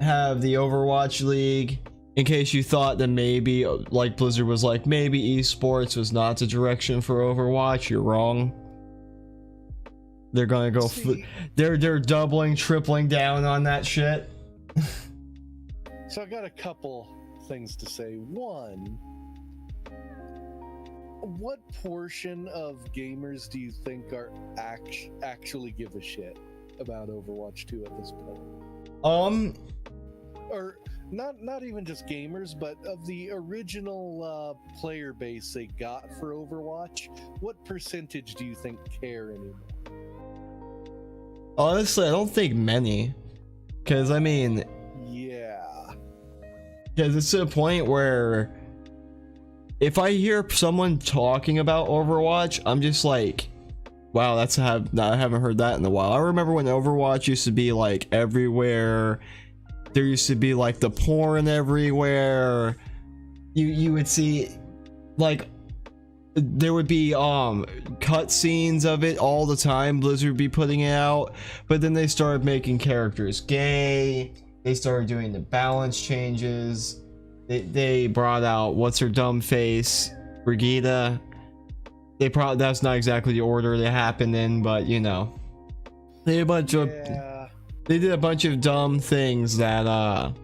have the Overwatch League. In case you thought that maybe, like Blizzard was like, maybe esports was not the direction for Overwatch, you're wrong. They're gonna go. They're doubling, tripling down on that shit. So I got a couple things to say. One, what portion of gamers do you think are actually give a shit about Overwatch 2 at this point? Or not even just gamers, but of the original player base they got for Overwatch, what percentage do you think care anymore? Honestly, I don't think many, because I mean, yeah, because it's to the point where if I hear someone talking about Overwatch, I'm just like, wow, I haven't heard that in a while. I remember when Overwatch used to be like everywhere. There used to be like the porn everywhere. You would see like there would be cut scenes of it all the time. Blizzard would be putting it out, but then they started making characters gay. They started doing the balance changes. They brought out what's her dumb face, Brigitte. That's not exactly the order they happened in, but you know, they did a bunch of dumb things that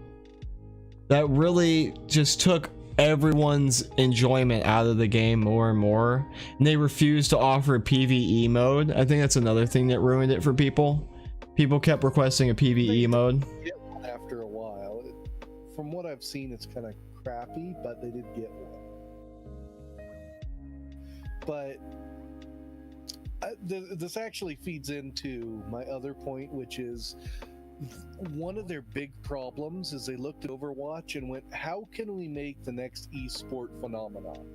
really just took everyone's enjoyment out of the game more and more, and they refused to offer a PvE mode. I think that's another thing that ruined it for people. People kept requesting a PvE mode. After a while, from what I've seen, it's kind of crappy, but they did get one. But this actually feeds into my other point, which is one of their big problems is they looked at Overwatch and went, how can we make the next esport phenomenon?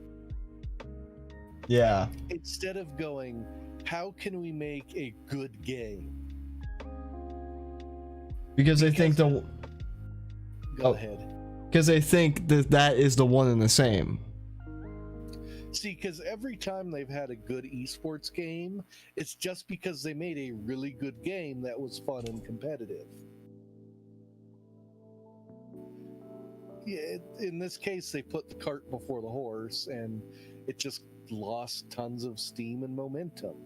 Yeah. Instead of going, how can we make a good game? Because they think Go ahead. Because they think that is the one and the same. See, because every time they've had a good esports game, it's just because they made a really good game that was fun and competitive. Yeah, in this case, they put the cart before the horse, and it just lost tons of steam and momentum.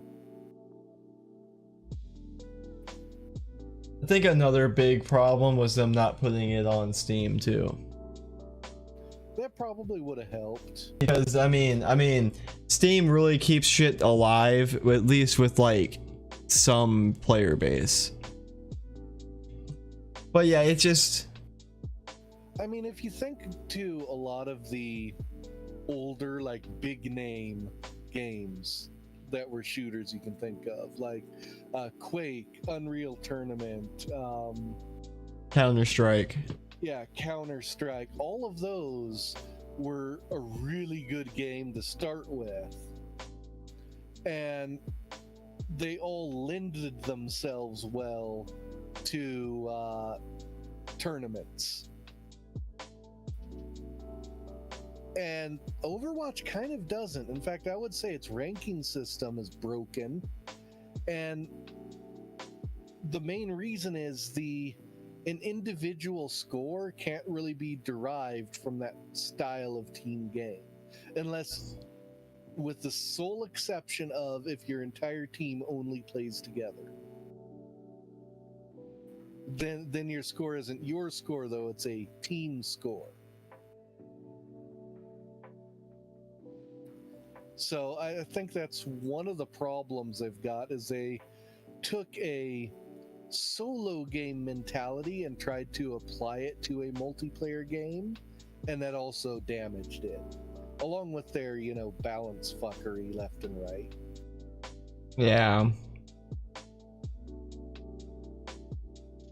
I think another big problem was them not putting it on Steam too. That probably would have helped. Because I mean, Steam really keeps shit alive, at least with like some player base. But yeah, it's just. I mean, if you think to a lot of the older, like big name games that were shooters you can think of, like Quake, Unreal Tournament, Counter-Strike. Yeah, Counter-Strike. All of those were a really good game to start with. And they all lended themselves well to tournaments. And Overwatch kind of doesn't. In fact, I would say its ranking system is broken. And the main reason is an individual score can't really be derived from that style of team game, unless with the sole exception of if your entire team only plays together. Then your score isn't your score, though, it's a team score. So I think that's one of the problems they've got, is they took a solo game mentality and tried to apply it to a multiplayer game, and that also damaged it, along with their balance fuckery left and right. Yeah,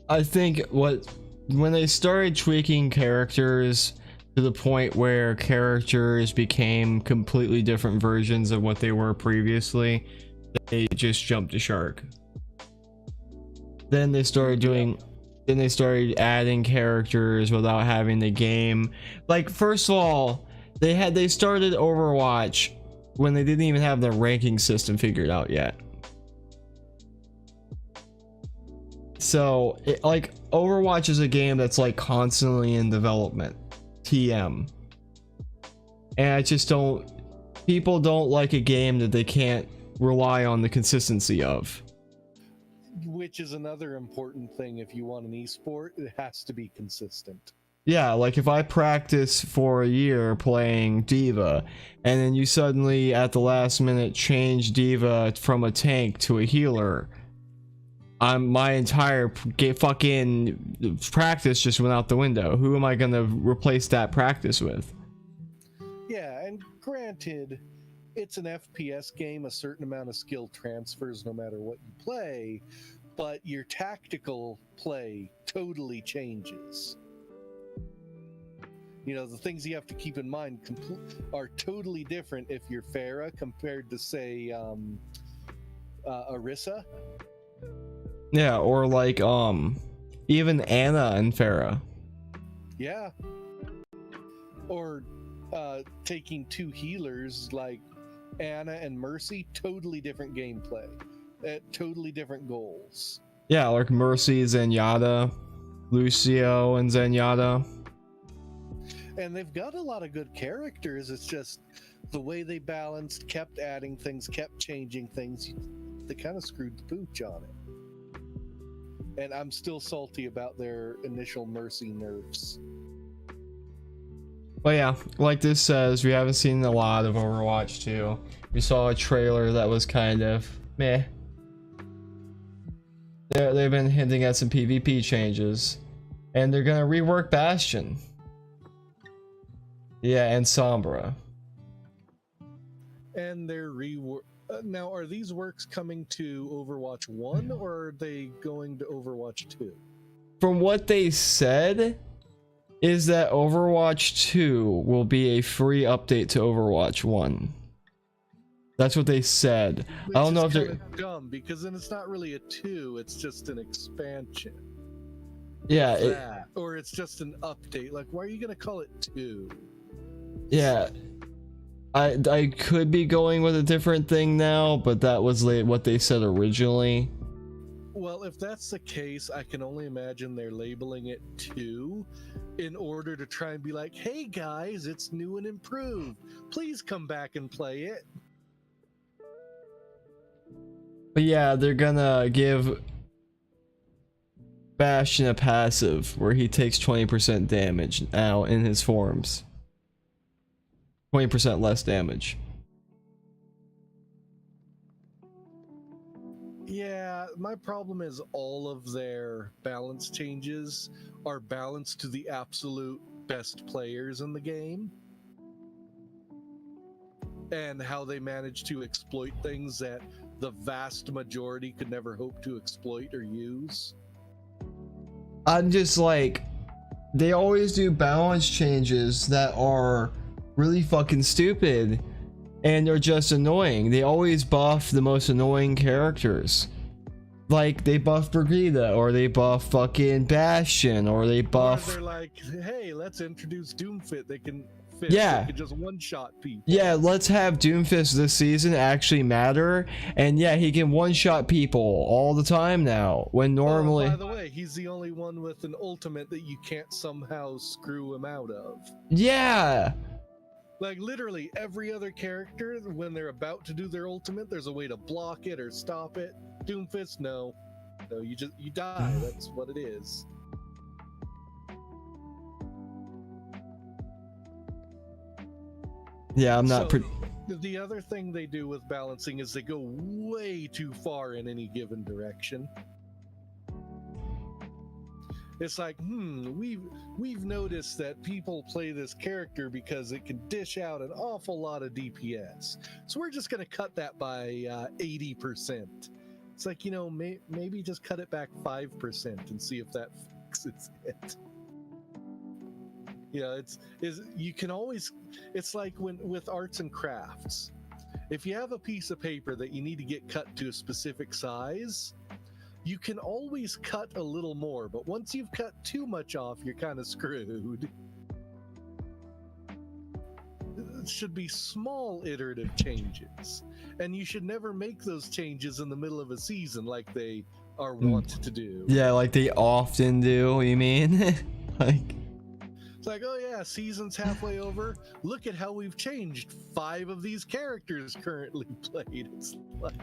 I think when they started tweaking characters to the point where characters became completely different versions of what they were previously, they just jumped the shark. Then they started adding characters without having the game. Like, first of all, they started Overwatch when they didn't even have the ranking system figured out yet. So like Overwatch is a game that's like constantly in development, TM, and I just don't, people don't like a game that they can't rely on the consistency of. Which is another important thing. If you want an esport, it has to be consistent. Yeah, like if I practice for a year playing Diva, and then you suddenly at the last minute change Diva from a tank to a healer, my entire fucking practice just went out the window. Who am I gonna replace that practice with? Yeah, and granted, it's an FPS game. A certain amount of skill transfers no matter what you play, but your tactical play totally changes. You know, the things you have to keep in mind are totally different if you're Pharah compared to, say, Orisa. Yeah, or like even Anna and Pharah. Yeah. Or taking two healers like Anna and Mercy, totally different gameplay, totally different goals. Yeah, like Mercy, Zenyatta, Lucio, and Zenyatta. And they've got a lot of good characters. It's just the way they balanced, kept adding things, kept changing things. They kind of screwed the pooch on it. And I'm still salty about their initial Mercy nerfs. But yeah, like this says, we haven't seen a lot of Overwatch 2. We saw a trailer that was kind of meh. They've been hinting at some PvP changes, and they're gonna rework Bastion. Yeah, and Sombra. And they're now, are these works coming to Overwatch 1 or are they going to Overwatch 2? From what they said, is that Overwatch 2 will be a free update to Overwatch 1. That's what they said. Which I don't know is if they're dumb, because then it's not really a 2, it's just an expansion. yeah, or it's just an update. Like, why are you going to call it 2? yeah. I could be going with a different thing now, but that was what they said originally. Well, if that's the case, I can only imagine they're labeling it 2 in order to try and be like, hey guys, it's new and improved. Please come back and play it. But yeah, they're gonna give Bastion a passive where he takes 20% damage now in his forms. 20% less damage. Yeah, my problem is all of their balance changes are balanced to the absolute best players in the game. And how they manage to exploit things that the vast majority could never hope to exploit or use. I'm just like, they always do balance changes that are really fucking stupid and they're just annoying. They always buff the most annoying characters. Like they buff Brigida, or they buff fucking Bastion, or they buff. Or they're like, hey, let's introduce Doomfist. They can Yeah. They can just one-shot people. Yeah, let's have Doomfist this season actually matter. And yeah, he can one-shot people all the time now. When normally. By the way, he's the only one with an ultimate that you can't somehow screw him out of. Yeah. Like literally every other character, when they're about to do their ultimate, there's a way to block it or stop it. Doomfist, no, you die. That's what it is. Yeah, I'm not. The other thing they do with balancing is they go way too far in any given direction. It's like, we've noticed that people play this character because it can dish out an awful lot of DPS. So we're just going to cut that by 80%. It's like, maybe just cut it back 5% and see if that fixes it. You can always, it's like with arts and crafts. If you have a piece of paper that you need to get cut to a specific size, you can always cut a little more, but once you've cut too much off, you're kind of screwed. It should be small iterative changes, and you should never make those changes in the middle of a season like they are wont to do. Yeah, like they often do, you mean? Like, It's like, oh yeah, season's halfway over. Look at how we've changed 5 of these characters currently played. It's like,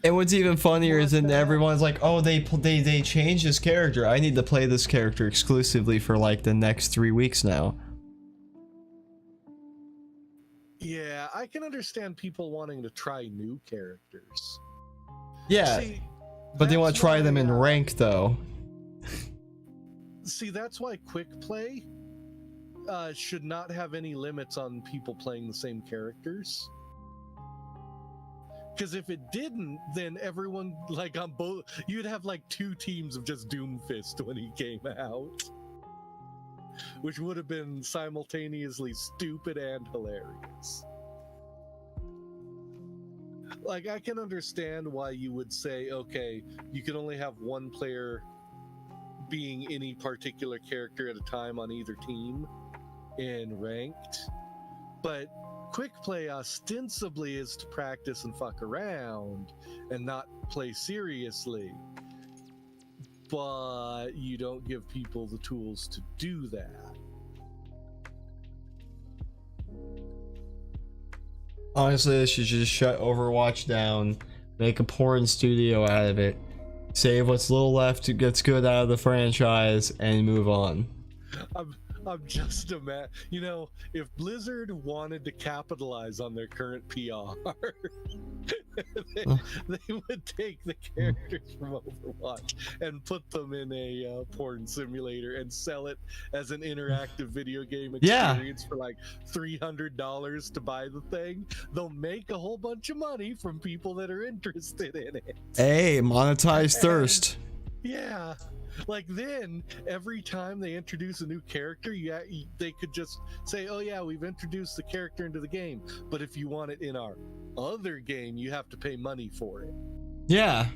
and what's even funnier is then What the hell? everyone's like, oh, they changed this character. I need to play this character exclusively for like the next 3 weeks now. yeah, I can understand people wanting to try new characters. Yeah, See, but they want to that's try why, them in rank though. See, that's why quick play should not have any limits on people playing the same characters. Because if it didn't, then everyone, like on both, you'd have like 2 teams of just Doomfist when he came out, which would have been simultaneously stupid and hilarious. Like, I can understand why you would say, okay, you can only have one player being any particular character at a time on either team in ranked, but quick play ostensibly is to practice and fuck around and not play seriously, but you don't give people the tools to do that. Honestly, they should just shut Overwatch down, make a porn studio out of it, save what's little left that's good out of the franchise, and move on. I'm just you know, if Blizzard wanted to capitalize on their current PR, they would take the characters from Overwatch and put them in a porn simulator and sell it as an interactive video game experience for like $300 to buy the thing. They'll make a whole bunch of money from people that are interested in it. Hey, monetize thirst. Yeah. Like, then every time they introduce a new character, they could just say, oh yeah, we've introduced the character into the game, but if you want it in our other game, you have to pay money for it. Yeah.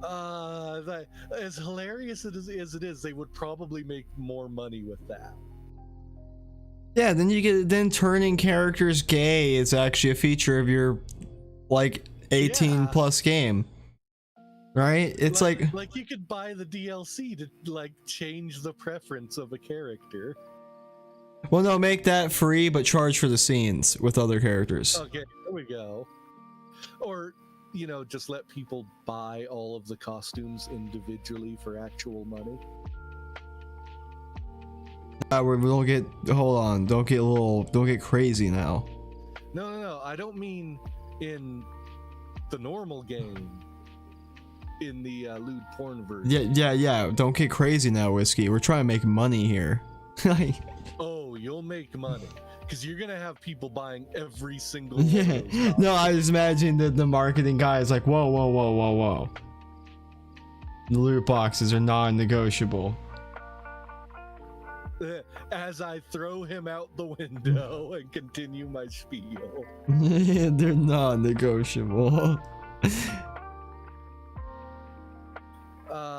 As hilarious as it is, they would probably make more money with that. Yeah, then turning characters gay is actually a feature of your like 18 plus game. Right? It's like you could buy the DLC to like change the preference of a character. Well, no, make that free, but charge for the scenes with other characters. Okay, there we go. Or, you know, just let people buy all of the costumes individually for actual money. We don't get. Hold on. Don't get crazy now. No. I don't mean in the normal game. In the lewd porn version. Yeah. Don't get crazy now, Whiskey. We're trying to make money here. Oh, you'll make money because you're gonna have people buying every single. Yeah. No, I just imagine that the marketing guy is like, whoa. The loot boxes are non-negotiable. As I throw him out the window and continue my spiel. They're non-negotiable.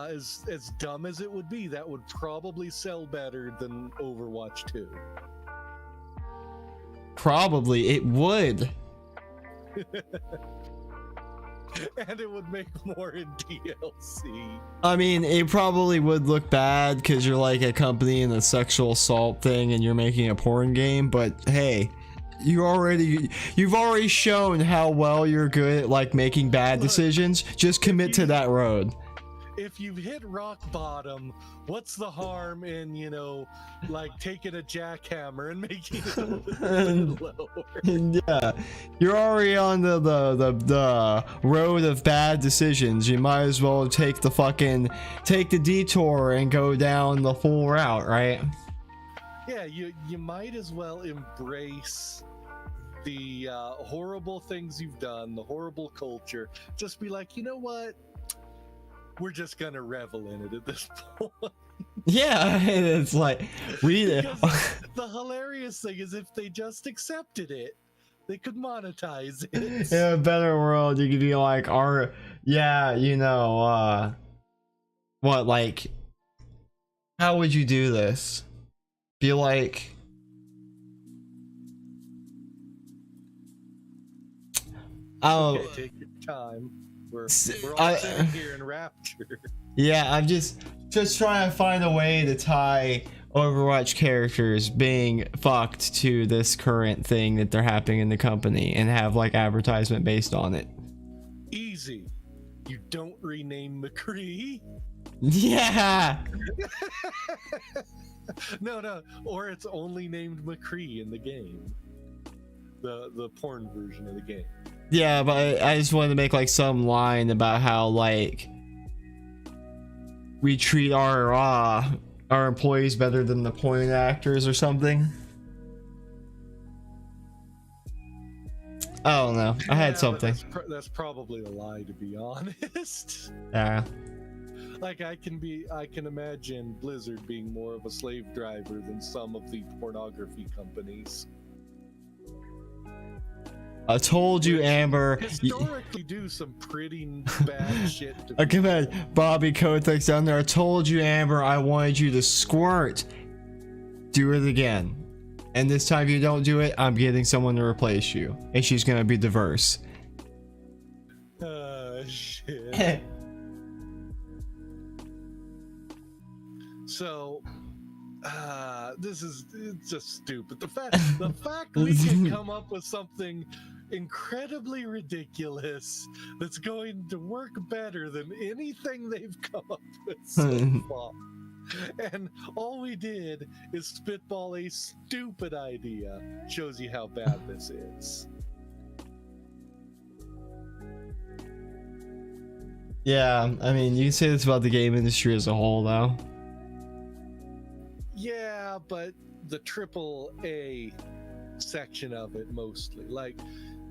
As dumb as it would be, that would probably sell better than Overwatch 2. Probably it would. And it would make more in DLC. I mean, it probably would look bad because you're like a company in the sexual assault thing and you're making a porn game, but hey, you've already shown how well you're good at like making bad decisions. Just commit to that road. If you've hit rock bottom, what's the harm in, you know, like taking a jackhammer and making it a little bit lower? Yeah, you're already on the road of bad decisions. You might as well take the detour and go down the full route, right? Yeah, you might as well embrace the horrible things you've done, the horrible culture. Just be like, you know what? We're just gonna revel in it at this point. Yeah, it's like the hilarious thing is if they just accepted it, they could monetize it. In a better world, you could be like, what, like, how would you do this? Be like, Okay, take your time. We're S- we're all I- sitting here in rapture. Yeah, I'm just trying to find a way to tie Overwatch characters being fucked to this current thing that they're happening in the company and have like advertisement based on it. Easy. You don't rename McCree. Yeah. No, or it's only named McCree in the game. The porn version of the game. Yeah, but I just wanted to make like some line about how like we treat our employees better than the porn actors or something. I don't know. I had something. That's probably a lie, to be honest. Yeah. Like I can imagine Blizzard being more of a slave driver than some of the pornography companies. I told you, Amber. Historically, do some pretty bad shit. I come at Bobby Kotick's down there. I told you, Amber. I wanted you to squirt. Do it again. And this time, if you don't do it, I'm getting someone to replace you, and she's gonna be diverse. Shit. So, this is it's just stupid. The fact we can come up with something incredibly ridiculous that's going to work better than anything they've come up with so far. And all we did is spitball a stupid idea. Shows you how bad this is. Yeah, I mean, you can say this about the game industry as a whole, though. Yeah, but the AAA section of it mostly. Like,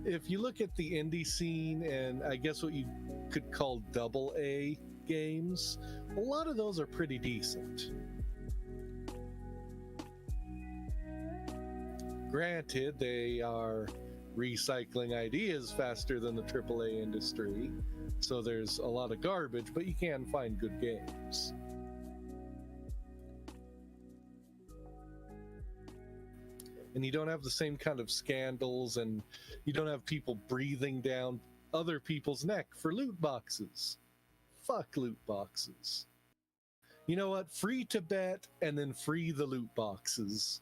if you look at the indie scene and I guess what you could call AA games, a lot of those are pretty decent. Granted, they are recycling ideas faster than the AAA industry, so there's a lot of garbage, but you can find good games. And you don't have the same kind of scandals, and you don't have people breathing down other people's neck for loot boxes. Fuck loot boxes. You know what? Free to bet, and then free the loot boxes.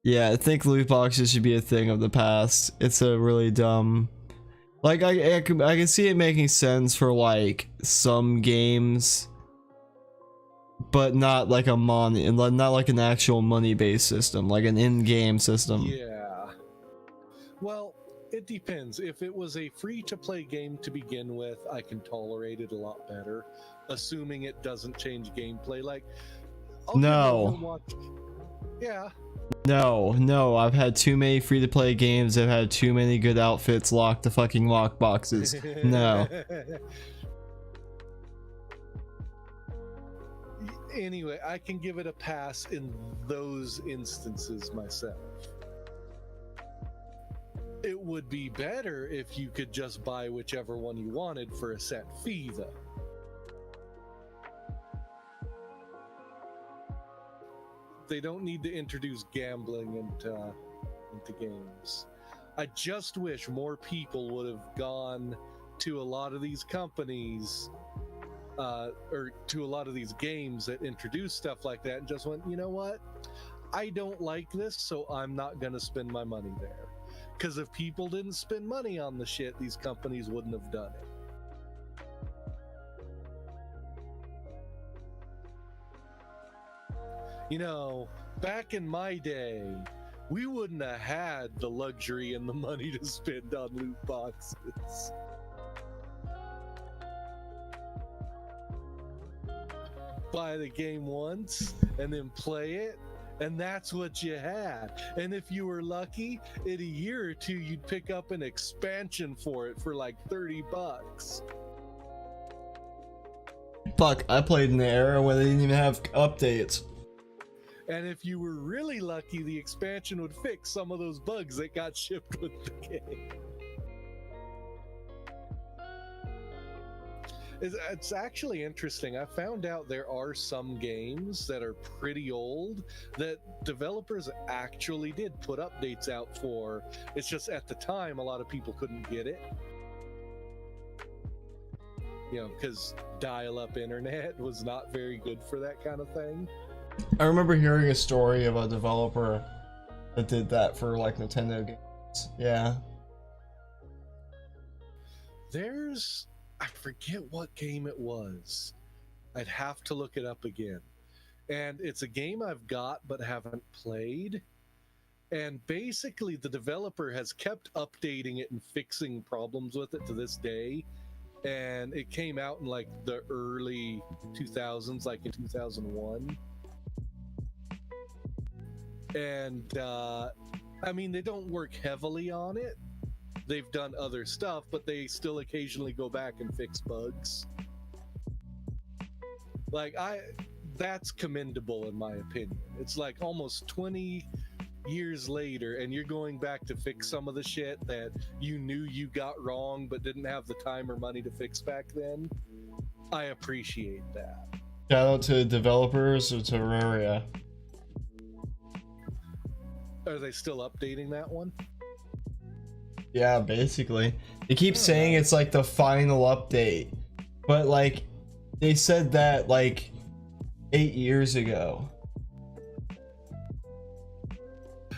Yeah, I think loot boxes should be a thing of the past. It's a really dumb. Like I can see it making sense for like some games, but not like not like an actual money-based system, like an in-game system. Yeah. Well, it depends. If it was a free-to-play game to begin with, I can tolerate it a lot better, assuming it doesn't change gameplay. Like, No. Yeah. No, I've had too many free-to-play games. I've had too many good outfits locked to fucking lock boxes. No. Anyway, I can give it a pass in those instances myself. It would be better if you could just buy whichever one you wanted for a set fee, though. They don't need to introduce gambling into games. I just wish more people would have gone to a lot of these companies or to a lot of these games that introduce stuff like that and just went, you know what? I don't like this, so I'm not going to spend my money there. Because if people didn't spend money on the shit, these companies wouldn't have done it. You know, back in my day, we wouldn't have had the luxury and the money to spend on loot boxes. Buy the game once and then play it, and that's what you had. And if you were lucky, in a year or two, you'd pick up an expansion for it for like $30. Fuck, I played in the era where they didn't even have updates. And if you were really lucky, the expansion would fix some of those bugs that got shipped with the game. It's actually interesting. I found out there are some games that are pretty old that developers actually did put updates out for. It's just at the time, a lot of people couldn't get it. Because dial-up internet was not very good for that kind of thing. I remember hearing a story of a developer that did that for like Nintendo games. Yeah. I forget what game it was. I'd have to look it up again. And it's a game I've got but haven't played. And basically, the developer has kept updating it and fixing problems with it to this day. And it came out in like the early 2000s, like in 2001. And I mean, they don't work heavily on it. They've done other stuff, but they still occasionally go back and fix bugs. That's commendable in my opinion. It's like almost 20 years later and you're going back to fix some of the shit that you knew you got wrong but didn't have the time or money to fix back then. I appreciate that. Shout out to developers or Terraria. Are they still updating that one? Yeah, basically. They keep saying it's like the final update, but like they said that like 8 years ago.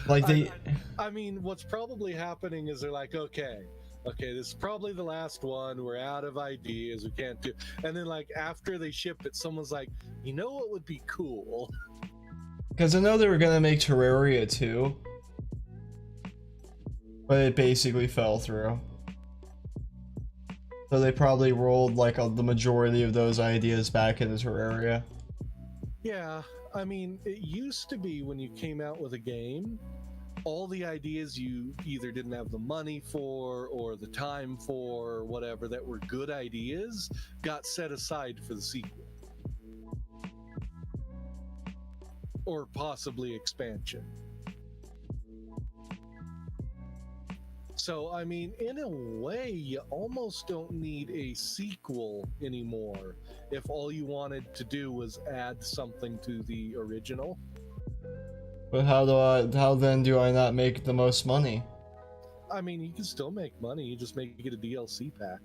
Like I mean, what's probably happening is they're like, okay, this is probably the last one. We're out of ideas. We can't do. And then like after they ship it, someone's like, you know what would be cool? Because I know they were gonna make Terraria 2, but it basically fell through. So they probably rolled like the majority of those ideas back into Terraria. Yeah, I mean, it used to be when you came out with a game, all the ideas you either didn't have the money for or the time for or whatever that were good ideas got set aside for the sequel. Or possibly expansion. So, I mean, in a way, you almost don't need a sequel anymore if all you wanted to do was add something to the original. But how then do I not make the most money? I mean, you can still make money, you just make it a DLC pack.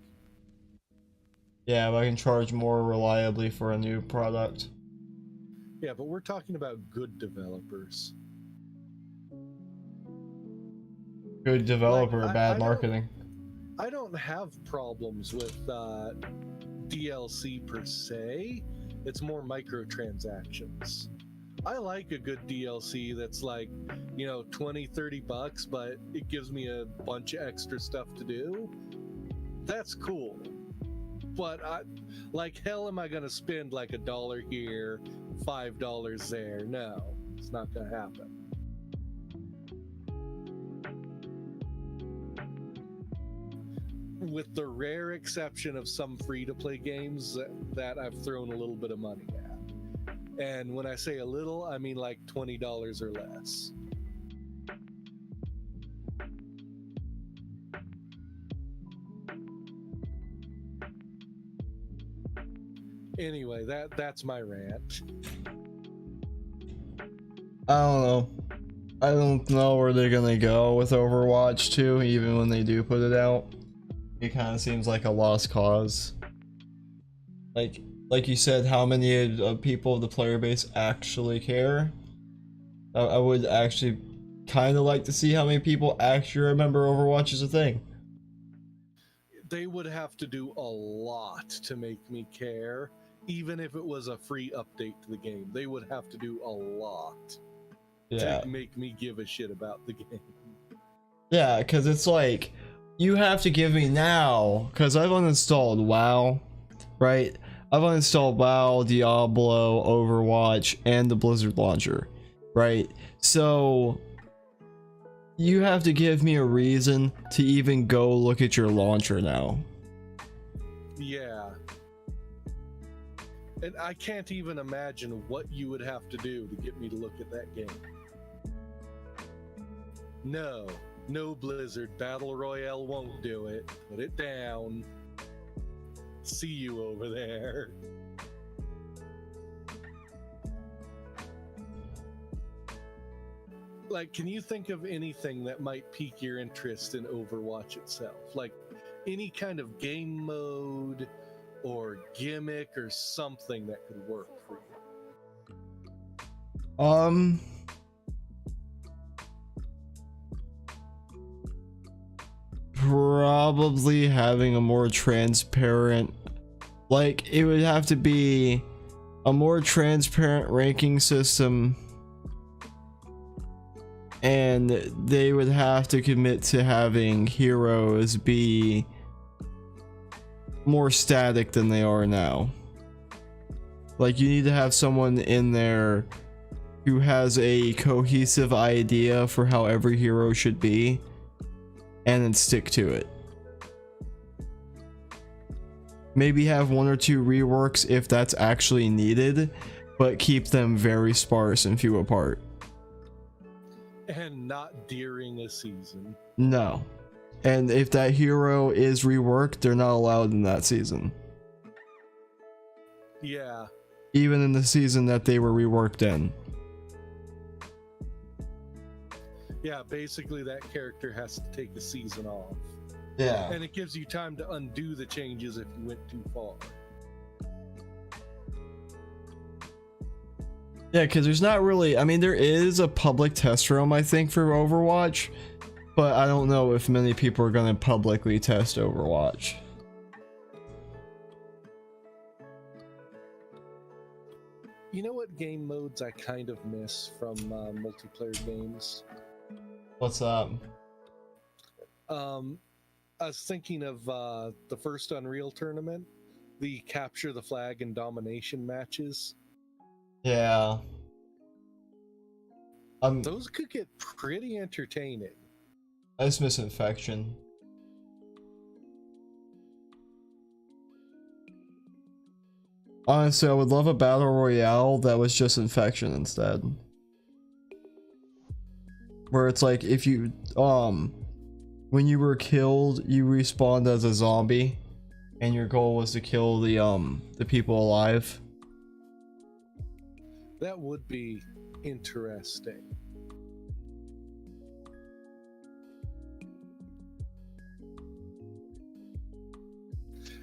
Yeah, but I can charge more reliably for a new product. Yeah, but we're talking about good developers. Good developer, bad marketing. I don't have problems with DLC per se. It's more microtransactions. I like a good DLC that's like, $20-30, but it gives me a bunch of extra stuff to do. That's cool. But like hell am I gonna spend like $1 here, $5 there? No, it's not gonna happen. With the rare exception of some free-to-play games that I've thrown a little bit of money at. And when I say a little, I mean like $20 or less. Anyway, that's my rant. I don't know. I don't know where they're gonna go with Overwatch 2, even when they do put it out. It kind of seems like a lost cause. Like you said, how many people of the player base actually care? I would actually kind of like to see how many people actually remember Overwatch as a thing. They would have to do a lot to make me care, even if it was a free update to the game. They would have to do a lot to make me give a shit about the game. Yeah, because it's like, you have to give me now, because I've uninstalled WoW, right? I've uninstalled WoW, Diablo, Overwatch, and the Blizzard launcher, right? So you have to give me a reason to even go look at your launcher now. Yeah. And I can't even imagine what you would have to do to get me to look at that game. No Blizzard Battle Royale won't do it. Put it down. see you over there. Like, can you think of anything that might pique your interest in Overwatch itself? Like, any kind of game mode or gimmick or something that could work for you? Probably having a more transparent, like, it would have to be a more transparent ranking system, and they would have to commit to having heroes be more static than they are now. Like, you need to have someone in there who has a cohesive idea for how every hero should be, and then stick to it. Maybe have one or two reworks if that's actually needed, but keep them very sparse and few apart. And not during a season. No. And if that hero is reworked, they're not allowed in that season. Yeah. Even in the season that they were reworked in. Yeah, basically that character has to take a season off. Yeah. And it gives you time to undo the changes if you went too far. Yeah, because there's not really, I mean, there is a public test room, I think, for Overwatch, but I don't know if many people are going to publicly test Overwatch. You know what game modes I kind of miss from multiplayer games? What's up? I was thinking of the first Unreal tournament, the capture the flag and domination matches. Yeah. Those could get pretty entertaining. I just miss Infection. Honestly, I would love a battle royale that was just Infection instead. Where it's like, if you, when you were killed, you respawned as a zombie, and your goal was to kill the people alive. That would be interesting.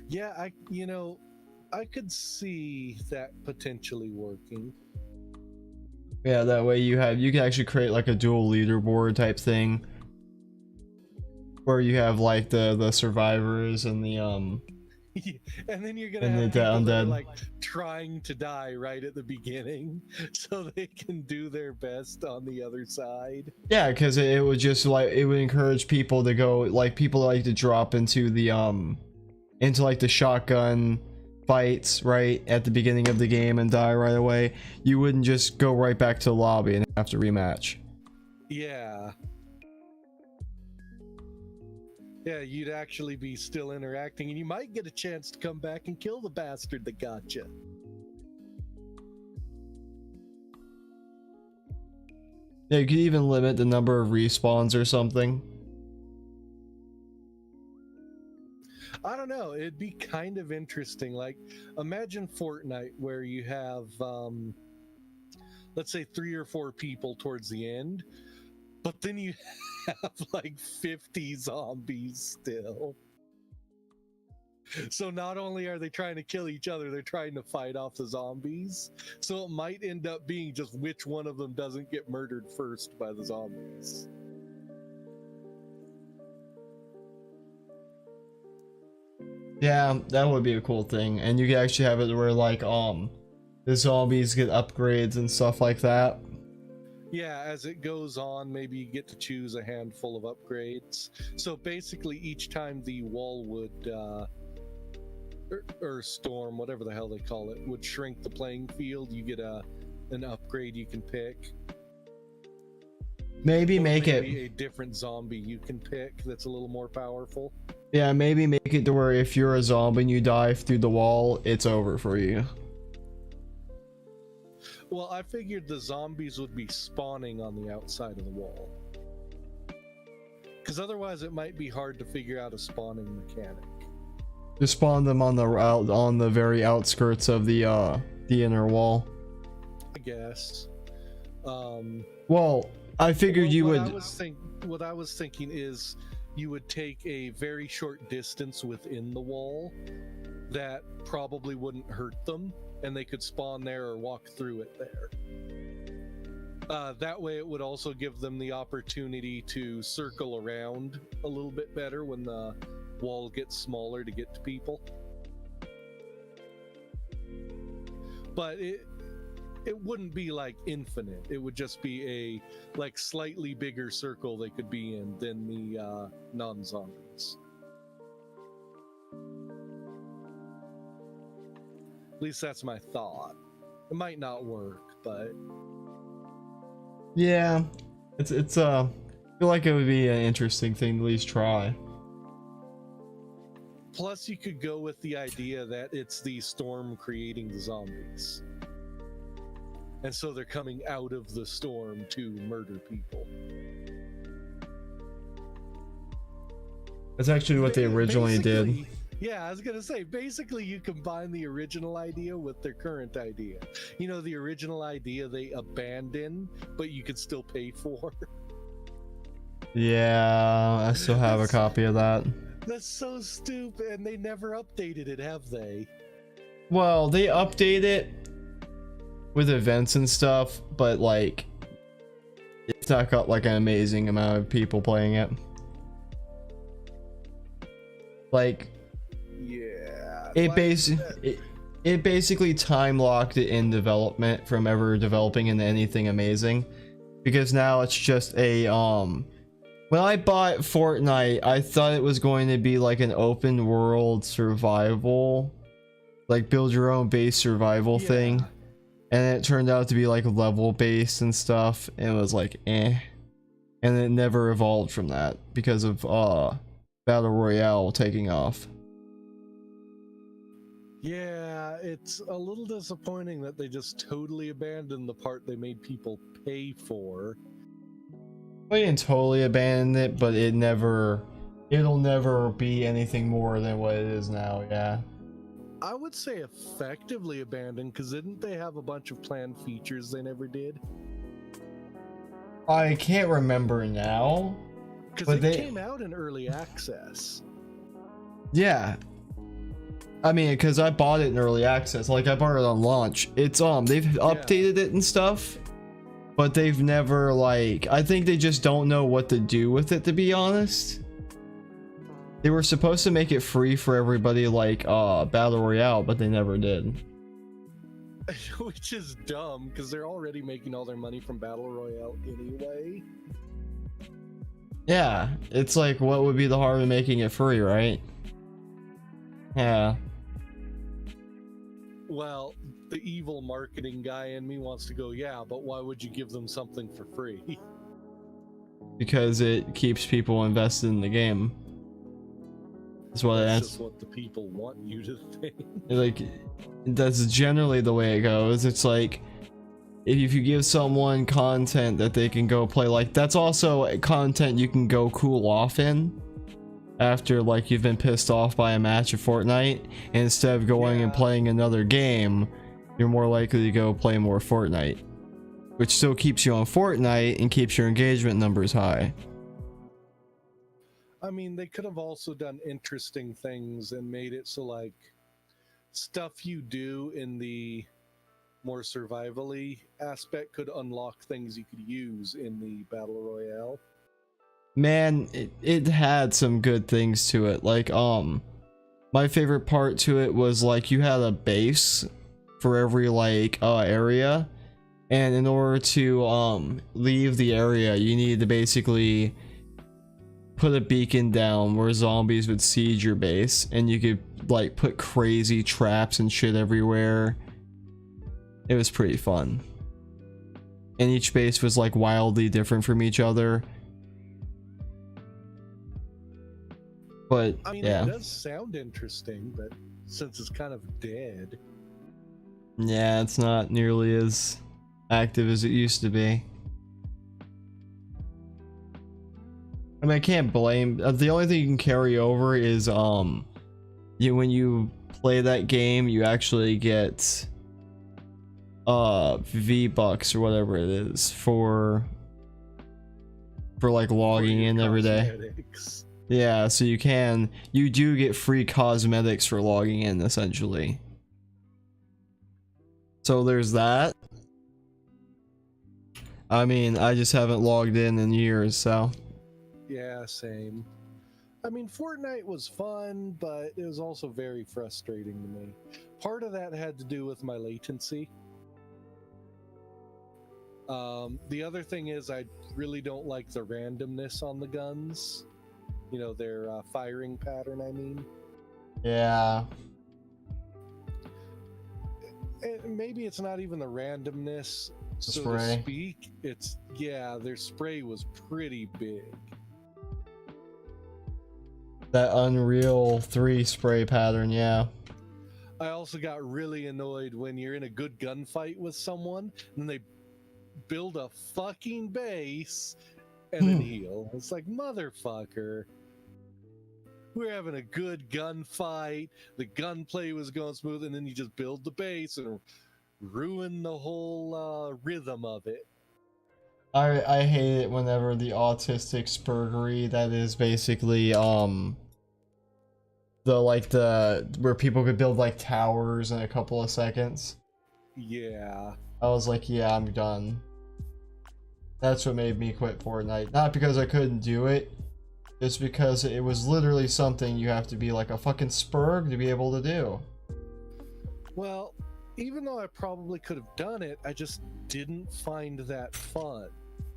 Yeah, I could see that potentially working. Yeah, that way you can actually create like a dual leaderboard type thing, where you have like the survivors and the and then you're gonna and have the people that are undead, like trying to die right at the beginning so they can do their best on the other side. Yeah, because it would just like, it would encourage people to go, like, people like to drop into the into like the shotgun fights right at the beginning of the game and die right away. You wouldn't just go right back to the lobby and have to rematch. Yeah. Yeah, you'd actually be still interacting, and you might get a chance to come back and kill the bastard that got you. Yeah, you could even limit the number of respawns or something. I don't know, it'd be kind of interesting. Like, imagine Fortnite where you have, let's say 3 or 4 people towards the end, but then you have like 50 zombies still. So not only are they trying to kill each other, they're trying to fight off the zombies. So it might end up being just which one of them doesn't get murdered first by the zombies. Yeah, that would be a cool thing. And you could actually have it where like the zombies get upgrades and stuff like that. Yeah, as it goes on, maybe you get to choose a handful of upgrades. So basically each time the wall would or storm, whatever the hell they call it, would shrink the playing field, you get an upgrade you can pick. Maybe or make maybe it a different zombie you can pick that's a little more powerful. Yeah, maybe make it to where if you're a zombie and you dive through the wall, it's over for you. Well, I figured the zombies would be spawning on the outside of the wall. Because otherwise it might be hard to figure out a spawning mechanic. Just spawn them on the very outskirts of the inner wall. I guess. Well, I figured you would. What I was thinking is you would take a very short distance within the wall that probably wouldn't hurt them, and they could spawn there or walk through it there. That way it would also give them the opportunity to circle around a little bit better when the wall gets smaller to get to people. But it wouldn't be like infinite. It would just be a like slightly bigger circle they could be in than the non-zombies. At least that's my thought. It might not work, but yeah, it's I feel like it would be an interesting thing to at least try. plus you could go with the idea that it's the storm creating the zombies. And so they're coming out of the storm to murder people. That's actually what they originally did. Yeah, I was gonna say, basically you combine the original idea with their current idea. You know, the original idea they abandon, but you could still pay for. Yeah, I still have a copy of that. That's so stupid, and they never updated it, have they? Well, they update it with events and stuff, but like, it's not got like an amazing amount of people playing it. Like, yeah, it basically time locked it in development from ever developing into anything amazing, because now it's just a when I bought Fortnite, I thought it was going to be like an open world survival, like build your own base survival thing, and it turned out to be like level based and stuff, and it was like and it never evolved from that because of Battle Royale taking off. Yeah, it's a little disappointing that they just totally abandoned the part they made people pay for. We didn't totally abandon it, but it'll never be anything more than what it is now. Yeah, I would say effectively abandoned, because didn't they have a bunch of planned features they never did? I can't remember now, because it came out in early access. Yeah, I mean, because I bought it in early access, like I bought it on launch. It's they've updated it and stuff, but they've never, like, I think they just don't know what to do with it, to be honest. They were supposed to make it free for everybody, like Battle Royale, but they never did. Which is dumb, because they're already making all their money from Battle Royale anyway. Yeah, it's like, what would be the harm in making it free, right? Yeah. Well, the evil marketing guy in me wants to go, yeah, but why would you give them something for free? Because it keeps people invested in the game. That's just what the people want you to think. Like, that's generally the way it goes. It's like, if you give someone content that they can go play, like, that's also content you can go cool off in after, like, you've been pissed off by a match of Fortnite, and instead of going and playing another game, you're more likely to go play more Fortnite, which still keeps you on Fortnite and keeps your engagement numbers high. I mean, they could have also done interesting things and made it so, like, stuff you do in the more survival-y aspect could unlock things you could use in the Battle Royale. Man, it had some good things to it. Like, my favorite part to it was, like, you had a base for every, like, area, and in order to leave the area, you needed to basically put a beacon down where zombies would siege your base, and you could, like, put crazy traps and shit everywhere. It was pretty fun, and each base was, like, wildly different from each other. But I mean, it does sound interesting, but since it's kind of dead. Yeah, it's not nearly as active as it used to be. I mean, I can't blame. The only thing you can carry over is when you play that game, you actually get V-Bucks or whatever it is for like logging in every day. Cosmetics. Yeah, so you do get free cosmetics for logging in essentially. So there's that. I mean, I just haven't logged in years, so. Yeah, same. I mean, Fortnite was fun, but it was also very frustrating to me. Part of that had to do with my latency. The other thing is I really don't like the randomness on the guns. You know, their firing pattern, I mean. Yeah. And maybe it's not even the randomness, so Spray. to speak. It's, yeah, their spray was pretty big. That Unreal 3 spray pattern, yeah. I also got really annoyed when you're in a good gunfight with someone and they build a fucking base and then heal. It's like, motherfucker. We're having a good gunfight. The gunplay was going smooth, and then you just build the base and ruin the whole rhythm of it. I hate it whenever the autistic spurgery that is basically the where people could build like towers in a couple of seconds. Yeah. I was like, yeah, I'm done. That's what made me quit Fortnite. Not because I couldn't do it, just because it was literally something you have to be like a fucking spurg to be able to do. Well, even though I probably could have done it, I just didn't find that fun.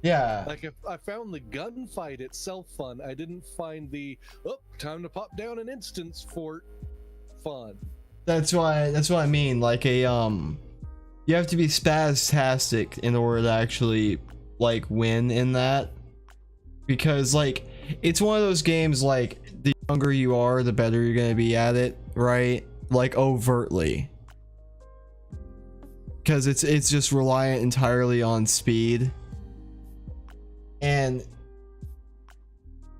Yeah. Like, if I found the gunfight itself fun, I didn't find the, oh, time to pop down an instance fort fun. That's why I mean, like a you have to be spastastic in order to actually like win in that, because like it's one of those games like the younger you are the better you're gonna be at it, right? Like overtly, because it's just reliant entirely on speed, and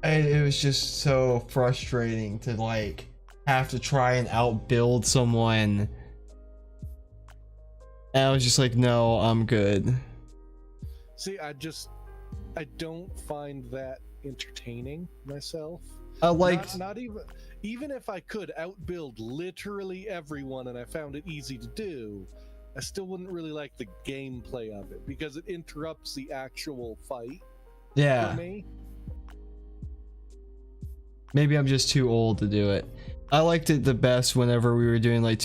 it was just so frustrating to like have to try and outbuild someone, and I was just like, no, I'm good. See, I don't find that entertaining myself. I liked not even if I could outbuild literally everyone and I found it easy to do, I still wouldn't really like the gameplay of it because it interrupts the actual fight yeah, for me. maybe I'm just too old to do it. I liked it the best whenever we were doing like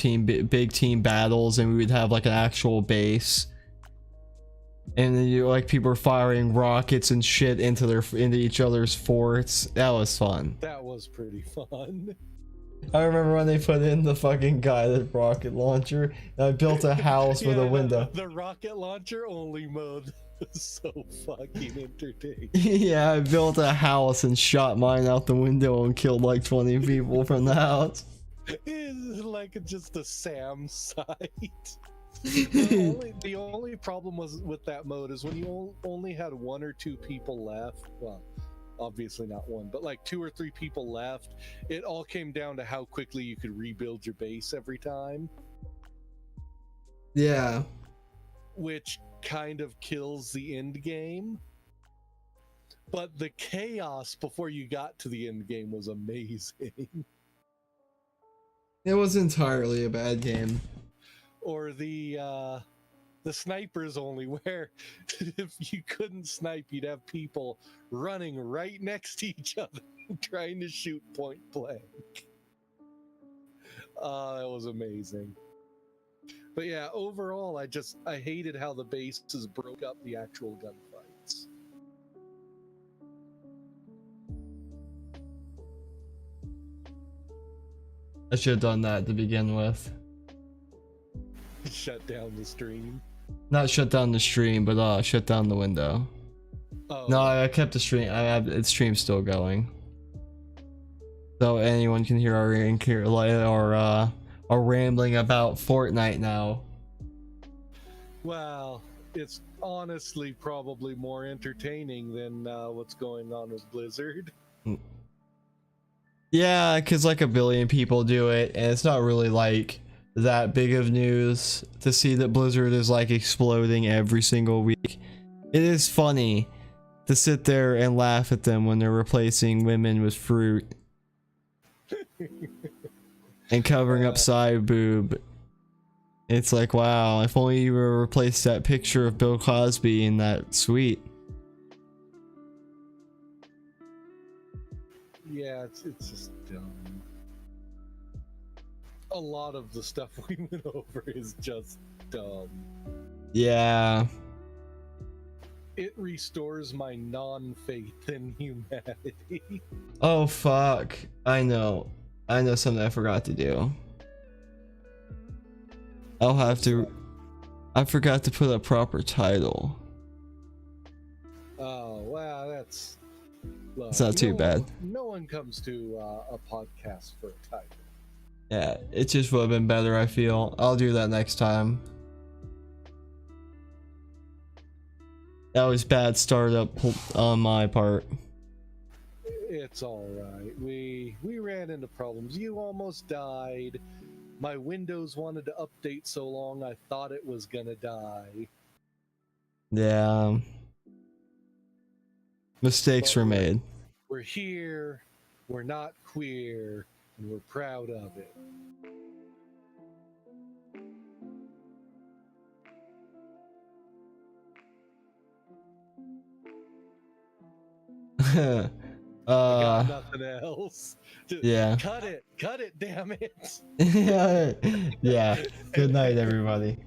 big team battles and we would have like an actual base, and then you like people were firing rockets and shit into each other's forts. That was fun. That was pretty fun. I remember when they put in the fucking guided rocket launcher, and I built a house with a window. The rocket launcher only mode was so fucking entertaining. Yeah, I built a house and shot mine out the window and killed like 20 people from the house. It's like just a SAM site. The only problem was with that mode is when you only had 1 or 2 people left. Well, obviously not 1, but like 2 or 3 people left. It all came down to how quickly you could rebuild your base every time. Yeah. Which kind of kills the end game. But the chaos before you got to the end game was amazing. It was entirely a bad game. Or the snipers only, where if you couldn't snipe, you'd have people running right next to each other trying to shoot point blank. That was amazing. But yeah, overall, I hated how the bases broke up the actual gunfights. I should have done that to begin with. Shut down the stream. Not shut down the stream, but shut down the window. Oh. No, I kept the stream. I have the stream still going, so anyone can hear our rambling about Fortnite now. Well, it's honestly probably more entertaining than what's going on with Blizzard. Yeah, because like a billion people do it, and it's not really like that big of news to see that Blizzard is like exploding every single week. It is funny to sit there and laugh at them when they're replacing women with fruit and covering up side boob. It's like, wow, if only you were replaced that picture of Bill Cosby in that suite. Yeah, it's just dumb. A lot of the stuff we went over is just dumb. Yeah. It restores my non-faith in humanity. Oh fuck. I know something I forgot to do. I'll have to. I forgot to put a proper title. Oh, wow, that's... Look, It's not too bad. No one comes to a podcast for a title. Yeah, it just would have been better, I feel. I'll do that next time. That was bad startup on my part. It's all right. We ran into problems. You almost died. My Windows wanted to update so long I thought it was gonna die. Yeah. Mistakes were made. We're here. We're not queer, and we're proud of it. I got nothing else. Yeah. Cut it, damn it. Yeah. Good night, everybody.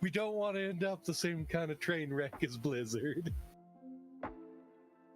We don't want to end up the same kind of train wreck as Blizzard.